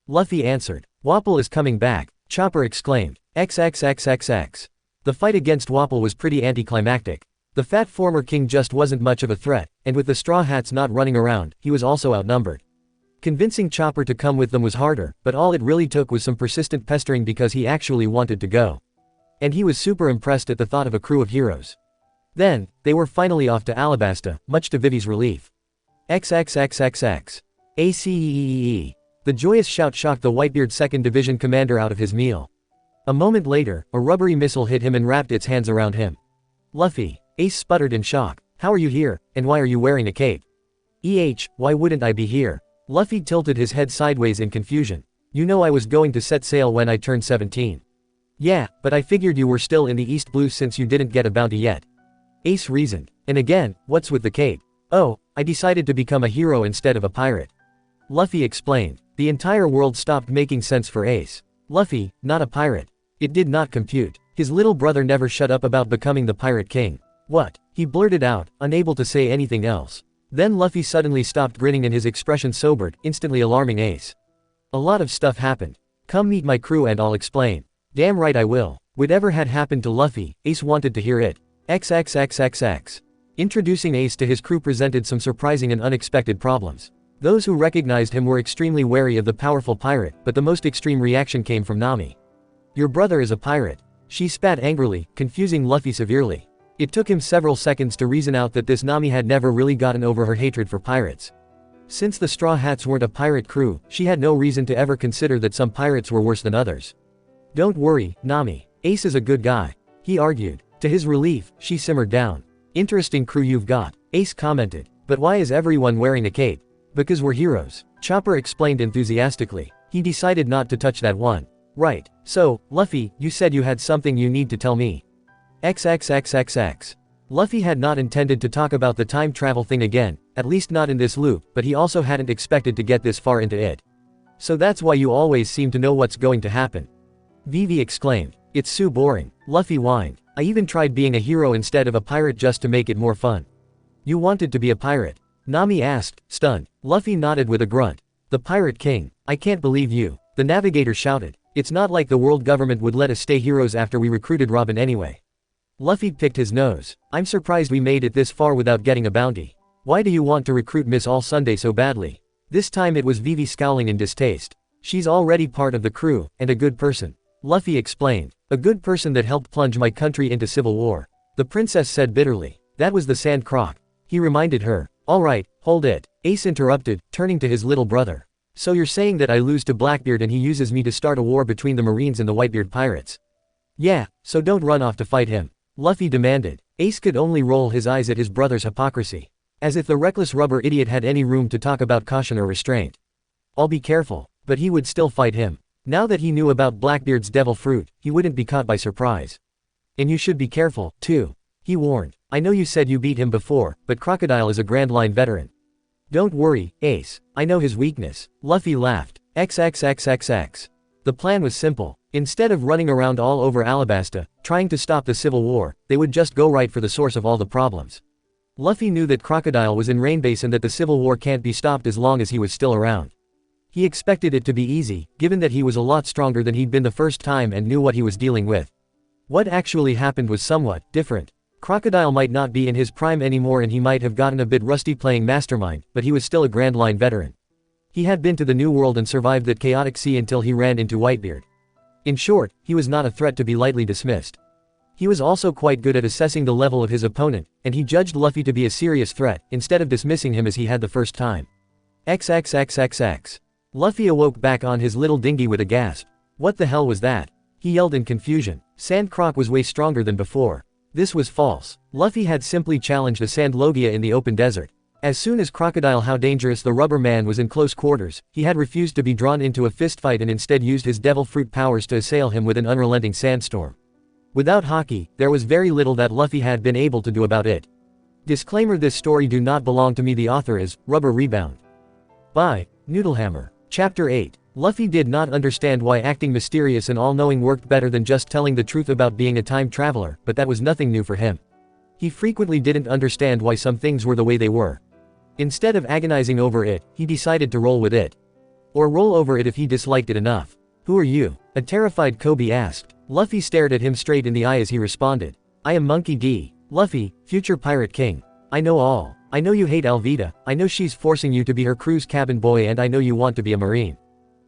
Luffy answered. Wapple is coming back, Chopper exclaimed. XXXXX. The fight against Wapple was pretty anticlimactic. The fat former king just wasn't much of a threat, and with the Straw Hats not running around, he was also outnumbered. Convincing Chopper to come with them was harder, but all it really took was some persistent pestering because he actually wanted to go. And he was super impressed at the thought of a crew of heroes. Then, they were finally off to Alabasta, much to Vivi's relief. XXXXX. ACEEE. The joyous shout shocked the Whitebeard 2nd Division commander out of his meal. A moment later, a rubbery missile hit him and wrapped its hands around him. Luffy. Ace sputtered in shock. How are you here, and why are you wearing a cape? Why wouldn't I be here? Luffy tilted his head sideways in confusion. You know I was going to set sail when I turned 17. Yeah, but I figured you were still in the East Blue since you didn't get a bounty yet. Ace reasoned. And again, what's with the cape? Oh, I decided to become a hero instead of a pirate. Luffy explained. The entire world stopped making sense for Ace. Luffy, not a pirate. It did not compute. His little brother never shut up about becoming the Pirate King. What? He blurted out, unable to say anything else. Then Luffy suddenly stopped grinning and his expression sobered, instantly alarming Ace. A lot of stuff happened. Come meet my crew and I'll explain. Damn right I will. Whatever had happened to Luffy, Ace wanted to hear it. XXXXX. Introducing Ace to his crew presented some surprising and unexpected problems. Those who recognized him were extremely wary of the powerful pirate, but the most extreme reaction came from Nami. "Your brother is a pirate." She spat angrily, confusing Luffy severely. It took him several seconds to reason out that this Nami had never really gotten over her hatred for pirates. Since the Straw Hats weren't a pirate crew, she had no reason to ever consider that some pirates were worse than others. "Don't worry, Nami. Ace is a good guy," he argued. To his relief, she simmered down. "Interesting crew you've got," Ace commented. "But why is everyone wearing a cape?" "Because we're heroes," Chopper explained enthusiastically. He decided not to touch that one. "Right. So, Luffy, you said you had something you need to tell me." XXXXX. Luffy had not intended to talk about the time travel thing again, at least not in this loop, but he also hadn't expected to get this far into it. "So that's why you always seem to know what's going to happen," Vivi exclaimed. "It's so boring," Luffy whined. "I even tried being a hero instead of a pirate just to make it more fun." "You wanted to be a pirate?" Nami asked, stunned. Luffy nodded with a grunt. "The Pirate King. I can't believe you," the navigator shouted. "It's not like the world government would let us stay heroes after we recruited Robin anyway." Luffy picked his nose. "I'm surprised we made it this far without getting a bounty. Why do you want to recruit Miss All Sunday so badly?" This time it was Vivi scowling in distaste. "She's already part of the crew, and a good person," Luffy explained. "A good person that helped plunge my country into civil war," the princess said bitterly. "That was the Sand Croc," he reminded her. "Alright, hold it," Ace interrupted, turning to his little brother. "So you're saying that I lose to Blackbeard and he uses me to start a war between the Marines and the Whitebeard pirates?" "Yeah, so don't run off to fight him," Luffy demanded. Ace could only roll his eyes at his brother's hypocrisy. As if the reckless rubber idiot had any room to talk about caution or restraint. "I'll be careful," but he would still fight him. Now that he knew about Blackbeard's devil fruit, he wouldn't be caught by surprise. "And you should be careful, too," he warned. "I know you said you beat him before, but Crocodile is a Grand Line veteran." "Don't worry, Ace. I know his weakness," Luffy laughed. XXXXX. The plan was simple. Instead of running around all over Alabasta, trying to stop the Civil War, they would just go right for the source of all the problems. Luffy knew that Crocodile was in Rainbase and that the Civil War can't be stopped as long as he was still around. He expected it to be easy, given that he was a lot stronger than he'd been the first time and knew what he was dealing with. What actually happened was somewhat different. Crocodile might not be in his prime anymore and he might have gotten a bit rusty playing Mastermind, but he was still a Grand Line veteran. He had been to the New World and survived that chaotic sea until he ran into Whitebeard. In short, he was not a threat to be lightly dismissed. He was also quite good at assessing the level of his opponent, and he judged Luffy to be a serious threat, instead of dismissing him as he had the first time. XXXXX. Luffy awoke back on his little dinghy with a gasp. What the hell was that? He yelled in confusion. Sand Croc was way stronger than before. This was false. Luffy had simply challenged a Sand Logia in the open desert. As soon as Crocodile How Dangerous the Rubber Man was in close quarters, he had refused to be drawn into a fistfight and instead used his devil fruit powers to assail him with an unrelenting sandstorm. Without Haki, there was very little that Luffy had been able to do about it. Disclaimer: this story do not belong to me. The author is Rubber Rebound. By Noodlehammer. Chapter 8. Luffy did not understand why acting mysterious and all-knowing worked better than just telling the truth about being a time traveler, but that was nothing new for him. He frequently didn't understand why some things were the way they were. Instead of agonizing over it, he decided to roll with it. Or roll over it if he disliked it enough. "Who are you?" a terrified Kobe asked. Luffy stared at him straight in the eye as he responded. "I am Monkey D. Luffy, future Pirate King. I know all. I know you hate Alvida, I know she's forcing you to be her crew's cabin boy, and I know you want to be a Marine."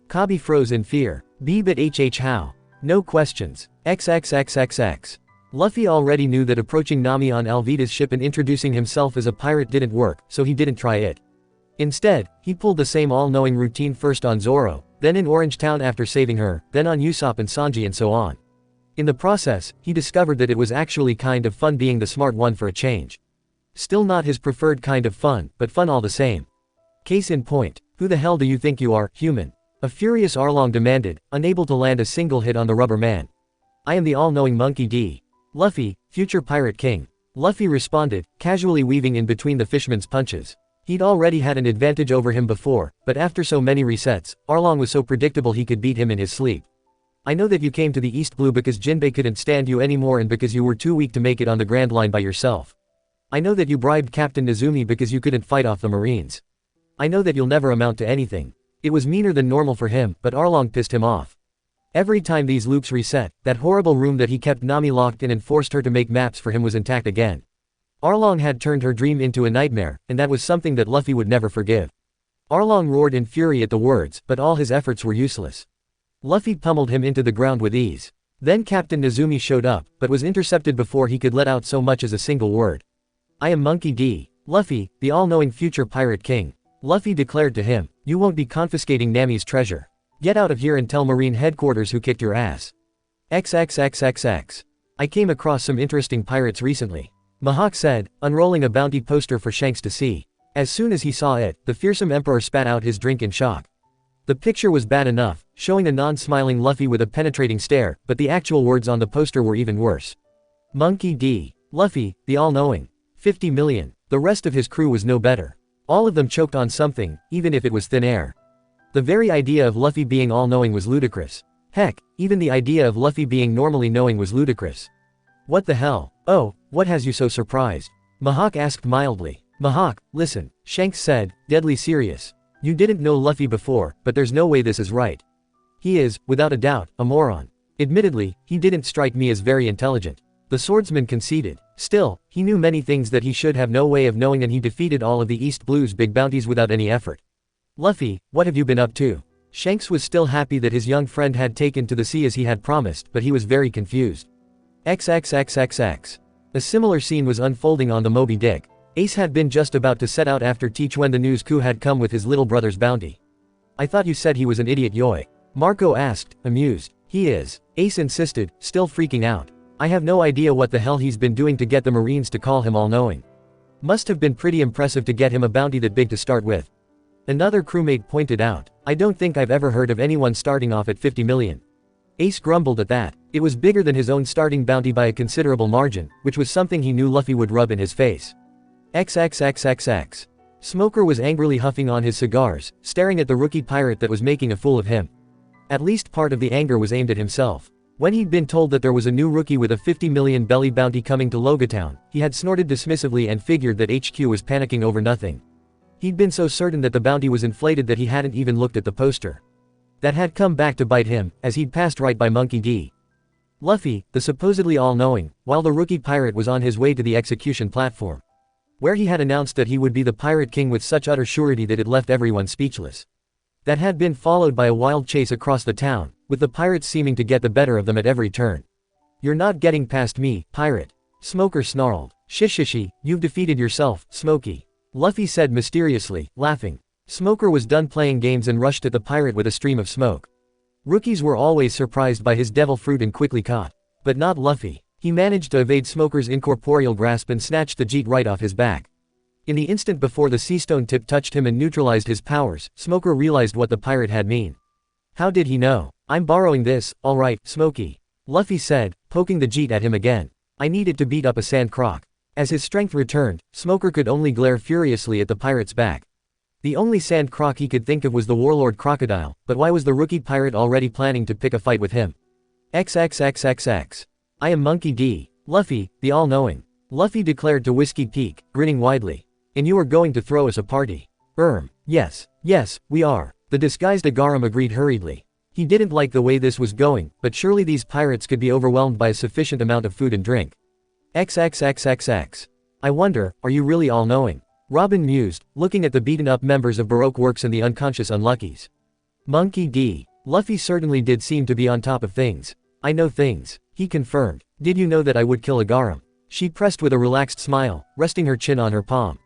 Kobe froze in fear. But how? No questions. XXXXX. Luffy already knew that approaching Nami on Alvida's ship and introducing himself as a pirate didn't work, so he didn't try it. Instead, he pulled the same all-knowing routine first on Zoro, then in Orange Town after saving her, then on Usopp and Sanji, and so on. In the process, he discovered that it was actually kind of fun being the smart one for a change. Still not his preferred kind of fun, but fun all the same. Case in point, who the hell do you think you are, human? A furious Arlong demanded, unable to land a single hit on the Rubber Man. "I am the all-knowing Monkey D. Luffy, future Pirate King." Luffy responded, casually weaving in between the fisherman's punches. He'd already had an advantage over him before, but after so many resets, Arlong was so predictable he could beat him in his sleep. "I know that you came to the East Blue because Jinbei couldn't stand you anymore and because you were too weak to make it on the Grand Line by yourself. I know that you bribed Captain Nezumi because you couldn't fight off the Marines. I know that you'll never amount to anything." It was meaner than normal for him, but Arlong pissed him off. Every time these loops reset, that horrible room that he kept Nami locked in and forced her to make maps for him was intact again. Arlong had turned her dream into a nightmare, and that was something that Luffy would never forgive. Arlong roared in fury at the words, but all his efforts were useless. Luffy pummeled him into the ground with ease. Then Captain Nezumi showed up, but was intercepted before he could let out so much as a single word. "I am Monkey D. Luffy, the all-knowing future Pirate King." Luffy declared to him, "You won't be confiscating Nami's treasure. Get out of here and tell Marine Headquarters who kicked your ass." XXXXX. "I came across some interesting pirates recently," Mihawk said, unrolling a bounty poster for Shanks to see. As soon as he saw it, the fearsome emperor spat out his drink in shock. The picture was bad enough, showing a non-smiling Luffy with a penetrating stare, but the actual words on the poster were even worse. Monkey D. Luffy, the all-knowing. 50 million. The rest of his crew was no better. All of them choked on something, even if it was thin air. The very idea of Luffy being all-knowing was ludicrous. Heck, even the idea of Luffy being normally knowing was ludicrous. "What the hell? Oh, what has you so surprised?" Mihawk asked mildly. "Mihawk, listen," Shanks said, deadly serious. "You didn't know Luffy before, but there's no way this is right. He is, without a doubt, a moron. Admittedly, he didn't strike me as very intelligent." The swordsman conceded. Still, he knew many things that he should have no way of knowing, and he defeated all of the East Blue's big bounties without any effort. "Luffy, what have you been up to?" Shanks was still happy that his young friend had taken to the sea as he had promised, but he was very confused. XXXXX. A similar scene was unfolding on the Moby Dick. Ace had been just about to set out after Teach when the news coup had come with his little brother's bounty. "I thought you said he was an idiot, Yoi," Marco asked, amused. "He is," Ace insisted, still freaking out. "I have no idea what the hell he's been doing to get the Marines to call him all-knowing. Must have been pretty impressive to get him a bounty that big to start with." Another crewmate pointed out, "I don't think I've ever heard of anyone starting off at 50 million. Ace grumbled at that. It was bigger than his own starting bounty by a considerable margin, which was something he knew Luffy would rub in his face. XXXXX. Smoker was angrily huffing on his cigars, staring at the rookie pirate that was making a fool of him. At least part of the anger was aimed at himself. When he'd been told that there was a new rookie with a 50 million belly bounty coming to Logatown, he had snorted dismissively and figured that HQ was panicking over nothing. He'd been so certain that the bounty was inflated that he hadn't even looked at the poster. That had come back to bite him, as he'd passed right by Monkey D. Luffy, the supposedly all-knowing, while the rookie pirate was on his way to the execution platform, where he had announced that he would be the Pirate King with such utter surety that it left everyone speechless. That had been followed by a wild chase across the town, with the pirates seeming to get the better of them at every turn. "You're not getting past me, pirate," Smoker snarled. "Shishishi, you've defeated yourself, Smokey," Luffy said mysteriously, laughing. Smoker was done playing games and rushed at the pirate with a stream of smoke. Rookies were always surprised by his devil fruit and quickly caught. But not Luffy. He managed to evade Smoker's incorporeal grasp and snatched the jeet right off his back. In the instant before the seastone tip touched him and neutralized his powers, Smoker realized what the pirate had mean. How did he know? "I'm borrowing this, alright, Smokey," Luffy said, poking the jeet at him again. "I need it to beat up a sand croc." As his strength returned, Smoker could only glare furiously at the pirate's back. The only sand croc he could think of was the warlord crocodile, but why was the rookie pirate already planning to pick a fight with him? XXXXX. "I am Monkey D. Luffy, the all-knowing," Luffy declared to Whiskey Peak, grinning widely. "And you are going to throw us a party?" Yes, we are," the disguised Agaram agreed hurriedly. He didn't like the way this was going, but surely these pirates could be overwhelmed by a sufficient amount of food and drink. XXXXX. "I wonder, are you really all-knowing?" Robin mused, looking at the beaten-up members of Baroque Works and the unconscious Unluckies. Monkey D. Luffy certainly did seem to be on top of things. "I know things," he confirmed. "Did you know that I would kill Agaram?" She pressed with a relaxed smile, resting her chin on her palm.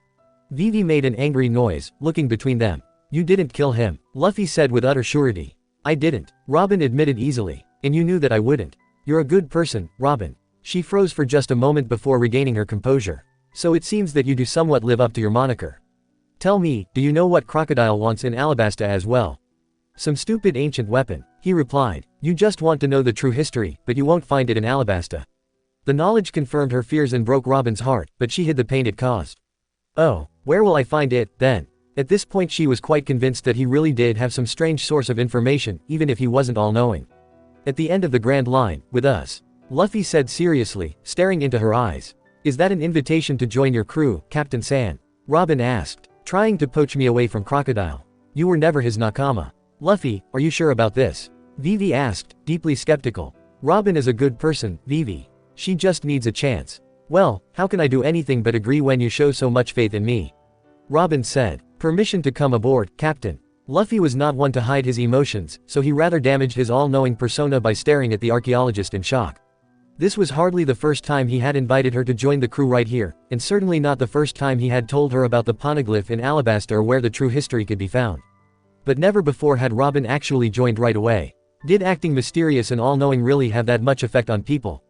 Vivi made an angry noise, looking between them. "You didn't kill him," Luffy said with utter surety. "I didn't," Robin admitted easily. "And you knew that I wouldn't. You're a good person, Robin." She froze for just a moment before regaining her composure. "So it seems that you do somewhat live up to your moniker. Tell me, do you know what Crocodile wants in Alabasta as well?" "Some stupid ancient weapon," he replied. "You just want to know the true history, but you won't find it in Alabasta." The knowledge confirmed her fears and broke Robin's heart, but she hid the pain it caused. "Oh, where will I find it, then?" At this point she was quite convinced that he really did have some strange source of information, even if he wasn't all-knowing. "At the end of the Grand Line, with us," Luffy said seriously, staring into her eyes. "Is that an invitation to join your crew, Captain San?" Robin asked. "Trying to poach me away from Crocodile. You were never his nakama." "Luffy, are you sure about this?" Vivi asked, deeply skeptical. "Robin is a good person, Vivi. She just needs a chance." Well, how can I do anything but agree when you show so much faith in me? Robin said. Permission to come aboard, Captain. Luffy was not one to hide his emotions, so he rather damaged his all-knowing persona by staring at the archaeologist in shock. This was hardly the first time he had invited her to join the crew right here, and certainly not the first time he had told her about the poneglyph in Alabasta where the true history could be found. But never before had Robin actually joined right away. Did acting mysterious and all-knowing really have that much effect on people?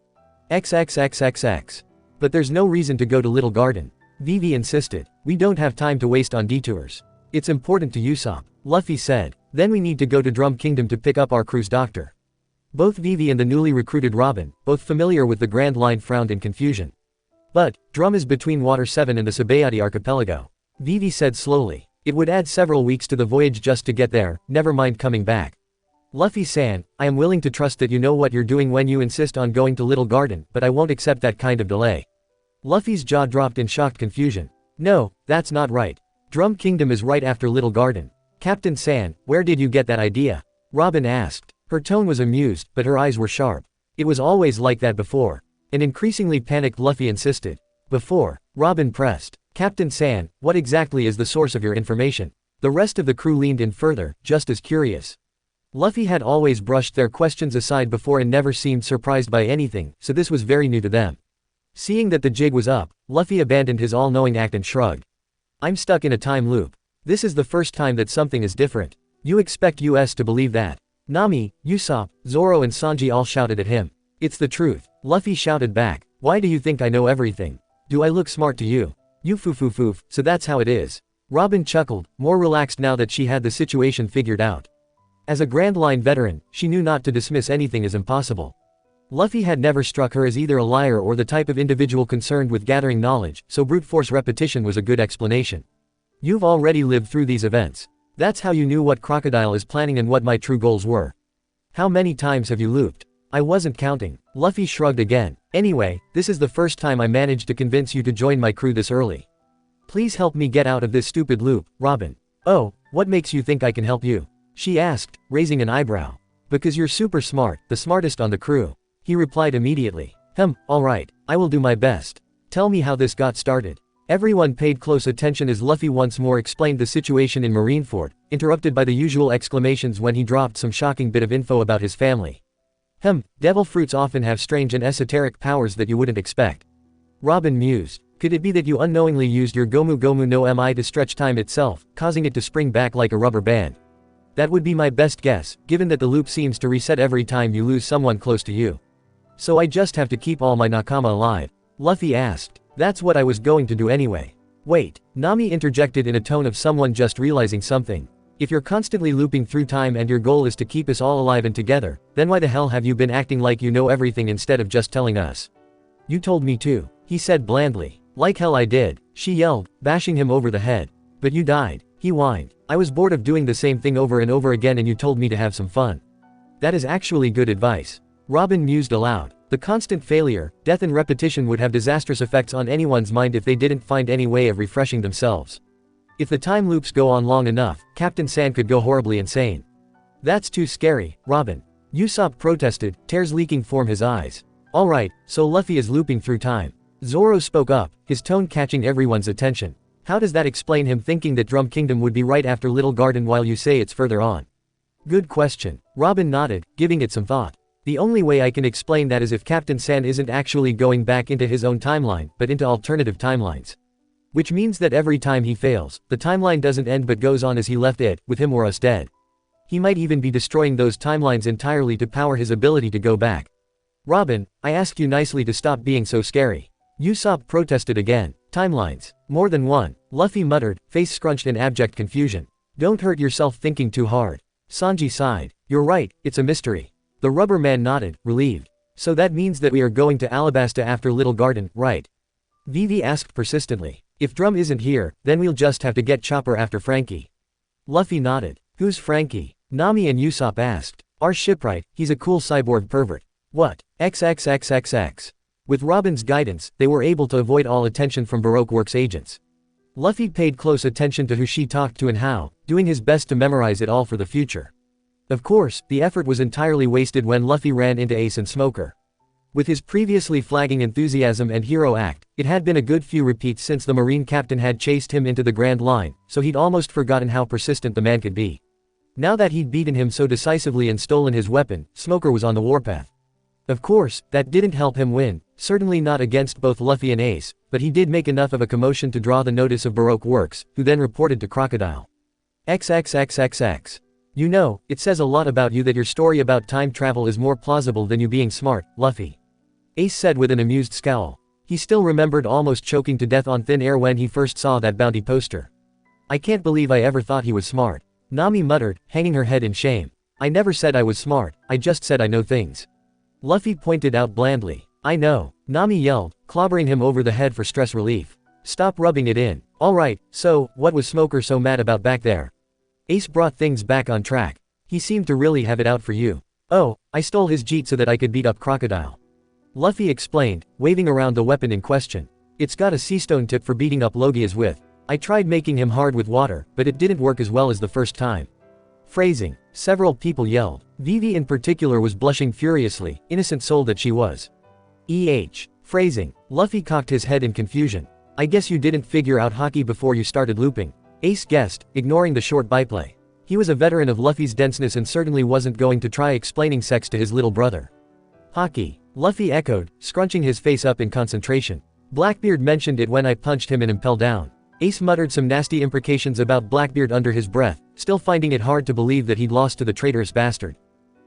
XXXXX. But there's no reason to go to Little Garden. Vivi insisted. We don't have time to waste on detours. It's important to Usopp, Luffy said. Then we need to go to Drum Kingdom to pick up our crew's doctor. Both Vivi and the newly recruited Robin, both familiar with the Grand Line, frowned in confusion. But, Drum is between Water 7 and the Sabayati archipelago. Vivi said slowly. It would add several weeks to the voyage just to get there, never mind coming back. Luffy-san, I am willing to trust that you know what you're doing when you insist on going to Little Garden, but I won't accept that kind of delay. Luffy's jaw dropped in shocked confusion. No, that's not right. Drum Kingdom is right after Little Garden. Captain San, where did you get that idea? Robin asked. Her tone was amused, but her eyes were sharp. It was always like that before. An increasingly panicked Luffy insisted. Before, Robin pressed. Captain San, what exactly is the source of your information? The rest of the crew leaned in further, just as curious. Luffy had always brushed their questions aside before and never seemed surprised by anything, so this was very new to them. Seeing that the jig was up, Luffy abandoned his all-knowing act and shrugged. I'm stuck in a time loop. This is the first time that something is different. You expect us to believe that? Nami, Usopp, Zoro and Sanji all shouted at him. It's the truth. Luffy shouted back. Why do you think I know everything? Do I look smart to you? You foof, so that's how it is. Robin chuckled, more relaxed now that she had the situation figured out. As a Grand Line veteran, she knew not to dismiss anything as impossible. Luffy had never struck her as either a liar or the type of individual concerned with gathering knowledge, so brute force repetition was a good explanation. You've already lived through these events. That's how you knew what Crocodile is planning and what my true goals were. How many times have you looped? I wasn't counting. Luffy shrugged again. Anyway, this is the first time I managed to convince you to join my crew this early. Please help me get out of this stupid loop, Robin. Oh, what makes you think I can help you? She asked, raising an eyebrow. Because you're super smart, the smartest on the crew. He replied immediately. Alright, I will do my best. Tell me how this got started. Everyone paid close attention as Luffy once more explained the situation in Marineford, interrupted by the usual exclamations when he dropped some shocking bit of info about his family. Devil fruits often have strange and esoteric powers that you wouldn't expect. Robin mused. Could it be that you unknowingly used your Gomu Gomu no Mi to stretch time itself, causing it to spring back like a rubber band? That would be my best guess, given that the loop seems to reset every time you lose someone close to you. So I just have to keep all my Nakama alive? Luffy asked. That's what I was going to do anyway. Wait, Nami interjected in a tone of someone just realizing something. If you're constantly looping through time and your goal is to keep us all alive and together, then why the hell have you been acting like you know everything instead of just telling us? You told me to, he said blandly. Like hell I did, she yelled, bashing him over the head. But you died, he whined. I was bored of doing the same thing over and over again and you told me to have some fun. That is actually good advice. Robin mused aloud. The constant failure, death and repetition would have disastrous effects on anyone's mind if they didn't find any way of refreshing themselves. If the time loops go on long enough, Captain Sand could go horribly insane. That's too scary, Robin. Usopp protested, tears leaking from his eyes. Alright, so Luffy is looping through time. Zoro spoke up, his tone catching everyone's attention. How does that explain him thinking that Drum Kingdom would be right after Little Garden while you say it's further on? Good question. Robin nodded, giving it some thought. The only way I can explain that is if Captain Sand isn't actually going back into his own timeline, but into alternative timelines. Which means that every time he fails, the timeline doesn't end but goes on as he left it, with him or us dead. He might even be destroying those timelines entirely to power his ability to go back. Robin, I asked you nicely to stop being so scary. Usopp protested again. Timelines. More than one. Luffy muttered, face scrunched in abject confusion. Don't hurt yourself thinking too hard. Sanji sighed. You're right, it's a mystery. The rubber man nodded, relieved. So that means that we are going to Alabasta after Little Garden, right? Vivi asked persistently. If Drum isn't here, then we'll just have to get Chopper after Frankie. Luffy nodded. Who's Frankie? Nami and Usopp asked. Our shipwright, he's a cool cyborg pervert. What? XXXXX. With Robin's guidance, they were able to avoid all attention from Baroque Works agents. Luffy paid close attention to who she talked to and how, doing his best to memorize it all for the future. Of course, the effort was entirely wasted when Luffy ran into Ace and Smoker. With his previously flagging enthusiasm and hero act, it had been a good few repeats since the Marine captain had chased him into the Grand Line, so he'd almost forgotten how persistent the man could be. Now that he'd beaten him so decisively and stolen his weapon, Smoker was on the warpath. Of course, that didn't help him win, certainly not against both Luffy and Ace, but he did make enough of a commotion to draw the notice of Baroque Works, who then reported to Crocodile. XXXXX. You know, it says a lot about you that your story about time travel is more plausible than you being smart, Luffy. Ace said with an amused scowl. He still remembered almost choking to death on thin air when he first saw that bounty poster. I can't believe I ever thought he was smart. Nami muttered, hanging her head in shame. I never said I was smart, I just said I know things. Luffy pointed out blandly. I know. Nami yelled, clobbering him over the head for stress relief. Stop rubbing it in. Alright, so, what was Smoker so mad about back there? Ace brought things back on track. He seemed to really have it out for you. Oh, I stole his jeet so that I could beat up Crocodile. Luffy explained, waving around the weapon in question. It's got a seastone tip for beating up Logias with. I tried making him hard with water, but it didn't work as well as the first time. Phrasing. Several people yelled. Vivi in particular was blushing furiously, innocent soul that she was. Phrasing. Luffy cocked his head in confusion. I guess you didn't figure out hockey before you started looping. Ace guessed, ignoring the short byplay. He was a veteran of Luffy's denseness and certainly wasn't going to try explaining sex to his little brother. Hockey. Luffy echoed, scrunching his face up in concentration. Blackbeard mentioned it when I punched him and impelled down. Ace muttered some nasty imprecations about Blackbeard under his breath, still finding it hard to believe that he'd lost to the traitorous bastard.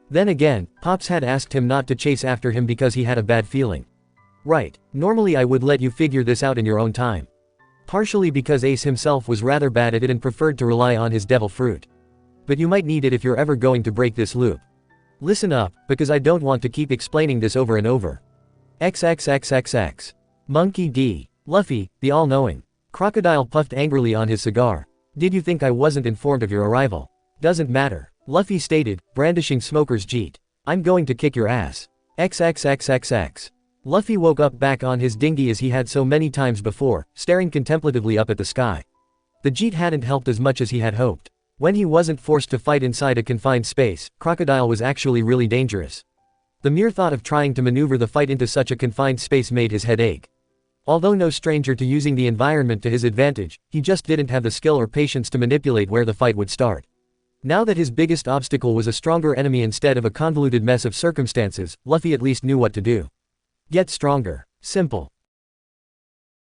Then again, Pops had asked him not to chase after him because he had a bad feeling. Right, normally I would let you figure this out in your own time. Partially because Ace himself was rather bad at it and preferred to rely on his devil fruit. But you might need it if you're ever going to break this loop. Listen up, because I don't want to keep explaining this over and over. XXXXX. Monkey D. Luffy, the all-knowing. Crocodile puffed angrily on his cigar. Did you think I wasn't informed of your arrival? Doesn't matter. Luffy stated, brandishing Smoker's jeet. I'm going to kick your ass. XXXXX. Luffy woke up back on his dinghy as he had so many times before, staring contemplatively up at the sky. The jeet hadn't helped as much as he had hoped. When he wasn't forced to fight inside a confined space, Crocodile was actually really dangerous. The mere thought of trying to maneuver the fight into such a confined space made his head ache. Although no stranger to using the environment to his advantage, he just didn't have the skill or patience to manipulate where the fight would start. Now that his biggest obstacle was a stronger enemy instead of a convoluted mess of circumstances, Luffy at least knew what to do. Get stronger. Simple.